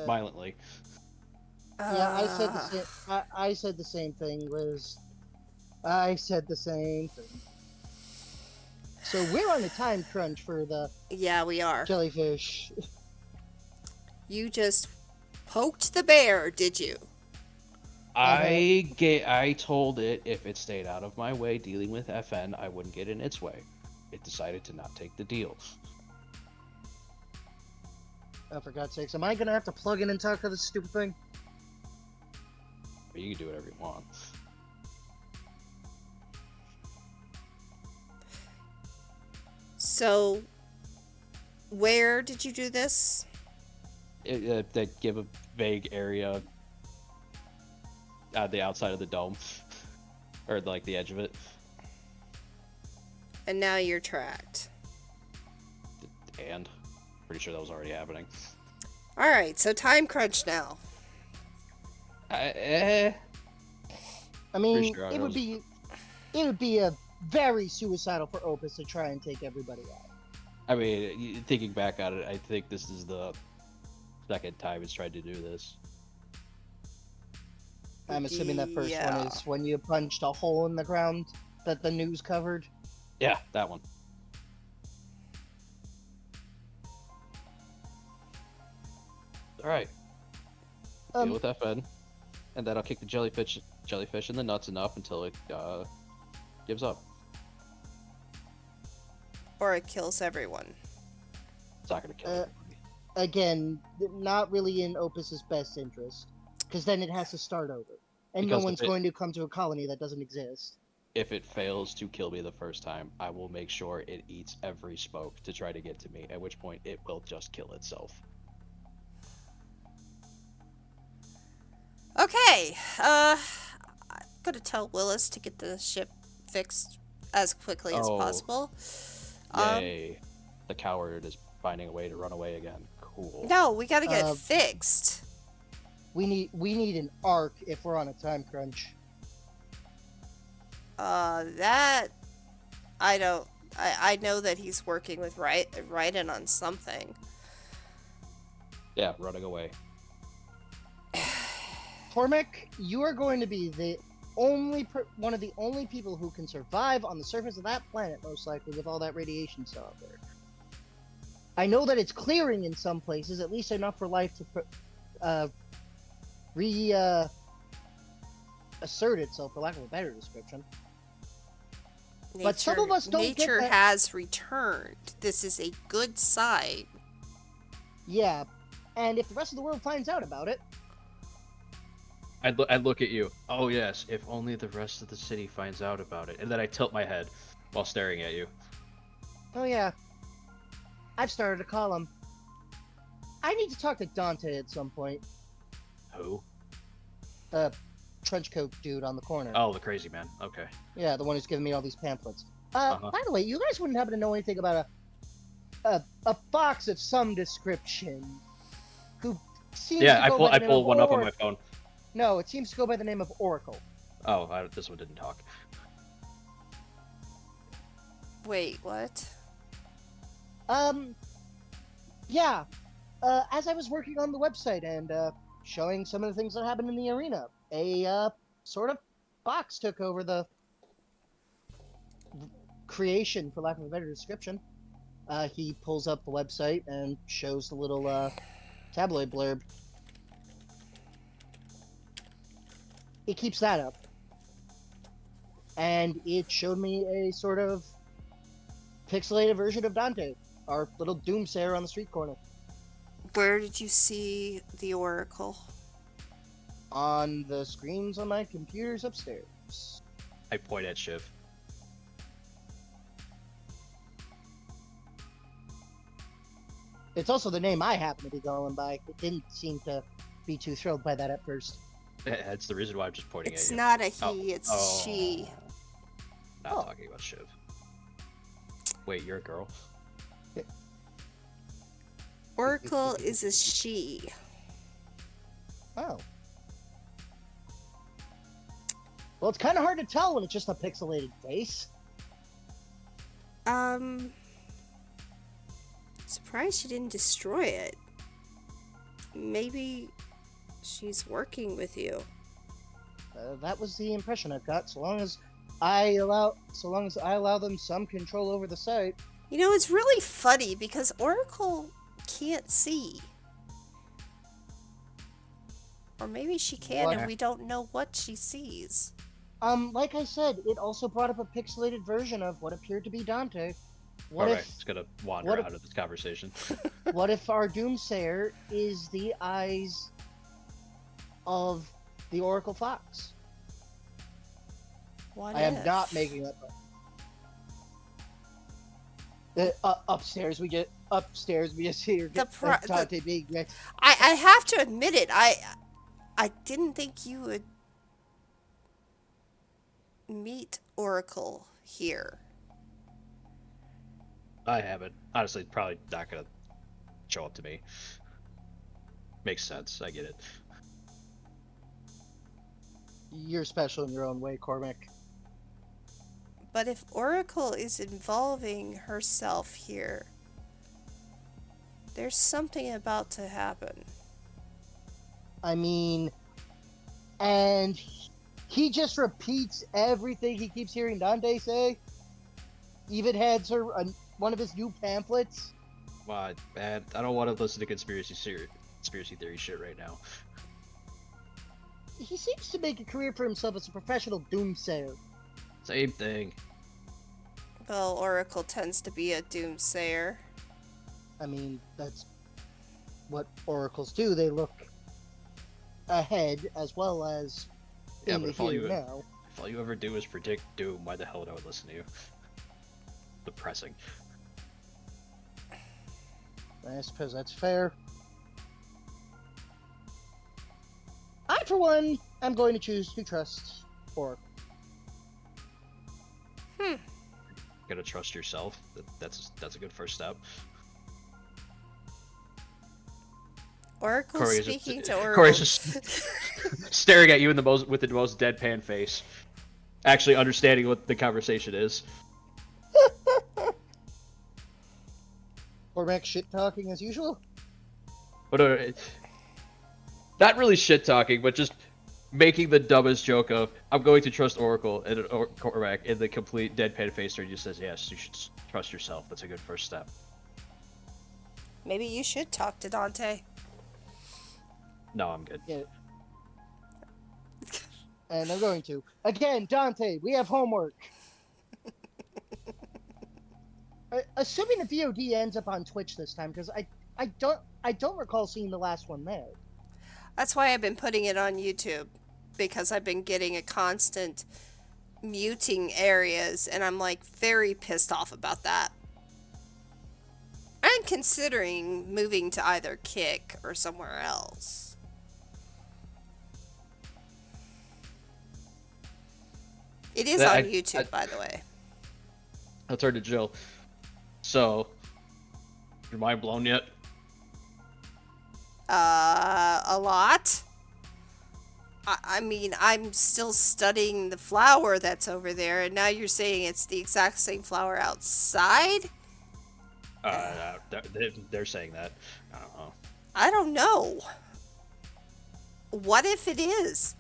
violently. Yeah, I said the same. I said the same thing, Liz. I said the same thing. So we're on a time crunch for the Yeah, we are. jellyfish. You just poked the bear, did you? I told it if it stayed out of my way dealing with FN, I wouldn't get in its way. It decided to not take the deal. Oh, for God's sakes, am I gonna have to plug in and talk to this stupid thing? But you can do whatever you want. So, where did you do this? They give a vague area at the outside of the dome, or like the edge of it. And now you're tracked. And pretty sure that was already happening. All right, so time crunch now. I mean, sure I it would be a very suicidal for Opus to try and take everybody out. I mean, thinking back on it, I think this is the second time it's tried to do this. I'm assuming that first Yeah. one is when you punched a hole in the ground that the news covered. Yeah, that one. All right. Deal with FN, and then I'll kick the jellyfish in the nuts enough until it gives up. Or it kills everyone. It's not gonna kill everybody. Again, not really in Opus's best interest, because then it has to start over, and Because no one's going to come to a colony that doesn't exist. If it fails to kill me the first time, I will make sure it eats every smoke to try to get to me, at which point it will just kill itself. Okay, I'm gonna tell Willis to get the ship fixed as quickly as Oh. possible. Yay. The coward is finding a way to run away again. Cool. No, we gotta get it fixed. We need an arc if we're on a time crunch. That I don't. I know that he's working with Raiden on something. Yeah, running away. Tormek, you are going to be the only one of the only people who can survive on the surface of that planet, most likely, with all that radiation still out there. I know that it's clearing in some places, at least enough for life to assert itself, for lack of a better description. But some of us don't get Nature that- has returned. This is a good sign. Yeah, and if the rest of the world finds out about it, I'd look at you. Oh yes, if only the rest of the city finds out about it. And then I tilt my head while staring at you. oh yeah, I've started a column. I need to talk to Dante at some point. Who? Trenchcoat dude on the corner. Oh, the crazy man. Okay. Yeah, the one who's giving me all these pamphlets. Uh-huh. By the way, you guys wouldn't happen to know anything about a fox of some description who seems Yeah, to I go pull by I the name pull of one up on my phone. No, it seems to go by the name of Oracle. Oh, this one didn't talk. Wait, what? Yeah. As I was working on the website and showing some of the things that happened in the arena, a sort of fox took over the creation, for lack of a better description. He pulls up the website and shows the little tabloid blurb. He keeps that up. And it showed me a sort of pixelated version of Dante, our little doomsayer on the street corner. Where did you see the Oracle? On the screens on my computers upstairs. I point at Shiv. It's also the name I happen to be going by. It didn't seem to be too thrilled by that at first. That's the reason why I'm just pointing It's at you. not a he, Oh. it's Oh. she. Not talking about Shiv. Wait, you're a girl? Oracle is a she. Oh. Well, it's kind of hard to tell when it's just a pixelated face. Surprised she didn't destroy it. Maybe she's working with you. That was the impression I've got. So long as I allow them some control over the site. You know, it's really funny because Oracle can't see. Or maybe she can What? and we don't know what she sees. Like I said, it also brought up a pixelated version of what appeared to be Dante. What Alright, if it's gonna wander what if- out of this conversation. what if our Doomsayer is the eyes of the Oracle Fox? What I am if? not making that up. Upstairs we just hear Dante being next. I have to admit it. I didn't think you would meet Oracle here. I haven't. Honestly, probably not gonna show up to me. Makes sense. I get it. You're special in your own way, Cormac. But if Oracle is involving herself here, there's something about to happen. I mean, and he just repeats everything he keeps hearing Dante say. Even hands her one of his new pamphlets. Well, man, I don't want to listen to conspiracy theory shit right now. He seems to make a career for himself as a professional doomsayer. Same thing. Well, Oracle tends to be a doomsayer. I mean, that's what oracles do. They look ahead as well as Yeah, in but the if all here you and now. if all you ever do is predict doom, why the hell would I would listen to you? Depressing. I suppose that's fair. I, for one, am going to choose to trust Oracle. Gotta trust yourself. That's a good first step. Oracle Corey is speaking just, to Oracle. Corey's just staring at you with the most deadpan face, actually understanding what the conversation is. Cormac shit talking as usual. But not really shit talking, but just making the dumbest joke of I'm going to trust Oracle and Cormac in the complete deadpan face where he just says yes, you should trust yourself. That's a good first step. Maybe you should talk to Dante. No, I'm good. Yeah. And I'm going to. Again, Dante, we have homework. Assuming the VOD ends up on Twitch this time, because I don't recall seeing the last one there. That's why I've been putting it on YouTube, because I've been getting a constant muting areas, and I'm like very pissed off about that. I'm considering moving to either Kick or somewhere else. It is on YouTube, by the way. I'll turn to Jill. So, your mind blown yet? A lot. I mean, I'm still studying the flower that's over there, and now you're saying it's the exact same flower outside? They're saying that. I don't know. I don't know. What if it is?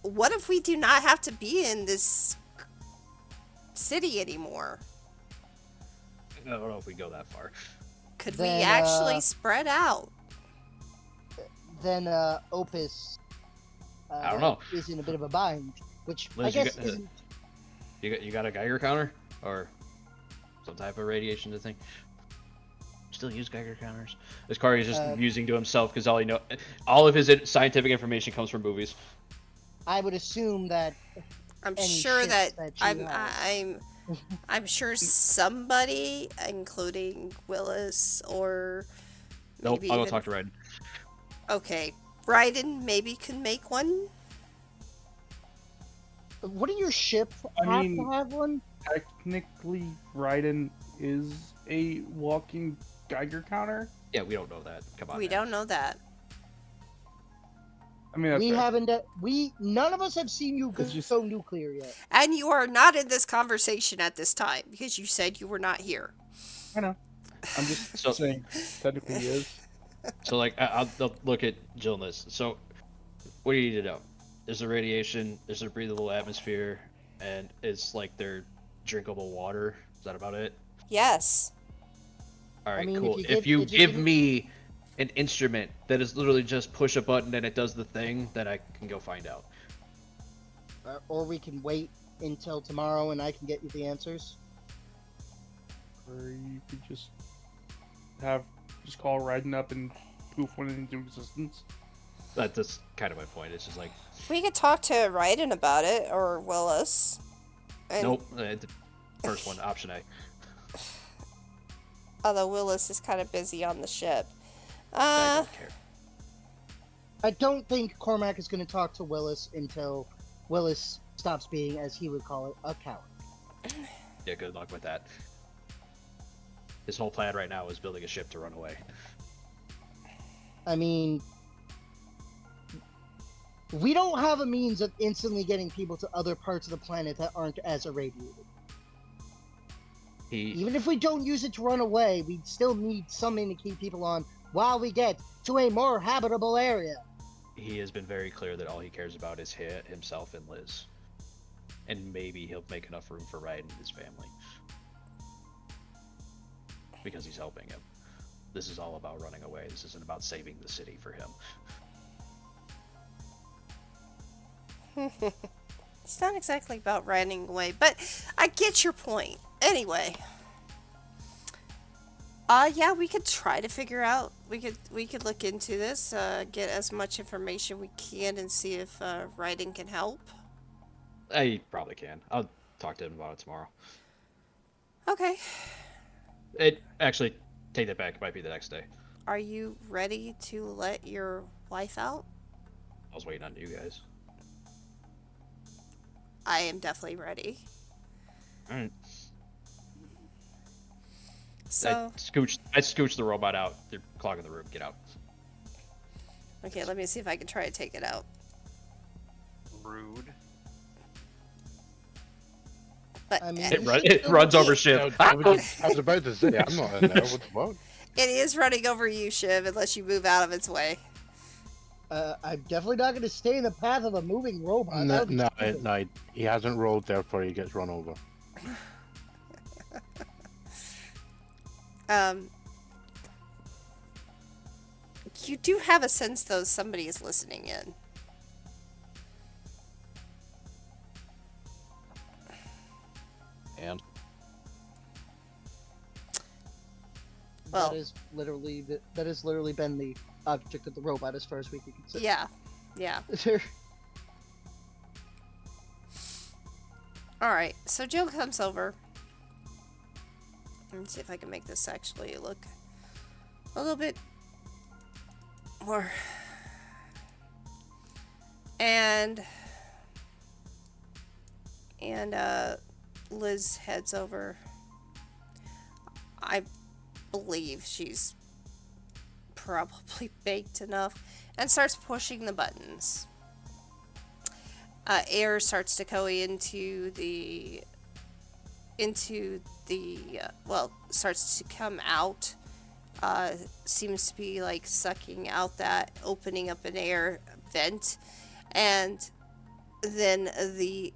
What if we do not have to be in this city anymore? I don't know if we go that far. Could Then, we actually spread out? Then Opus I don't know. is in a bit of a bind, which I Liz, guess isn't. You got a Geiger counter or some type of radiation thing? Still use Geiger counters? This car is just using to himself because all of his scientific information comes from movies. I would assume that. I'm any sure ships that that you have. I'm sure somebody, including Willis or Nope, maybe I'll go even, talk to Ryden. okay, Ryden maybe can make one. Wouldn't your ship I have mean- to have one? Technically, Raiden is a walking Geiger counter. Yeah, we don't know that. Come on. We man. don't know that. I mean, that's We fair. haven't. None of us have seen you It's just- go nuclear yet. And you are not in this conversation at this time because you said you were not here. I know. I'm just So- saying, technically he is. So, like, I'll look at Jill in this. So, what do you need to know? There's a radiation, there's a breathable atmosphere, and it's like their drinkable water. Is that about it? Yes. All right, mean, cool. if If you you give- give me an instrument that is literally just push a button and it does the thing, then I can go find out. Or we can wait until tomorrow and I can get you the answers. Or you could just call Raiden up and poof one into existence. That's kind of my point. It's just like, We could talk to Ryden about it or Willis. And, nope. The first one, option A. Although Willis is kind of busy on the ship. I don't care. I don't think Cormac is going to talk to Willis until Willis stops being, as he would call it, a coward. Yeah, good luck with that. His whole plan right now is building a ship to run away. I mean, we don't have a means of instantly getting people to other parts of the planet that aren't as irradiated. Even if we don't use it to run away, we still need something to keep people on while we get to a more habitable area. He has been very clear that all he cares about is himself and Liz. And maybe he'll make enough room for Ryden and his family. Because he's helping him. This is all about running away. This isn't about saving the city for him. It's not exactly about running away, but I get your point. Anyway. Yeah, we could try to figure out. We could look into this, get as much information we can, and see if Ryden can help. I probably can. I'll talk to him about it tomorrow. Okay. Actually, take that back. It might be the next day. Are you ready to let your wife out? I was waiting on you guys. I am definitely ready. Alright. So, I scooched the robot out. They're clogging the room. Get out. okay, let me see if I can try to take it out. Rude. But I mean, It runs over ship. I was about to say, I'm not in there. What? it is running over you, Shiv, unless you move out of its way. I'm definitely not going to stay in the path of a moving robot. That would be stupid. No, he hasn't rolled, therefore he gets run over. You do have a sense, though, somebody is listening in. And Well- that is literally been the object of the robot as far as we can consider. Yeah, yeah. There- Alright, so Jill comes over. Let me see if I can make this actually look a little bit more. And Liz heads over. I believe she's probably baked enough, and starts pushing the buttons. Air starts to go into the well, starts to come out. Seems to be like sucking out that, opening up an air vent, and then the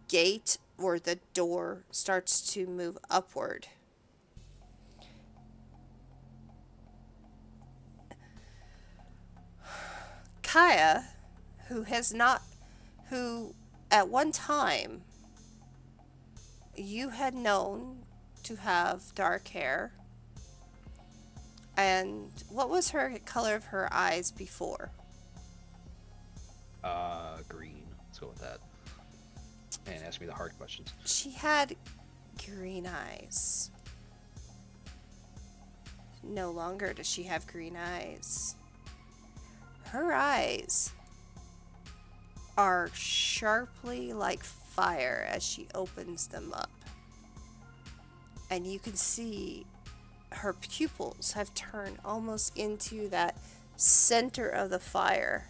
gate or the door starts to move upward. Kaya, who at one time you had known to have dark hair, and what was her color of her eyes before? Green. Let's go with that. And ask me the hard questions. She had green eyes. No longer does she have green eyes. Her eyes are sharply like fire as she opens them up. And you can see her pupils have turned almost into that center of the fire.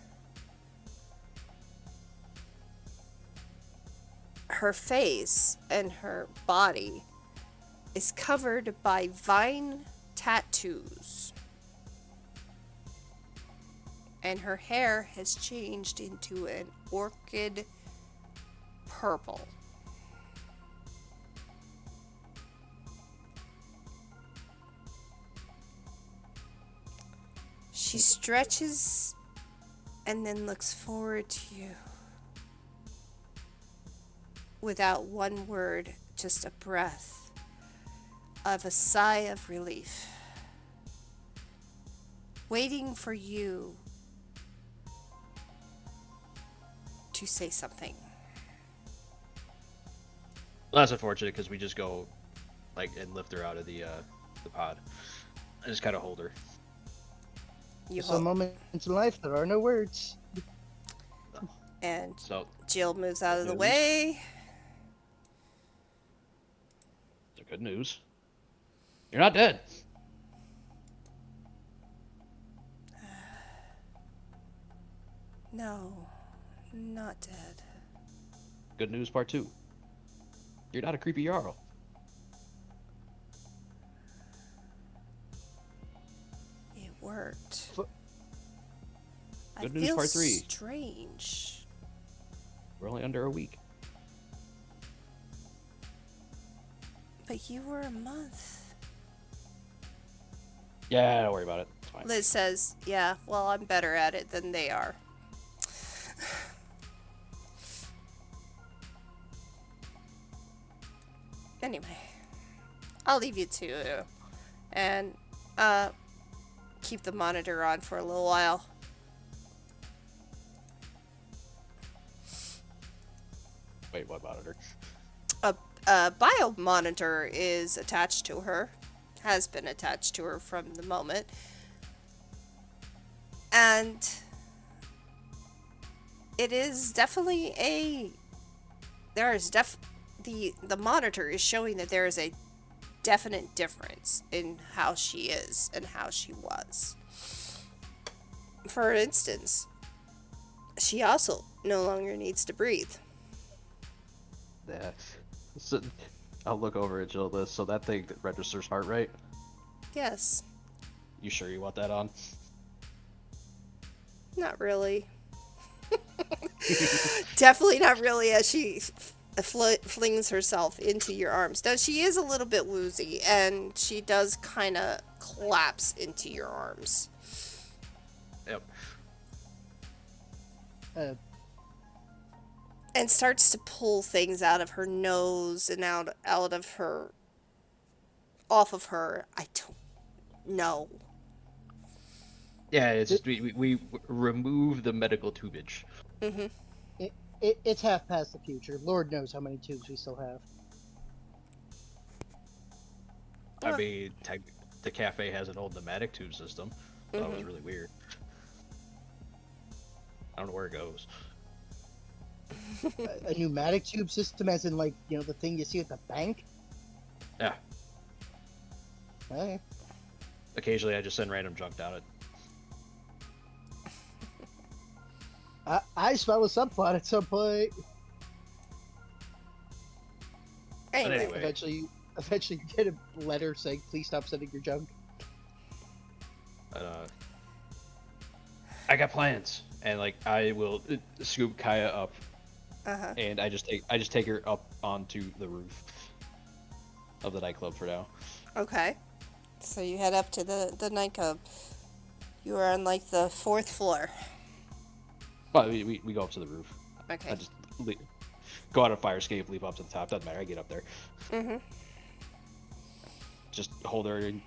Her face and her body is covered by vine tattoos. And her hair has changed into an orchid purple. She stretches and then looks forward to you. Without one word, just a breath of a sigh of relief. Waiting for you to say something. Well, that's unfortunate because we just go, like, and lift her out of the pod. I just kind of hold her. Some moments in life, there are no words. And So Jill moves out of the news. way. the good news. You're not dead. No, not dead. Good news part 2. You're not a creepy Jarl. It worked. I Good news feel part 3. strange. We're only under a week. But you were a month. Yeah, don't worry about it. It's fine. Liz says, yeah, well, I'm better at it than they are. Anyway, I'll leave you to and keep the monitor on for a little while. Wait, what monitor? A bio monitor is attached to her, has been attached to her from the moment, and it is definitely the monitor is showing that there is a definite difference in how she is and how she was. For instance, she also no longer needs to breathe. Yeah. So, I'll look over at Jill this. So that thing that registers heart rate. Yes, You sure you want that on? not really. Definitely not really as she flings herself into your arms. Now, she is a little bit woozy, and she does kind of collapse into your arms. Yep. And starts to pull things out of her nose and off of her. I don't know. Yeah, it's just we remove the medical tubage. Mm-hmm. It's half past the future. Lord knows how many tubes we still have. I mean, the cafe has an old pneumatic tube system. So that was really weird. I don't know where it goes. A pneumatic tube system, as in like the thing you see at the bank. Yeah. Okay. Occasionally, I just send random junk down it. I smell a subplot at some point. Anyway, anyway. Eventually, you get a letter saying, "Please stop sending your junk." I got plans, and like I will scoop Kaya up, and I just take her up onto the roof of the nightclub for now. okay. So you head up to the nightclub. You are on like the 4th floor. But we go up to the roof. Okay. I just go out a fire escape, leap up to the top. Doesn't matter. I get up there. Just hold her and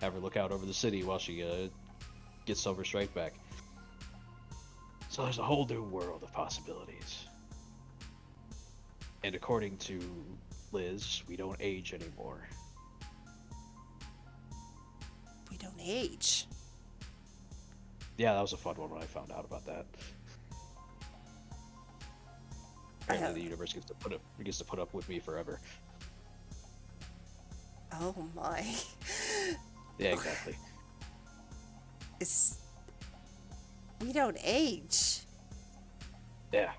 have her look out over the city while she gets Silver Strike back. So there's a whole new world of possibilities. And according to Liz, we don't age anymore. We don't age. Yeah, that was a fun one when I found out about that. Apparently, the universe gets to put up with me forever. Oh my. Yeah, exactly. We don't age. Yeah.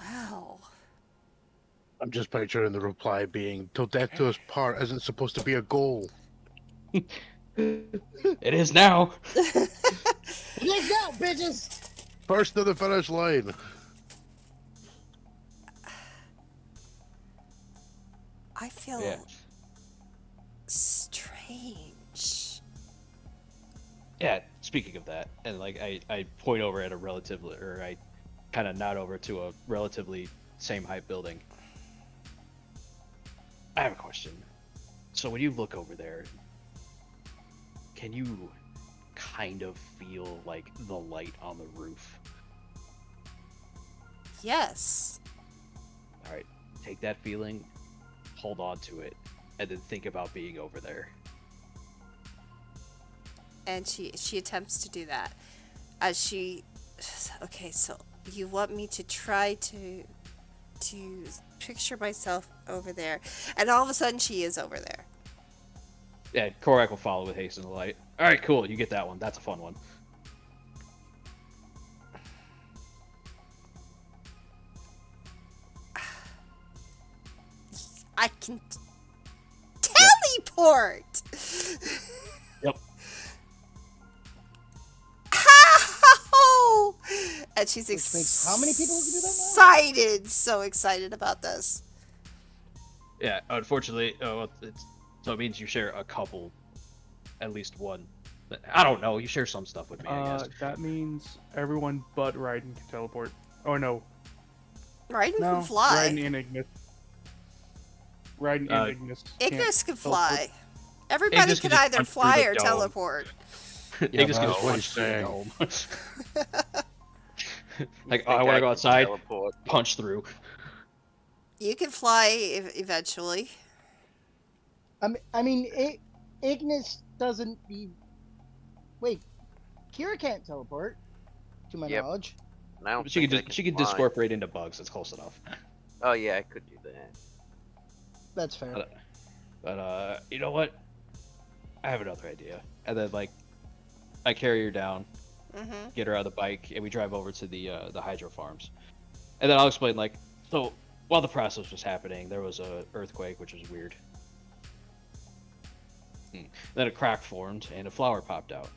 Wow. I'm just picturing the reply being, "Till death do us part isn't supposed to be a goal." It is now. Let's go, bitches. First to the finish line. I feel Yeah. strange. Yeah, speaking of that, and like I point over at a relatively, or I kind of nod over to a relatively same height building. I have a question. So when you look over there, can you kind of feel like the light on the roof? Yes. All right, take that feeling, hold on to it, and then think about being over there. And she attempts to do that. Okay, so you want me to try to picture myself over there, and all of a sudden she is over there. Yeah, Korak will follow with haste and the light. All right, cool. You get that one. That's a fun one. I can teleport. Yep. How? And she's Which means how many people can do that now? excited, so excited about this. Yeah, unfortunately, so it means you share a couple, at least one. I don't know. You share some stuff with me, I guess. That means everyone but Raiden can teleport. Oh no, Raiden no, can fly. Raiden and Ignis. Raiden and Ignis. Ignis can teleport. fly. Everybody Ignis can can just either punch through fly the or dome. teleport. They just that's get what punched he's through the dome. Like, oh, I Think want to go can outside, teleport. punch through. You can fly eventually. I mean, Ignis doesn't be. Wait, Kira can't teleport, to my Yep. knowledge. And I don't She think I could can fly. discorporate into bugs. That's close enough. Oh yeah, I could do that. That's fair. But you know what? I have another idea. And then like, I carry her down, get her on the bike, and we drive over to the hydro farms. And then I'll explain like, so while the process was happening, there was a earthquake, which was weird. Then a crack formed and a flower popped out.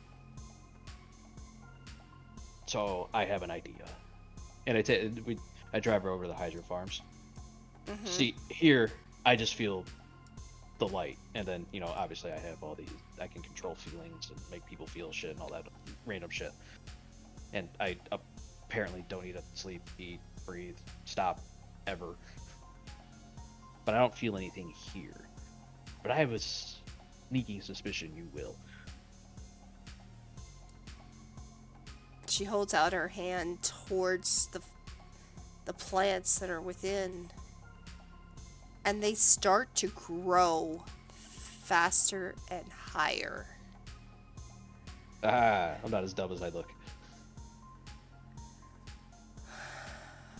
So I have an idea, and I drive her over to the hydro farms. See, here I just feel the light, and then obviously I have all these. I can control feelings and make people feel shit and all that random shit. And I apparently don't need to sleep, eat, breathe, stop, ever. But I don't feel anything here. But I have a sneaking suspicion you will. She holds out her hand towards the plants that are within and they start to grow faster and higher. I'm not as dumb as I look.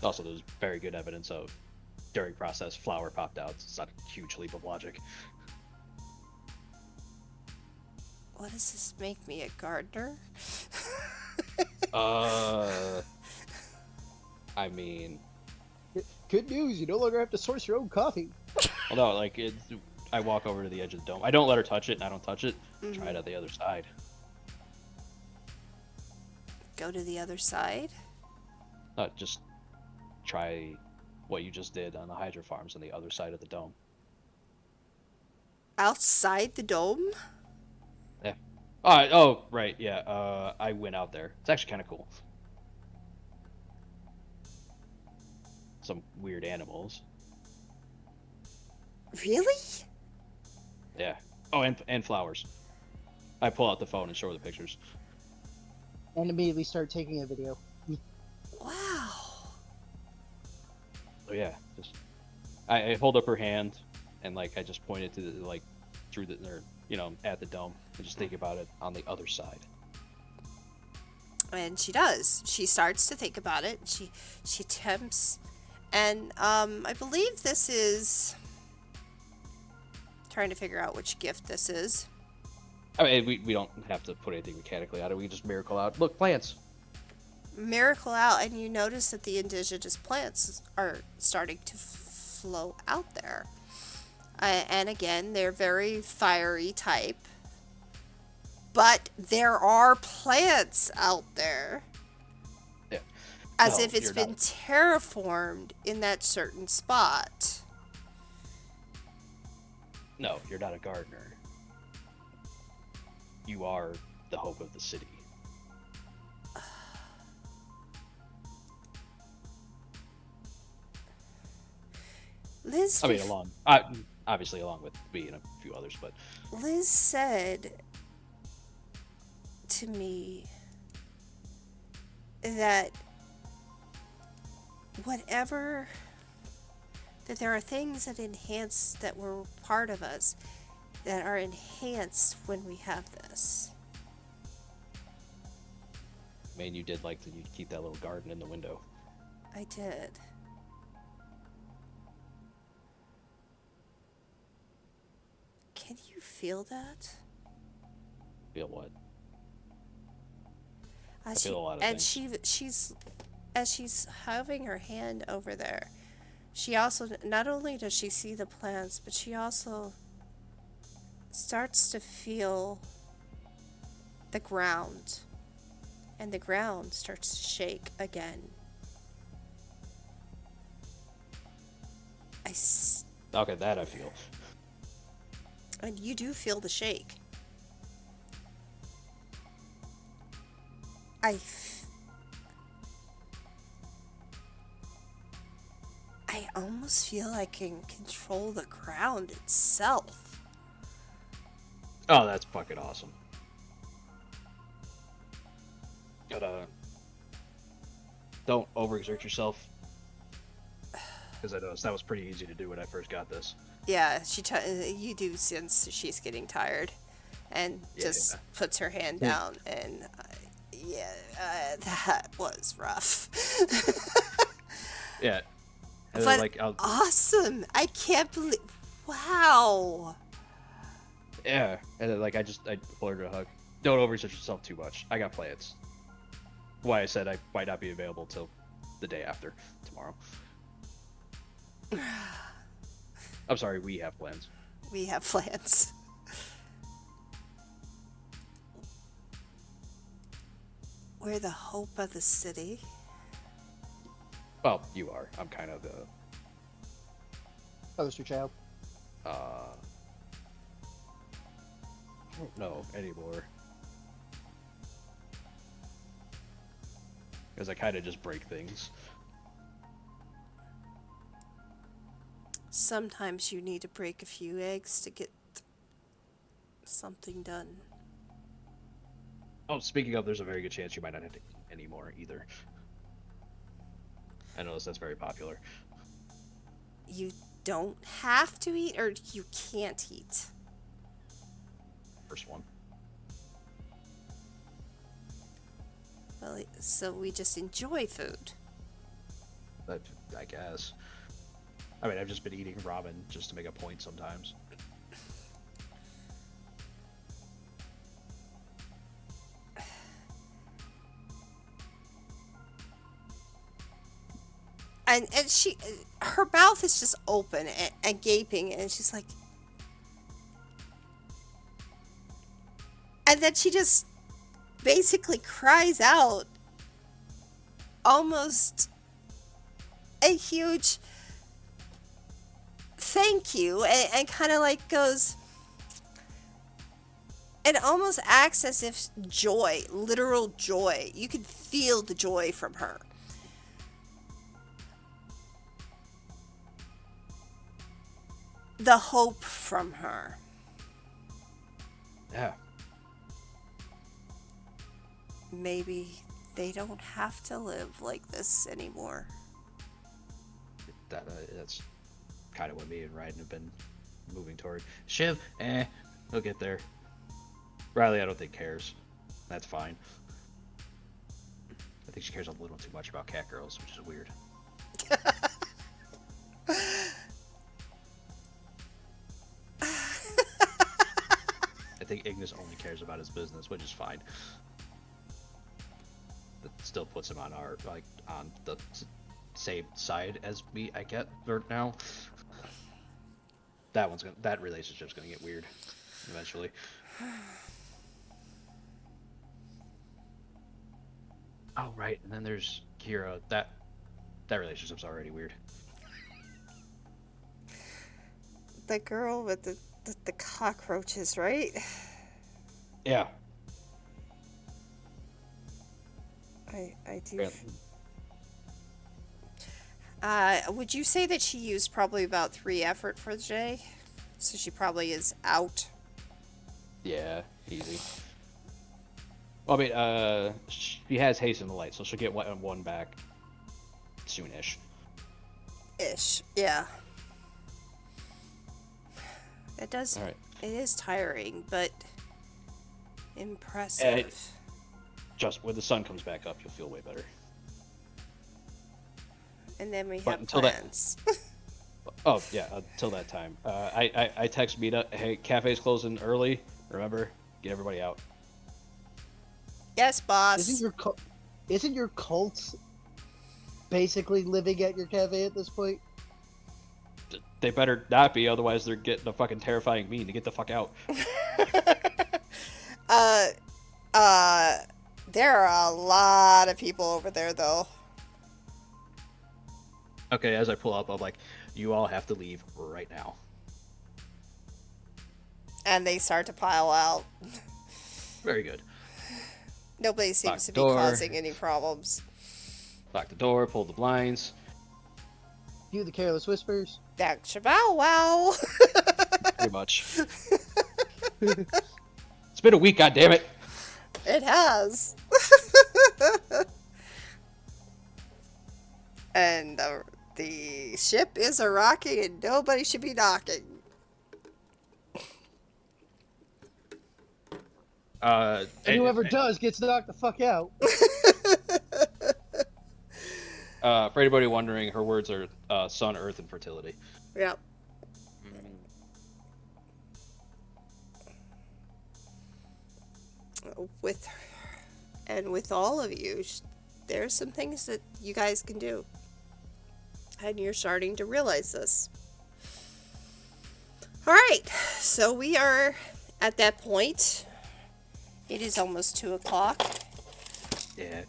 Also, there's very good evidence of during process flower popped out. It's not a huge leap of logic. What does this make me, a gardener? I mean, Good news, you no longer have to source your own coffee. although like I walk over to the edge of the dome. I don't let her touch it, and I don't touch it. Try it Mhm. at the other side. Go to the other side. Just try what you just did on the Hydro Farms on the other side of the dome. Outside the dome? Yeah. Oh, right. Yeah. I went out there. It's actually kind of cool. Some weird animals. Really? Yeah. Oh, and flowers. I pull out the phone and show her the pictures. And immediately start taking a video. Wow. So yeah, just I hold up her hand and like I just pointed to the, like through the or at the dome and just think about it on the other side. And she does. She starts to think about it. She attempts, and I believe this is trying to figure out which gift this is. I mean, we don't have to put anything mechanically on it. We can just miracle out. Look, plants. Miracle out, and you notice that the indigenous plants are starting to flow out there. And again, they're very fiery type. But there are plants out there. Yeah. As No, if it's you're been not. terraformed in that certain spot. No, you're not a gardener. You are the hope of the city. Liz, I mean, obviously along with me and a few others, but Liz said to me that whatever, that there are things that enhance, that were part of us, that are enhanced when we have this. man, you did like to keep that little garden in the window. I did. Can you feel that? Feel what? As feel a lot of and things. she's as she's having her hand over there, she also, not only does she see the plants, but she also starts to feel the ground, and the ground starts to shake again. Okay, that I feel. And you do feel the shake. I almost feel I can control the ground itself. Oh, that's fucking awesome. But don't overexert yourself, because I noticed that was pretty easy to do when I first got this. Yeah, you do sense she's getting tired, and just puts her hand down, and that was rough. Yeah. And But then, like, awesome! I can't believe. Wow. yeah, and then like I pull her to a hug. Don't overexert yourself too much. I got plans. Why I said I might not be available till the day after tomorrow. I'm sorry, we have plans. We have plans. We're the hope of the city. Well, you are. I'm kind of the Poster child. I don't know anymore. Because I kind of just break things. Sometimes you need to break a few eggs to get something done. Oh, speaking of, there's a very good chance you might not have to eat anymore either. I notice that's very popular. You don't have to eat or you can't eat? First one. Well, so we just enjoy food. But I guess. I mean, I've just been eating ramen just to make a point sometimes. And her mouth is just open and gaping, and she's like, and then she just basically cries out almost a huge thank you, and kind of like goes, it almost acts as if joy, literal joy, you could feel the joy from her. The hope from her. Yeah. Maybe they don't have to live like this anymore. That's kind of what me and Ryden have been moving toward. Shiv, we'll get there. Riley, I don't think cares. That's fine. I think she cares a little too much about cat girls, which is weird. I think Ignis only cares about his business, which is fine. It still puts him on on the same side as me, I get right now. That relationship's gonna get weird eventually. Oh right, and then there's Kira. That relationship's already weird. The girl with the cockroaches, right? Yeah. I do. Yeah. Would you say that she used probably about 3 effort for the day? So she probably is out. Yeah, easy. Well, I mean, she has Hasten the Light, so she'll get one back soonish. Ish, yeah. It does. All right. It is tiring, but impressive. Just when the sun comes back up, you'll feel way better. And then we But have until plans. Oh yeah, until that time. I text Mita, hey, cafe's closing early. Remember, get everybody out. Yes, boss. Isn't your cult basically living at your cafe at this point? They better not be, otherwise they're getting a fucking terrifying mean to get the fuck out. There are a lot of people over there, though. Okay, as I pull up, I'm like, you all have to leave right now. And they start to pile out. Very good. Nobody seems to be door. causing any problems. Lock the door, pull the blinds. You the careless whispers. Bow wow. Pretty much. It's been a week, goddammit. It has. And the ship is a rocking and nobody should be knocking. And whoever does gets knocked the fuck out. For anybody wondering, her words are sun, earth, and fertility. Yep. With all of you, there's some things that you guys can do. And you're starting to realize this. Alright, so we are at that point. It is almost 2 o'clock. Yeah.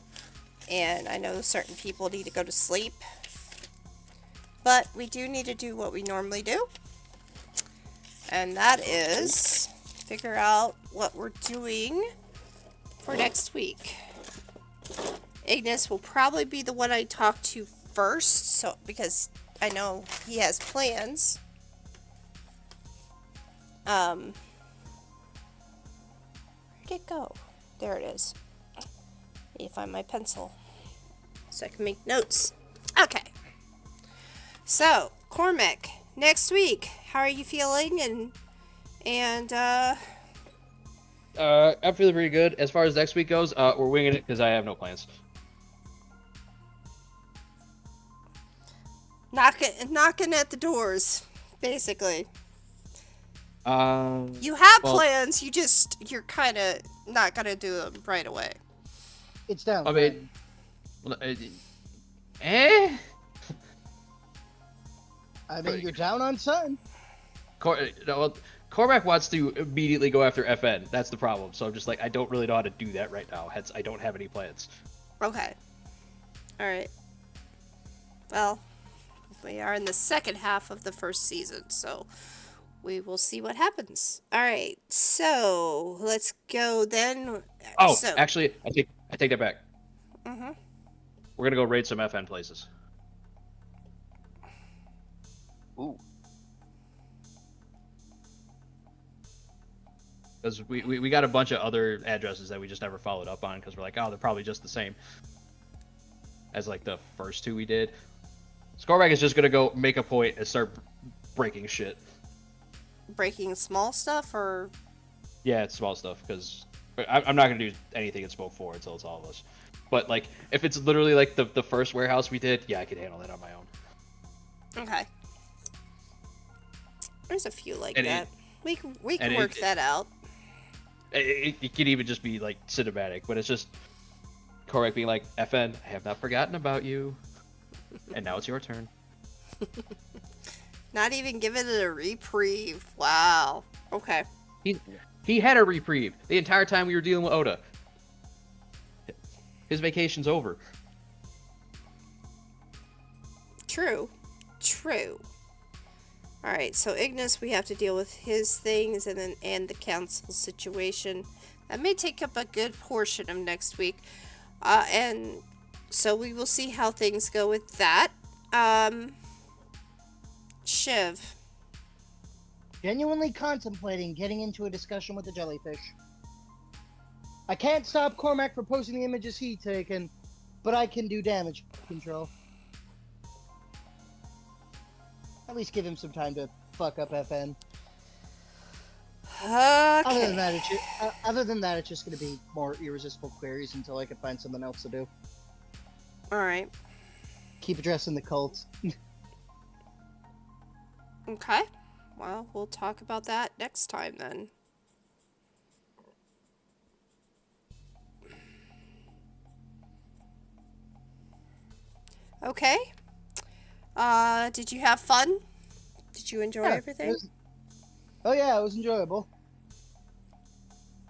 And I know certain people need to go to sleep. But we do need to do what we normally do. And that is figure out what we're doing for next week. Ignis will probably be the one I talk to first, so because I know he has plans. Where'd it go? There it is. Let me find my pencil so I can make notes. Okay. So, Cormac, next week. How are you feeling? And I'm feeling pretty good. As far as next week goes, we're winging it because I have no plans. knocking at the doors, basically. You have Well, plans. You're kind of not gonna do them right away. It's down. I mean, well, eh? I mean, you're down on sun. No, well, Cormac wants to immediately go after FN. That's the problem. So I'm just like, I don't really know how to do that right now. Hence, I don't have any plans. Okay. All right. Well, we are in the second half of the first season, so we will see what happens. All right. So let's go then. Oh, So. actually, I take that back. Mhm. We're gonna go raid some FN places. Ooh. Because we got a bunch of other addresses that we just never followed up on because we're like, oh, they're probably just the same as like the first two we did. Scorback is just gonna go make a point and start breaking shit. Breaking small stuff, or Yeah, it's small stuff because I'm not gonna do anything in Smoke 4 until it's all of us. But like, if it's literally like the first warehouse we did, yeah, I can handle that on my own. okay. There's a few like And that. We can and work that out. It could even just be like cinematic, but it's just Korek being like, FN, I have not forgotten about you, and now it's your turn. Not even giving it a reprieve. Wow. Okay. He had a reprieve the entire time we were dealing with Oda. His vacation's over. True. Alright, so Ignis, we have to deal with his things and the council situation. That may take up a good portion of next week. And so we will see how things go with that. Shiv. Genuinely contemplating getting into a discussion with the jellyfish. I can't stop Cormac from posting the images he's taken, but I can do damage control. At least give him some time to fuck up FN. Okay. Other than that, it's just going to be more irresistible queries until I can find something else to do. Alright. Keep addressing the cult. Okay. Well, we'll talk about that next time then. Okay. Did you have fun? Did you enjoy everything? It was enjoyable.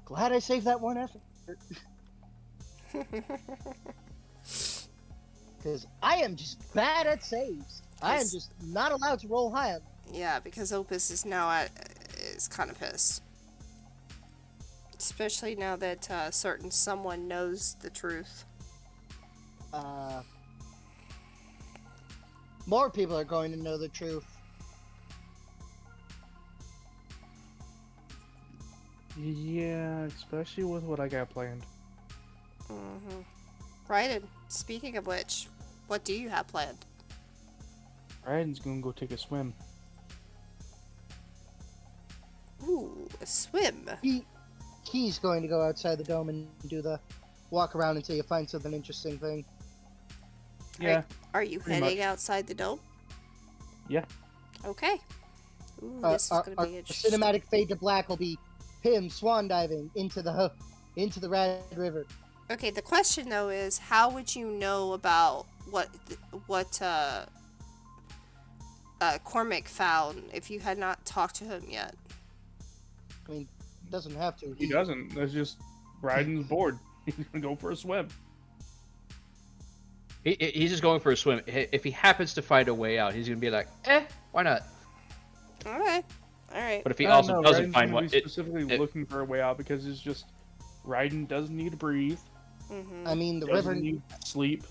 Glad I saved that one effort. Because I am just bad at saves. I am just not allowed to roll high on them. Yeah, because Opus is now is kind of pissed. Especially now that certain someone knows the truth. More people are going to know the truth. Yeah, especially with what I got planned. Mm-hmm. Right, and speaking of which, what do you have planned? Ryan's gonna go take a swim. Ooh, a swim. He's going to go outside the dome and do the walk around until you find something interesting thing. Yeah. Are you pretty heading much. outside the dome? Yeah. Okay. Ooh, this is going to Our be interesting. cinematic fade to black will be him swan diving into the Red River. Okay, the question though is, how would you know about what Cormac found if you had not talked to him yet? I mean, doesn't have to. He doesn't. That's just Ryden's bored. He's gonna go for a swim. He's just going for a swim. If he happens to find a way out, he's gonna be like, why not? All right. But if he also doesn't find one, specifically looking for a way out because it's just Raiden doesn't need to breathe. Mm-hmm. I mean, the Doesn't river. need sleep.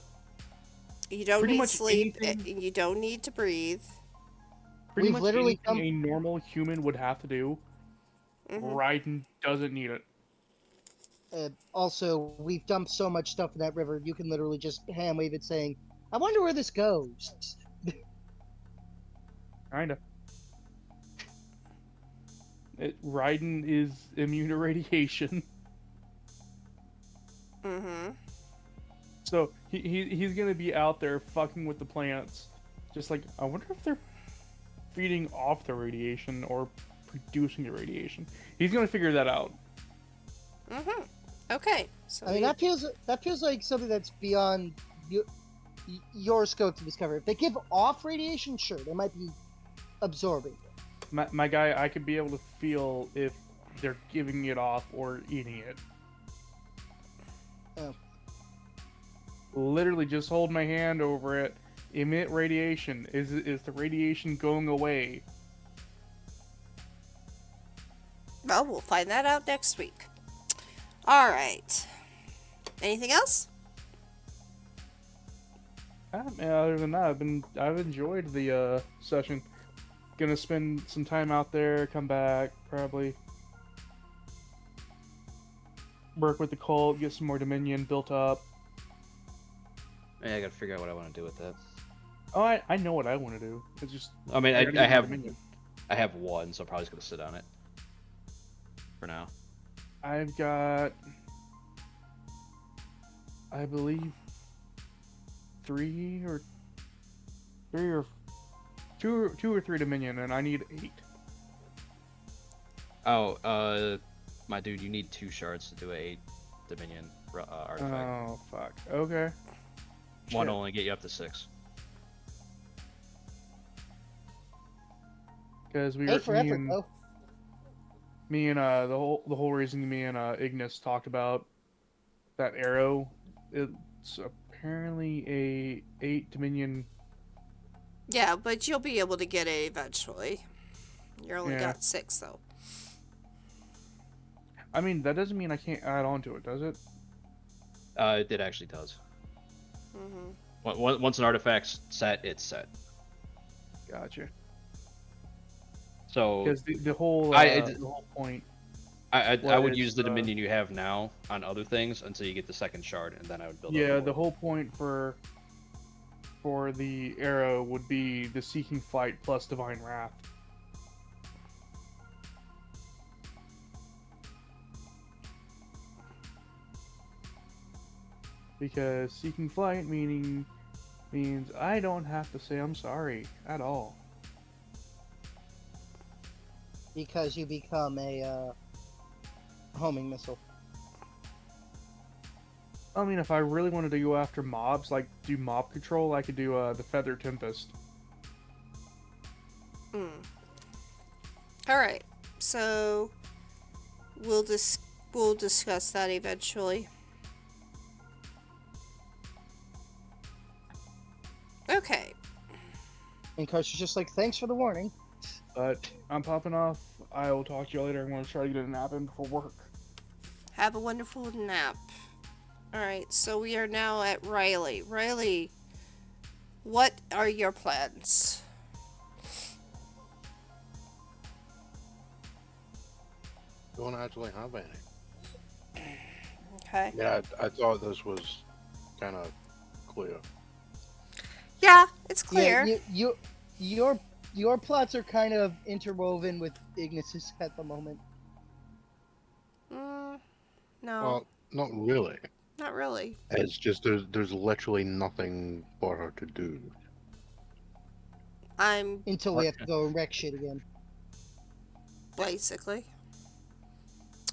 You don't pretty need much sleep. anything- You don't need to breathe. Pretty We've much literally anything a normal human would have to do. Mm-hmm. Raiden doesn't need it. Also, we've dumped so much stuff in that river. You can literally just hand wave it, saying, "I wonder where this goes." Kinda. Raiden is immune to radiation. Mm-hmm. So he's gonna be out there fucking with the plants. Just like, I wonder if they're feeding off the radiation or producing the radiation. He's gonna figure that out. Mm-hmm. Okay. So I mean, that feels like something that's beyond your scope to discover. If they give off radiation, sure, they might be absorbing it. My guy, I could be able to feel if they're giving it off or eating it. Oh. Literally, just hold my hand over it. Emit radiation. Is the radiation going away? Well, we'll find that out next week. All right. Anything else? Other than that, I've enjoyed the session. Gonna spend some time out there, come back, probably work with the cult, get some more Dominion built up. Yeah, I gotta figure out what I want to do with that. Oh, I know what I want to do. It's just I mean, gotta I get more have Dominion. I have one, so I'm probably just gonna sit on it for now. I've got, I believe, two or three Dominion, and I need 8. Oh, my dude, you need 2 shards to do a 8 Dominion artifact. Oh fuck. Okay. One Shit. will only get you up to 6. Because Hey, for effort, though. me and the whole reason me and Ignis talked about that arrow, it's apparently a 8 Dominion. Yeah, but you'll be able to get it eventually. You only Yeah. got 6, though. I mean, that doesn't mean I can't add on to it, does it? It actually does. Mm-hmm. Once an artifact's set, it's set. Gotcha. So Because the whole the whole point. I would was, use the Dominion you have now on other things until you get the second shard, and then I would build. Yeah, other the more. whole point for the arrow would be the Seeking Flight plus Divine Wrath. Because Seeking Flight means I don't have to say I'm sorry at all. Because you become a homing missile. I mean, if I really wanted to go after mobs, like do mob control, I could do the Feather Tempest. All right. So we'll discuss that eventually. Okay. And Coach is just like, thanks for the warning. But I'm popping off. I will talk to you later. I'm going to try to get a nap in before work. Have a wonderful nap. All right. So we are now at Riley. Riley, what are your plans? Don't actually have any. Okay. Yeah, I thought this was kind of clear. Yeah, it's clear. Yeah, your plots are kind of interwoven with Ignis's at the moment. No, Well, not really. not really. It's just there's literally nothing for her to do. I'm Until we have to go and wreck shit again. basically.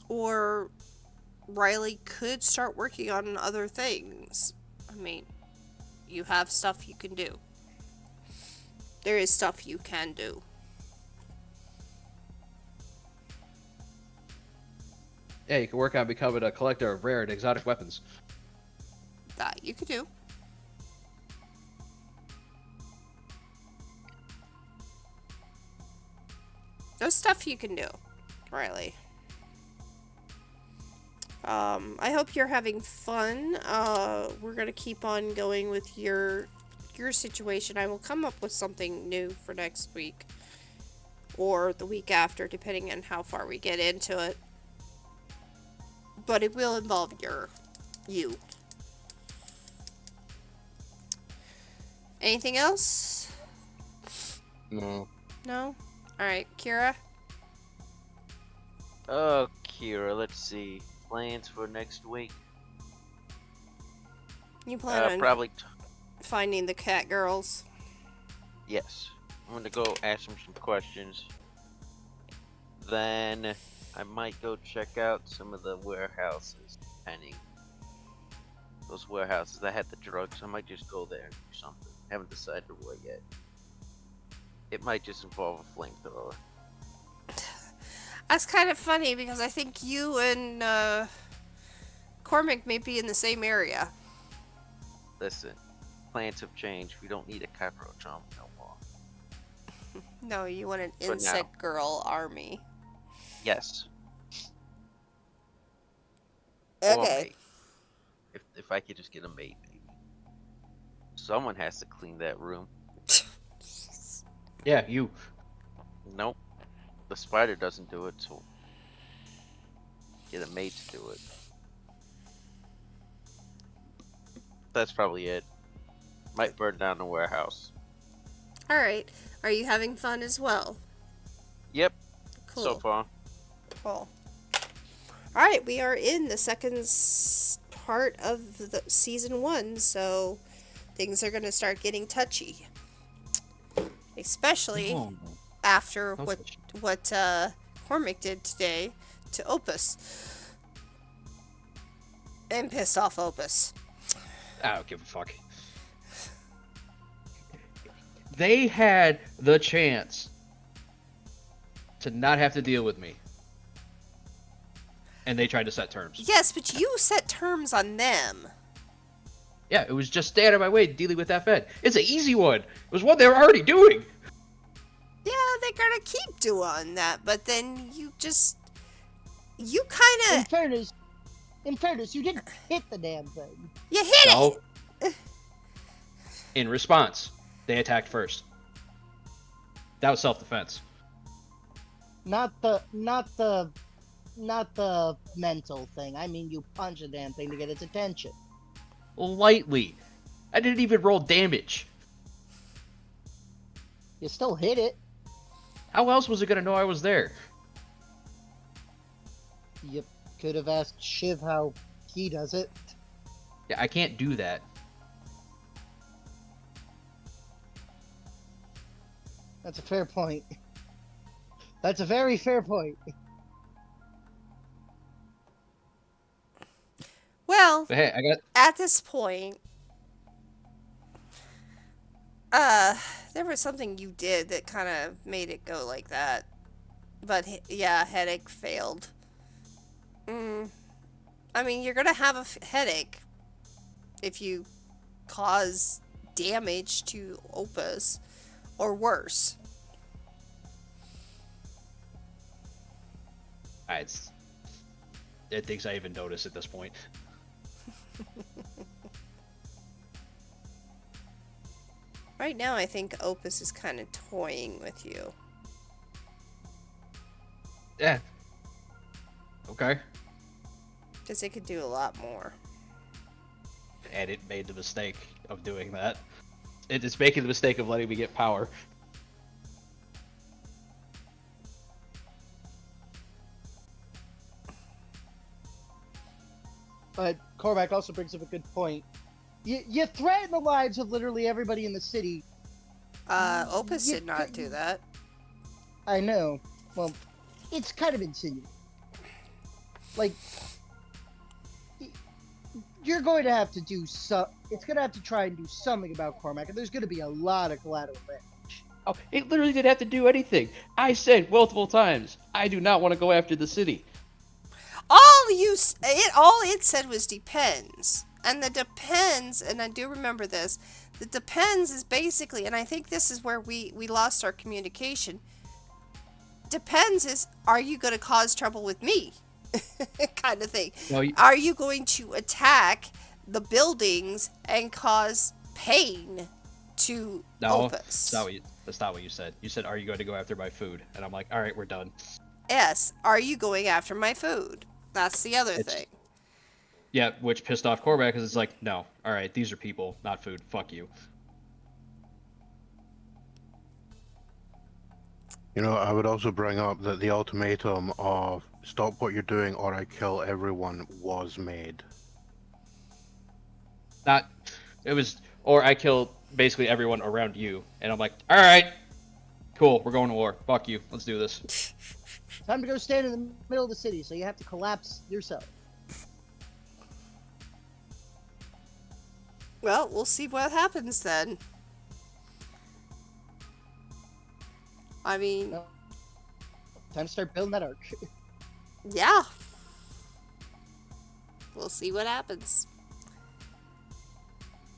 Or Riley could start working on other things. I mean, you have stuff you can do. There is stuff you can do. Yeah, you can work on becoming a collector of rare and exotic weapons. That you could do. There's stuff you can do, Riley. I hope you're having fun. We're gonna keep on going with your situation. I will come up with something new for next week or the week after, depending on how far we get into it. But it will involve you. Anything else? No. No? Alright, Kira? Oh, Kira, let's see. Plans for next week? You plan on Probably. finding the cat girls? Yes. I'm gonna go ask them some questions. Then I might go check out some of the warehouses. Depending. Those warehouses that had the drugs, I might just go there and do something. Haven't decided what yet. It might just involve a flamethrower. That's kind of funny because I think you and Cormac may be in the same area. Listen, plans have changed. We don't need a cockroach army no more. No, you want an For now. insect girl army. Yes. Or Okay. maid. If I could just get a maid, maybe. Someone has to clean that room. Yeah, you. Nope. The spider doesn't do it, so get a maid to do it. That's probably it. Might burn down the warehouse. Alright. Are you having fun as well? Yep. Cool. So far. Cool. Alright, we are in the second part of the season 1, so things are going to start getting touchy. Especially Oh, after don't touch. what Cormac did today to Opus. And pissed off Opus. I don't give a fuck. They had the chance to not have to deal with me. And they tried to set terms. Yes, but you set terms on them. Yeah, it was just stay out of my way dealing with that Fed. It's an easy one. It was one they were already doing. Yeah, they're gonna keep doing that, but then you kind In fairness, you didn't hit the damn thing. you hit No. it. In response, they attacked first. That was self-defense. Not the mental thing. I mean, you punch a damn thing to get its attention. Lightly. I didn't even roll damage. You still hit it. How else was it gonna know I was there? You could have asked Shiv how he does it. Yeah, I can't do that. That's a fair point. That's a very fair point. Well, But hey, I got at this point, there was something you did that kind of made it go like that. But yeah, headache failed. I mean, you're gonna have a headache if you cause damage to Opus, or worse. it thinks I even notice at this point. Right now, I think Opus is kind of toying with you. Yeah. Okay. Because it could do a lot more. And it made the mistake of doing that. It is making the mistake of letting me get power. But Cormac also brings up a good point. You threaten the lives of literally everybody in the city. Opus You did not do that. I know. Well, it's kind of insinuating. Like, you're going to have to do some. It's going to have to try and do something about Cormac, and there's going to be a lot of collateral damage. Oh, it literally didn't have to do anything. I said multiple times, I do not want to go after the city. All it said was depends. And the depends, and I do remember this, the depends is basically, and I think this is where we lost our communication. Depends is, are you going to cause trouble with me? Kind of thing. No, Are you going to attack the buildings and cause pain to Opus? That's not what you said. You said, are you going to go after my food? And I'm like, all right, we're done. Yes. Are you going after my food? That's the other thing. Yeah, which pissed off Cormac because it's like, no, all right, these are people, not food. Fuck you. You know, I would also bring up that the ultimatum of stop what you're doing or I kill everyone was made. Not, it was, or I kill basically everyone around you, and I'm like, all right, cool, we're going to war. Fuck you, let's do this. Time to go stand in the middle of the city, so you have to collapse yourself. Well, we'll see what happens then. I mean, Well, time to start building that arc. yeah. We'll see what happens.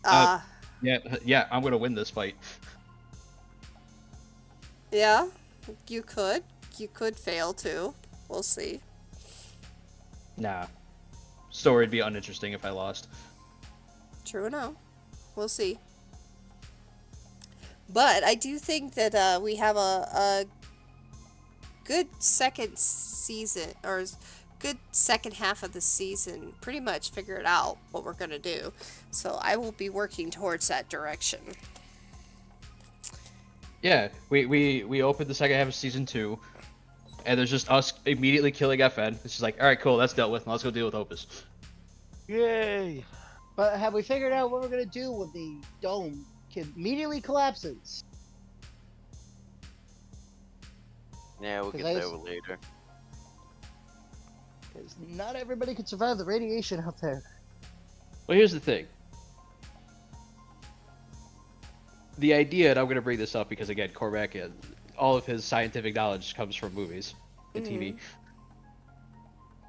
Uh, Yeah, I'm gonna win this fight. Yeah, you could. You could fail too. We'll see. Nah, story'd be uninteresting if I lost. True enough. We'll see. But I do think that we have a good second season, or good second half of the season, pretty much figured out what we're going to do. So I will be working towards that direction. Yeah, we opened the second half of season 2, and there's just us immediately killing FN. It's just like, all right, cool, that's dealt with. Now let's go deal with Opus. Yay! But have we figured out what we're gonna do when the dome immediately collapses? Yeah, we'll 'Cause get I that just- later. Because not everybody can survive the radiation out there. Well, here's the thing. The idea, and I'm going to bring this up because, again, Cormac, all of his scientific knowledge comes from movies and TV.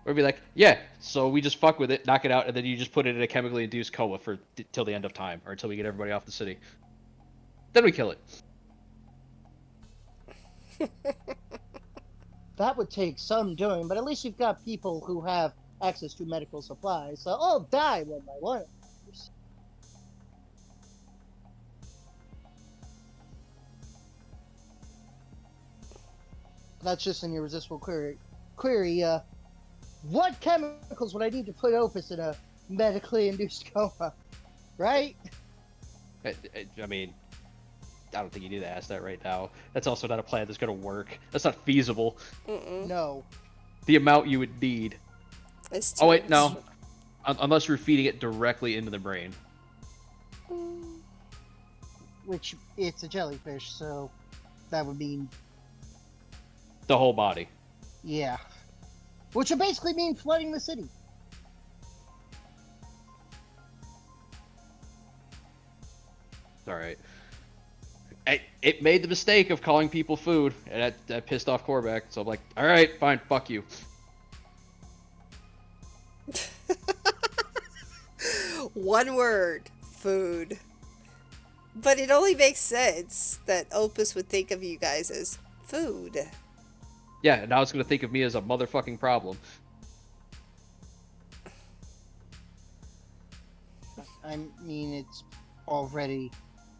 We'd be like, yeah, so we just fuck with it, knock it out, and then you just put it in a chemically induced coma for till the end of time, or until we get everybody off the city. Then we kill it. That would take some doing, but at least you've got people who have access to medical supplies, so all die one by one. That's just an irresistible query. What chemicals would I need to put Opus in a medically induced coma? Right? I mean, I don't think you need to ask that right now. That's also not a plan that's going to work. That's not feasible. No. The amount you would need. It's Oh, wait, no. Unless you're feeding it directly into the brain. Which, it's a jellyfish, so that would mean, The whole body. yeah. Which would basically mean flooding the city. Alright. It made the mistake of calling people food, and that pissed off Cormac, so I'm like, alright, fine, fuck you. One word, food. But it only makes sense that Opus would think of you guys as food. Yeah, and now it's gonna think of me as a motherfucking problem. I mean, it's already.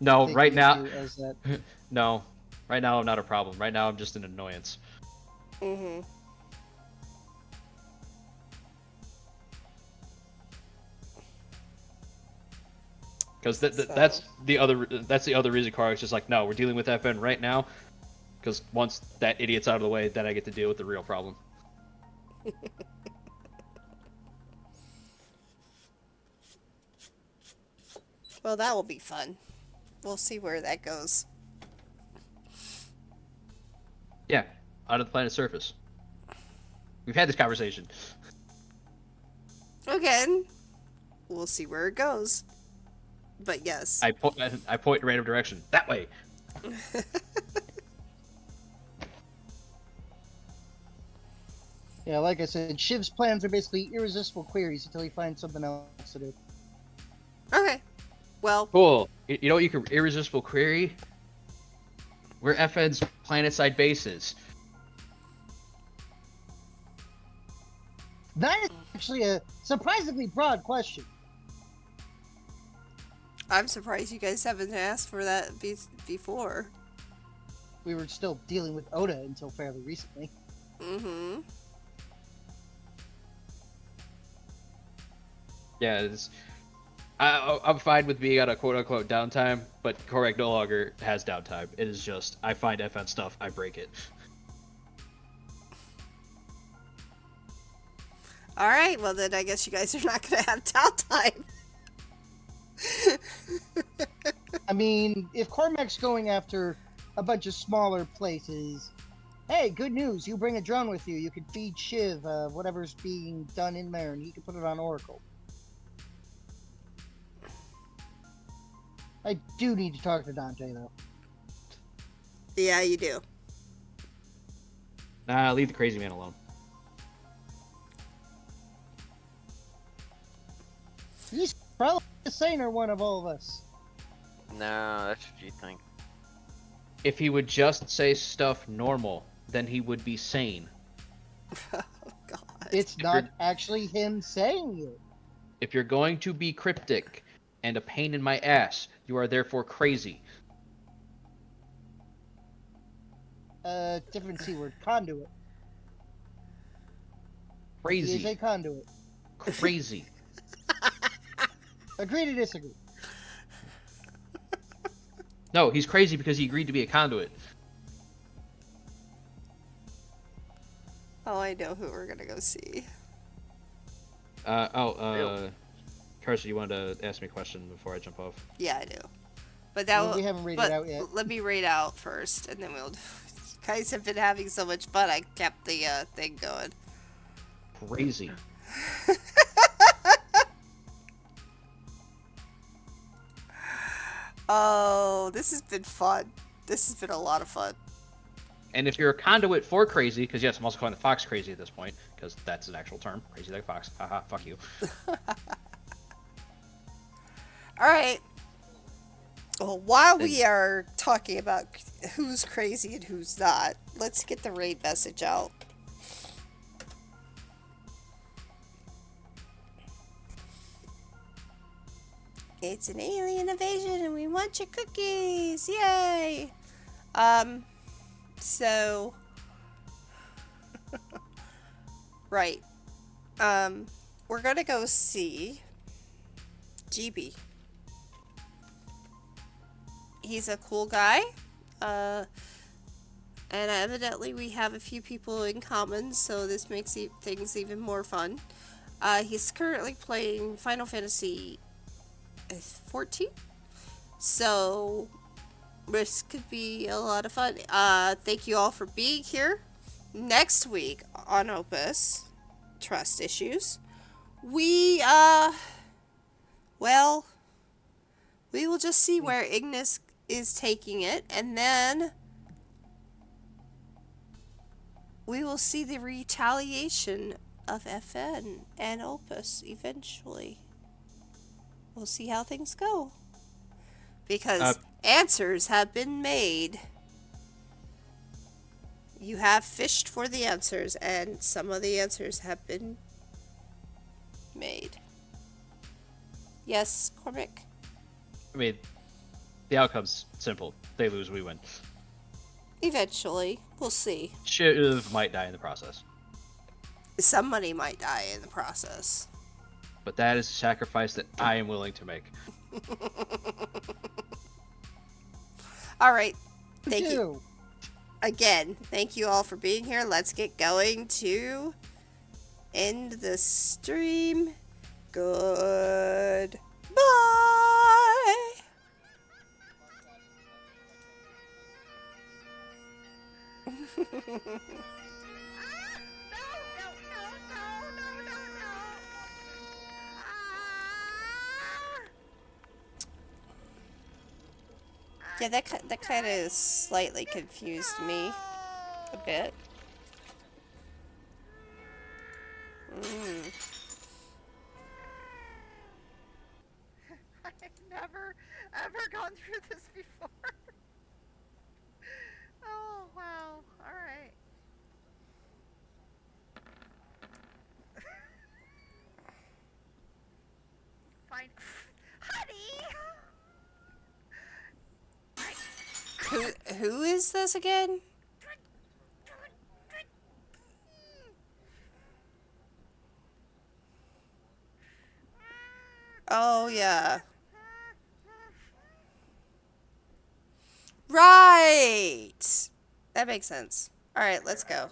No, thinking right of now, you as that. no. Right now I'm not a problem. Right now I'm just an annoyance. Mm-hmm. Because that's the other reason Carl's just like, no, we're dealing with FN right now. Because once that idiot's out of the way, then I get to deal with the real problem. Well, that will be fun. We'll see where that goes. Yeah, out of the planet's surface. We've had this conversation. Again, we'll see where it goes. But yes. I point in a random direction. That way. Yeah, like I said, Shiv's plans are basically irresistible queries until he finds something else to do. Okay. Well, Cool. You know what you can irresistible query? Where FN's planet-side base is. That is actually a surprisingly broad question. I'm surprised you guys haven't asked for that before. We were still dealing with Oda until fairly recently. Mm-hmm. Yeah, I'm fine with being on a quote-unquote downtime, but Correct no longer has downtime. It is just, I find FN stuff, I break it. All right, well then I guess you guys are not gonna have downtime. I mean, if Cormac's going after a bunch of smaller places, hey, good news! You bring a drone with you. You can feed Shiv whatever's being done in there, and he can put it on Oracle. I do need to talk to Dante though. Yeah, you do. Nah, leave the crazy man alone. He's probably the saner one of all of us. No, that's what you think. If he would just say stuff normal, then he would be sane. Oh God. It's not actually him saying it. If you're going to be cryptic and a pain in my ass, you are therefore crazy. Different C word. Conduit. He is Crazy. a conduit. Crazy. Agree to disagree. No, he's crazy because he agreed to be a conduit. Oh, I know who we're gonna go see. Carson, you wanted to ask me a question before I jump off? Yeah, I do. But that We will, haven't rated but out yet. let me rate out first, and then we'll. You guys have been having so much fun. I kept the thing going. Crazy. Oh, this has been fun. This has been a lot of fun. And if you're a conduit for crazy, because yes, I'm also calling the fox crazy at this point, because that's an actual term. Crazy like a fox. Haha, fuck you. All right. Well, while we are talking about who's crazy and who's not, let's get the raid message out. It's an alien invasion and we want your cookies. Yay! So right. We're going to go see GB. He's a cool guy. And evidently we have a few people in common, so this makes things even more fun. He's currently playing Final Fantasy 14, so this could be a lot of fun. Thank you all for being here. Next week on Opus Trust Issues, we will just see where Ignis is taking it, and then we will see the retaliation of FN and Opus eventually. We'll see how things go. Because answers have been made. You have fished for the answers, and some of the answers have been made. Yes, Cormac? I mean, the outcome's simple. They lose, we win. Eventually. We'll see. Shiv might die in the process. Somebody might die in the process. But that is a sacrifice that I am willing to make. All right. Thank you. Again, thank you all for being here. Let's get going to end the stream. Good. Bye. Yeah, that kind of slightly confused me a bit. I've never ever gone through this before. Oh wow! All right. Fine, honey. Who is this again? Oh yeah. Right. That makes sense. All right, let's go.